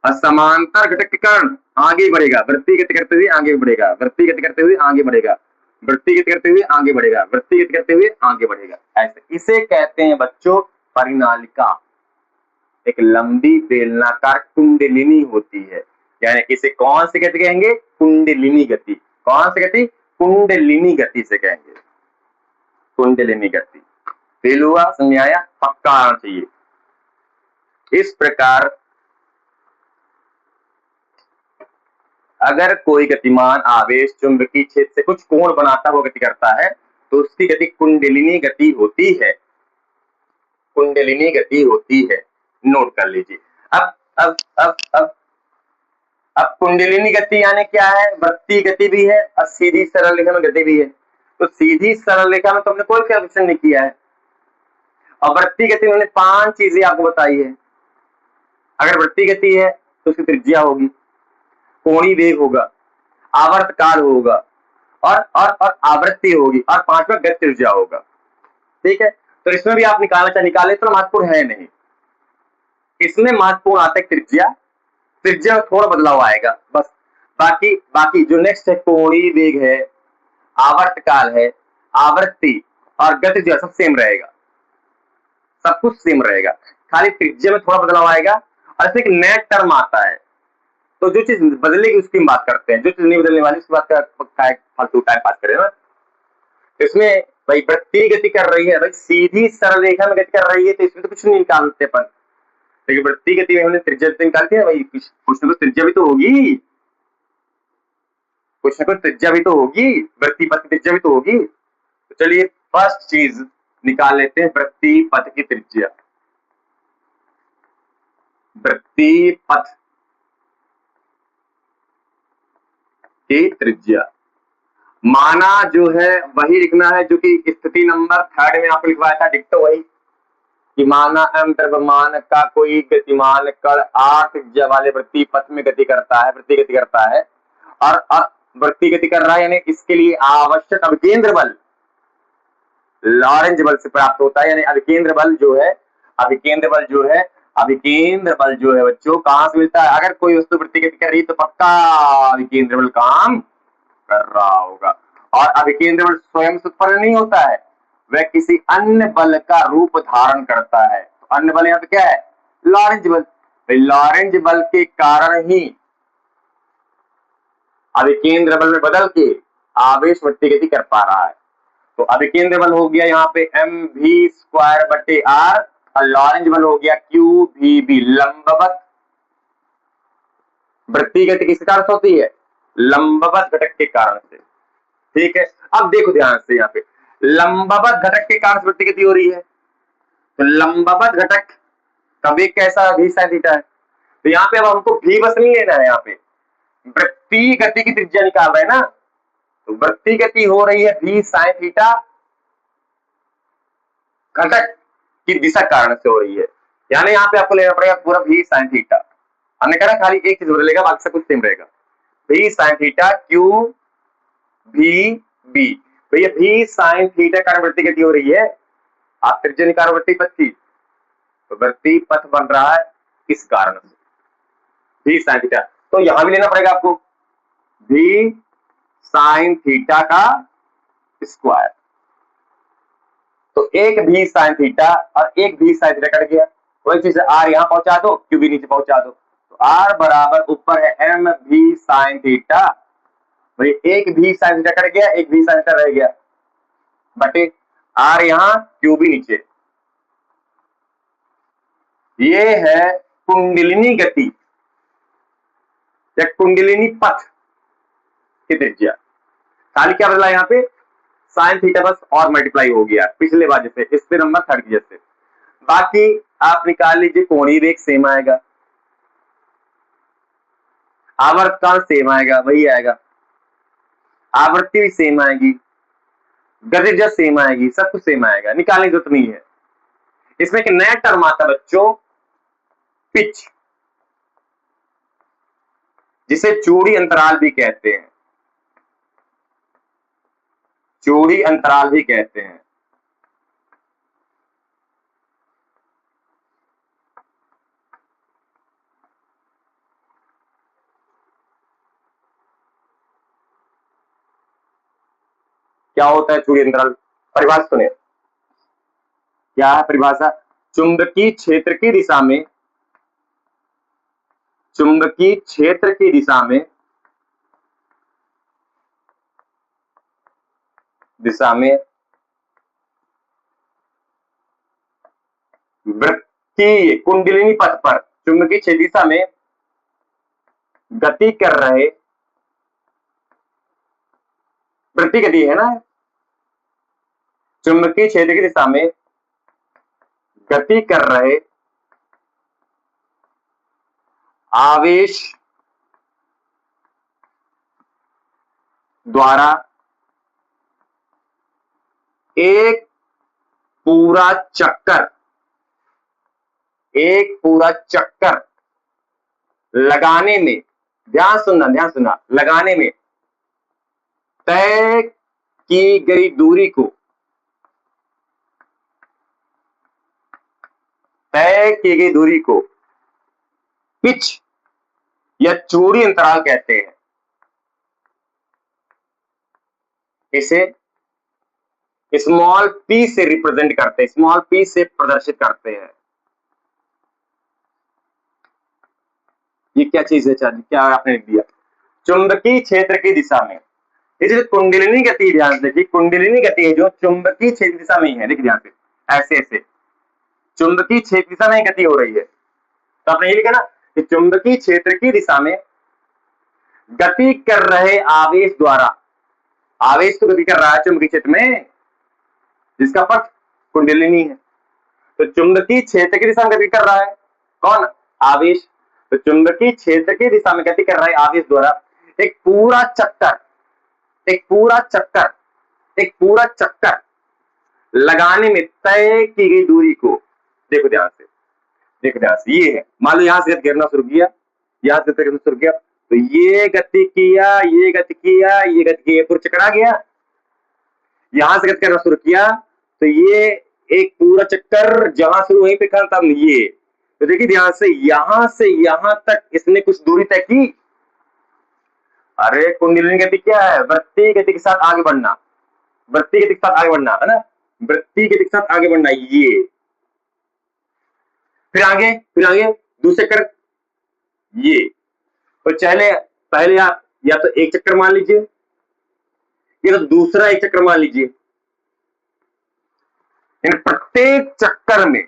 और समांतर घटक के कारण आगे बढ़ेगा, वृत्तीय गति करते हुए आगे बढ़ेगा, वृत्तीय गति करते हुए आगे बढ़ेगा, वृत्तीय गति करते हुए आगे बढ़ेगा, वृत्तीय गति करते हुए आगे बढ़ेगा, ऐसे। इसे कहते हैं बच्चों परिनालिका। एक लंबी बेलनाकार कुंडलिनी होती है, यानी इसे कौन सी गति कहेंगे? कुंडलिनी गति। कौन सी गति? कुंडलिनी गति से कहेंगे, कुंडलिनी गति। फेल हुआ? समझ आया? पक्का आना चाहिए। इस प्रकार अगर कोई गतिमान आवेश चुंबकीय क्षेत्र से कुछ कोण बनाता हुआ गति करता है, तो उसकी गति कुंडलिनी गति होती है, कुंडलिनी गति होती है। नोट कर लीजिए। अब कुंडलिनी गति यानी क्या है? वृत्तीय गति भी है और सीधी सरल रेखा में गति भी है। तो सीधी सरल रेखा में तो हमने कोई कैलकुलेशन नहीं किया है, और वृत्तीय गति में हमने 5 चीजें आपको बताई है। अगर वृत्तीय गति है तो उसकी त्रिज्या होगी, कोणीय वेग होगा, आवर्तकाल होगा और आवृत्ति होगी, और 5वां गति त्रिज्या होगा। ठीक है, तो इसमें भी आप निकाले तो महत्वपूर्ण है नहीं, इसमें महत्वपूर्ण आता है त्रिज्या। त्रिज्या में थोड़ा बदलाव आएगा बस, बाकी जो नेक्स्ट है कोणीय वेग है, आवर्तकाल है, आवृत्ति और गति जो है सब सेम रहेगा, सब कुछ सेम रहेगा, खाली त्रिज्या में थोड़ा बदलाव आएगा। और इसमें एक नया टर्म आता है, तो जो चीज बदलेगी उसकी हम बात करते हैं, जो चीज नहीं बदलने वाली उसकी बात का फालतू टाइम पास करें ना। इसमें भाई वृत्तीय गति कर रही है, भाई सीधी सरल रेखा में गति कर रही है, तो इसमें तो कुछ नहीं निकालते अपन, लेकिन वृत्तीय गति में हमने त्रिज्या तो निकालती है भाई, कुछ ना कुछ त्रिज्या भी तो होगी, कुछ ना कुछ त्रिज्या भी तो होगी, वृत्तीय पथ की त्रिज्या भी तो होगी। तो चलिए फर्स्ट चीज निकाल लेते हैं, वृत्तीय पथ की त्रिज्या। वृत्तीय पथ की त्रिज्या माना जो है वही लिखना है जो कि स्थिति नंबर 3 में आपको लिखवाया था, डिक्टो वही, कि माना m द्रव्यमान का कोई गतिमान कण r त्रिज्या वाले वृत्तीय पथ में गति करता है, वृत्तीय गति करता है, और वृत्तीय गति कर रहा है, यानी इसके लिए आवश्यक अभिकेंद्र बल लॉरेंज बल से प्राप्त होता है। यानी अभिकेंद्र बल जो है, अभिकेंद्र बल जो है, अभिकेंद्र बल जो है बच्चों कहां से मिलता है? अगर कोई वस्तु वृत्तीय गति कर रही है तो पक्का अभिकेंद्र बल काम कर रहा होगा। और अभिकेंद्र बल स्वयं से उत्पन्न नहीं होता है, वह किसी अन्य बल का रूप धारण करता है। तो अन्य बल यहाँ पे क्या है? लॉरेंज बल। लॉरेंज बल के कारण ही अभिकेंद्र बल में बदल के आवेश वृत्तीय गति कर पा रहा है। तो अभिकेंद्र बल हो गया यहाँ पे mv² बटे r, और लॉरेंज बल हो गया qvb। लंबवत वृत्तीय गति किस कारण से होती है? लंबवत घटक के कारण से। ठीक है, अब देखो ध्यान से, यहाँ पे लंबवत घटक के कारण वृत्तीय गति हो रही है, तो लंबवत घटक का वेग कैसा? v sin थीटा है। तो यहाँ पे अब हमको v बस नहीं लेना है, यहाँ पे वृत्तीय गति की त्रिज्या निकाल रहे हैं ना, तो वृत्तीय गति हो रही है v sin थीटा, घटक की दिशा कारण से हो रही है, यानी यहाँ पे आपको लेना पड़ेगा पूरा v sin थीटा। हमने कहा खाली एक चीज बदलेगा, बाकी सब कुछ सेम रहेगा, v sin theta q v b। तो ये v sin थीटा कारण वृत्तीय गति हो रही है, आप त्रिज्या निकालो वृत्तीय पथ की, तो वृत्तीय पथ बन रहा है इस कारण से। भी साइन थीटा, तो यहां भी लेना पड़ेगा आपको भी साइन थीटा का स्क्वायर। तो एक भी साइन थीटा और एक भी साइन थीटा कट गया, वही चीज आर यहां पहुंचा दो, क्यू भी नीचे पहुंचा दो, तो आर बराबर ऊपर है एम भी साइन थीटा, भाई एक भी साइन थीटा कट गया, एक भी साइन थीटा रह गया, बटे आर यहां क्यू भी नीचे। ये है कुंडलिनी गति या कुंडलिनी पथ की त्रिज्या। खाली क्या बदला यहाँ पे, साइन थीटा बस और मल्टीप्लाई हो गया पिछले बार जैसे, इससे नंबर थर्ड जैसे। बाकी आप निकाल लीजिए, कोणीय वेग सेम आएगा, आवर्तकाल सेम आएगा, वही आएगा, आवृत्ति भी सेम आएगी, गतिज सेम आएगी, सब कुछ सेम आएगा, निकालने की जरूरत नहीं है। इसमें एक नया टर्म आता बच्चों, पिच, जिसे चूड़ी अंतराल भी कहते हैं, चूड़ी अंतराल भी कहते हैं। क्या होता है चूड़ी अंतराल, परिभाषा सुने, क्या है परिभाषा, चुंबकीय क्षेत्र की दिशा में, चुंबकीय क्षेत्र की दिशा में, वृत्तीय कुंडलिनी पथ पर चुंबकीय क्षेत्र दिशा में गति कर रहे, वृत्तीय गति है ना, चुंबकीय क्षेत्र की दिशा में गति कर रहे आवेश द्वारा एक पूरा चक्कर, एक पूरा चक्कर लगाने में, ध्यान सुनना, लगाने में तय की गई दूरी को, तय की गई दूरी को पिच या चूड़ी अंतराल कहते हैं। इसे स्मॉल पी से रिप्रेजेंट करते हैं, स्मॉल पी से प्रदर्शित करते हैं। ये क्या चीज है चार्ली, क्या आपने लिख दिया, चुंबकीय क्षेत्र की दिशा में, ये जो कुंडलिनी गति, ध्यान से देखिए, कुंडलिनी गति है जो चुंबकीय क्षेत्र दिशा में ही है, देखिए ध्यान से, ऐसे ऐसे चुंबकीय क्षेत्र दिशा में गति हो रही है, तो आपने ये लिखा ना कि चुंबकीय क्षेत्र की दिशा में गति कर रहे आवेश द्वारा, आवेश तो गति कर रहा है चुंबकीय क्षेत्र में, जिसका पथ कुंडलिनी है, तो चुंबकीय क्षेत्र की दिशा में गति कर रहा है कौन, आवेश, तो चुंबकीय क्षेत्र की दिशा में गति कर रहे आवेश द्वारा एक पूरा चक्कर, एक पूरा चक्कर, एक पूरा चक्कर लगाने में तय की गई दूरी को, देखो ध्यान से, देखो ध्यान से, ये है, मान लो यहां से गिरना शुरू किया, यहां से गिरना शुरू किया, तो ये गति किया, ये गति किया, ये गति किया, पूरा चक्कर आ गया, यहां से गति करना शुरू किया, तो ये एक पूरा चक्कर जहां शुरू वहीं पे खत्म, ये, तो देखिए ध्यान से यहां तक इसने कुछ दूरी तय की। अरे कुंडलिनी गति क्या है, वृत्तीय गति के साथ आगे बढ़ना, वृत्तीय गति के साथ आगे बढ़ना है ना, वृत्तीय गति के साथ आगे बढ़ना, ये फिर आगे दूसरे चक्कर, ये, तो चले पहले आप या तो एक चक्कर मान लीजिए, या तो दूसरा एक चक्कर मान लीजिए, इन प्रत्येक चक्कर में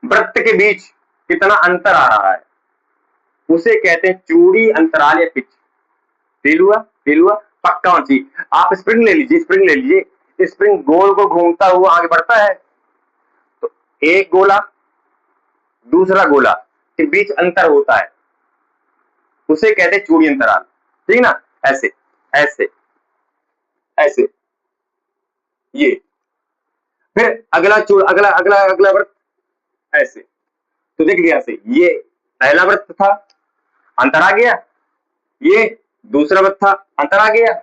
वृत्त के बीच कितना अंतर आ रहा है, उसे कहते हैं चूड़ी अंतराल या पिच। फील हुआ पक्का होना चाहिए। आप स्प्रिंग ले लीजिए, स्प्रिंग ले लीजिए, स्प्रिंग गोल को घूमता हुआ आगे बढ़ता है, तो एक गोला दूसरा गोला के बीच अंतर होता है, उसे कहते हैं चूड़ी अंतराल, ठीक ना, ऐसे ऐसे ऐसे, ये फिर अगला अगला अगला अगला वृत्त ऐसे, तो देख लिया से, ये पहला वृत्त था, अंतर आ गया, ये दूसरा वृत्त था, अंतर आ गया,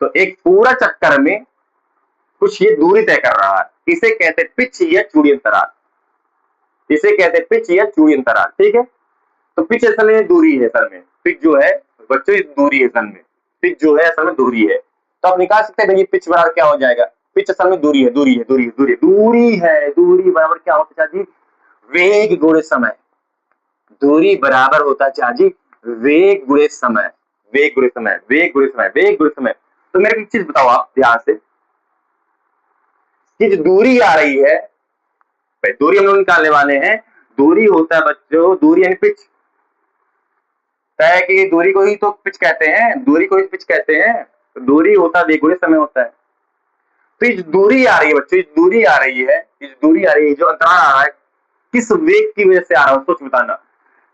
तो एक पूरा चक्कर में कुछ ये दूरी तय कर रहा है, इसे कहते हैं पिच या चूड़ी अंतराल, इसे कहते हैं पिच या चूड़ी अंतराल, ठीक है। तो पिच असल में दूरी है, असल में पिच जो है बच्चों दूरी है, असल में पिच जो है असल में दूरी है। तो आप निकाल सकते हैं भाई पिच बराबर क्या हो जाएगा, पिच असल में दूरी है, दूरी है, दूरी है, दूरी है, दूरी है, दूरी बराबर क्या होता है जी, वेग गुणे समय। दूरी बराबर होता है क्या जी, वेग गुणे समय, वेग गुणे समय, वेग गुणे समय, वेग गुणे समय। तो मेरे को एक चीज बताओ आप ध्यान से, कि जो दूरी आ रही है, दूरी हम लोग निकालने वाले हैं, दूरी होता है बच्चों, दूरी यानी पिच, तय की दूरी को ही तो पिच कहते हैं, दूरी को ही पिच कहते हैं। तो दूरी होता है वेग गुणे समय होता है। तो ये दूरी आ रही है बच्चों, दूरी आ रही है, दूरी आ रही है, जो अंतराल आ रहा है, किस वेग की वजह से आ रहा है सोच बताना,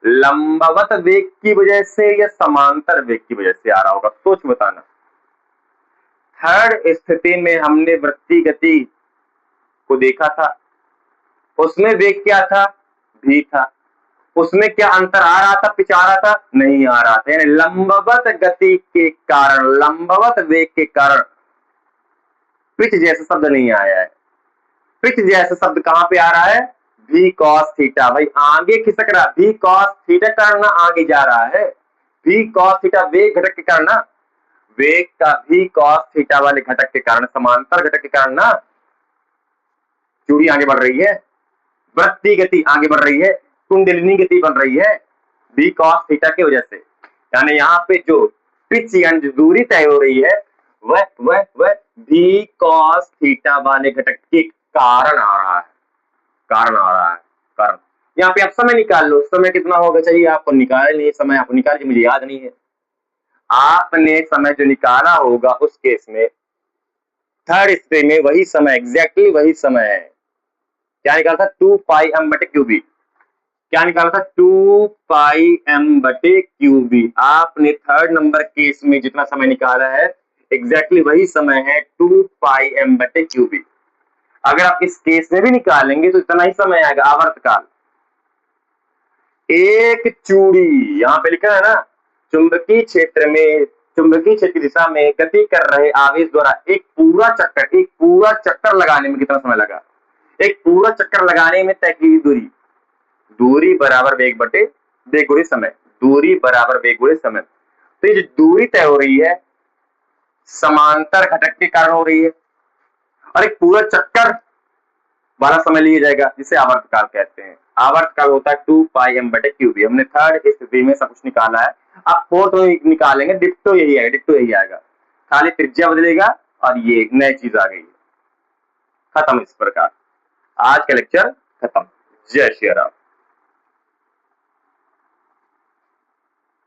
लंबवत वेग की वजह से या समांतर वेग की वजह से आ रहा होगा, सोच बताना। थर्ड स्थिति में हमने वृत्तीय गति को देखा था, उसमें वेग क्या था, भी था, उसमें क्या अंतर आ रहा था, पिच आ रहा था, नहीं आ रहा था, यानी लंबवत गति के कारण, लंबवत वेग के कारण पिच जैसा शब्द नहीं आया है। पिच जैसा शब्द कहां पे आ रहा है, भी कॉस थीटा, भाई आगे खिसक रहा, भी कॉस थीटा कारण आगे जा रहा है, भी कॉस थीटा वेग घटक के कारण ना, वेग का भी कॉस थीटा वाले घटक के कारण, समांतर घटक के कारण ना चूड़ी आगे बढ़ रही है, वृत्तीय गति आगे बढ़ रही है, कुंडलिनी गति बन रही है, भी कॉस थीटा की वजह से। यानी यहाँ पे जो पिच यानी दूरी तय हो रही है, वह भी कॉस थीटा वाले घटक के कारण आ रहा है, कारण आ रहा है, कारण। यहाँ पे आप समय निकाल लो, समय कितना होगा चाहिए आपको, निकाल नहीं, समय आपको निकाल के मुझे याद नहीं है, आपने समय जो निकाला होगा उस केस में थर्ड स्थिति में वही समय, एग्जैक्टली वही समय है। क्या निकाला था, 2 पाई एम बटे क्यू बी, क्या निकाला था, 2 पाई एम बटे क्यू बी। आपने थर्ड नंबर केस में जितना समय निकाला है एग्जैक्टली वही समय है, 2 पाई एम बटे क्यू बी। अगर आप इस केस में भी निकालेंगे तो इतना ही समय आएगा, आवर्तकाल। एक चूड़ी यहां पे लिखा है ना, चुंबकीय क्षेत्र में, चुंबकीय क्षेत्र की दिशा में गति कर रहे आवेश द्वारा एक पूरा चक्कर, एक पूरा चक्कर लगाने में कितना समय लगा, एक पूरा चक्कर लगाने में तय की दूरी, दूरी बराबर वेग बटे वेग गुणे समय, दूरी बराबर वेग गुणे समय। तो ये जो दूरी तय हो रही है समांतर घटक के कारण हो रही है, और एक पूरा चक्कर वाला समय लिया जाएगा जिसे आवर्तकाल कहते हैं। आवर्तकाल होता है 2 पाई एम बटे क्यू बी। हमने थर्ड स्थिति में सब कुछ निकाला है, अब फोर्थ में निकालेंगे, डिप्टो यही आएगा, डिप्टो यही आएगा, खाली त्रिज्या बदलेगा और ये नई चीज आ गई, खत्म। इस प्रकार आज का लेक्चर खत्म। जय श्री राम।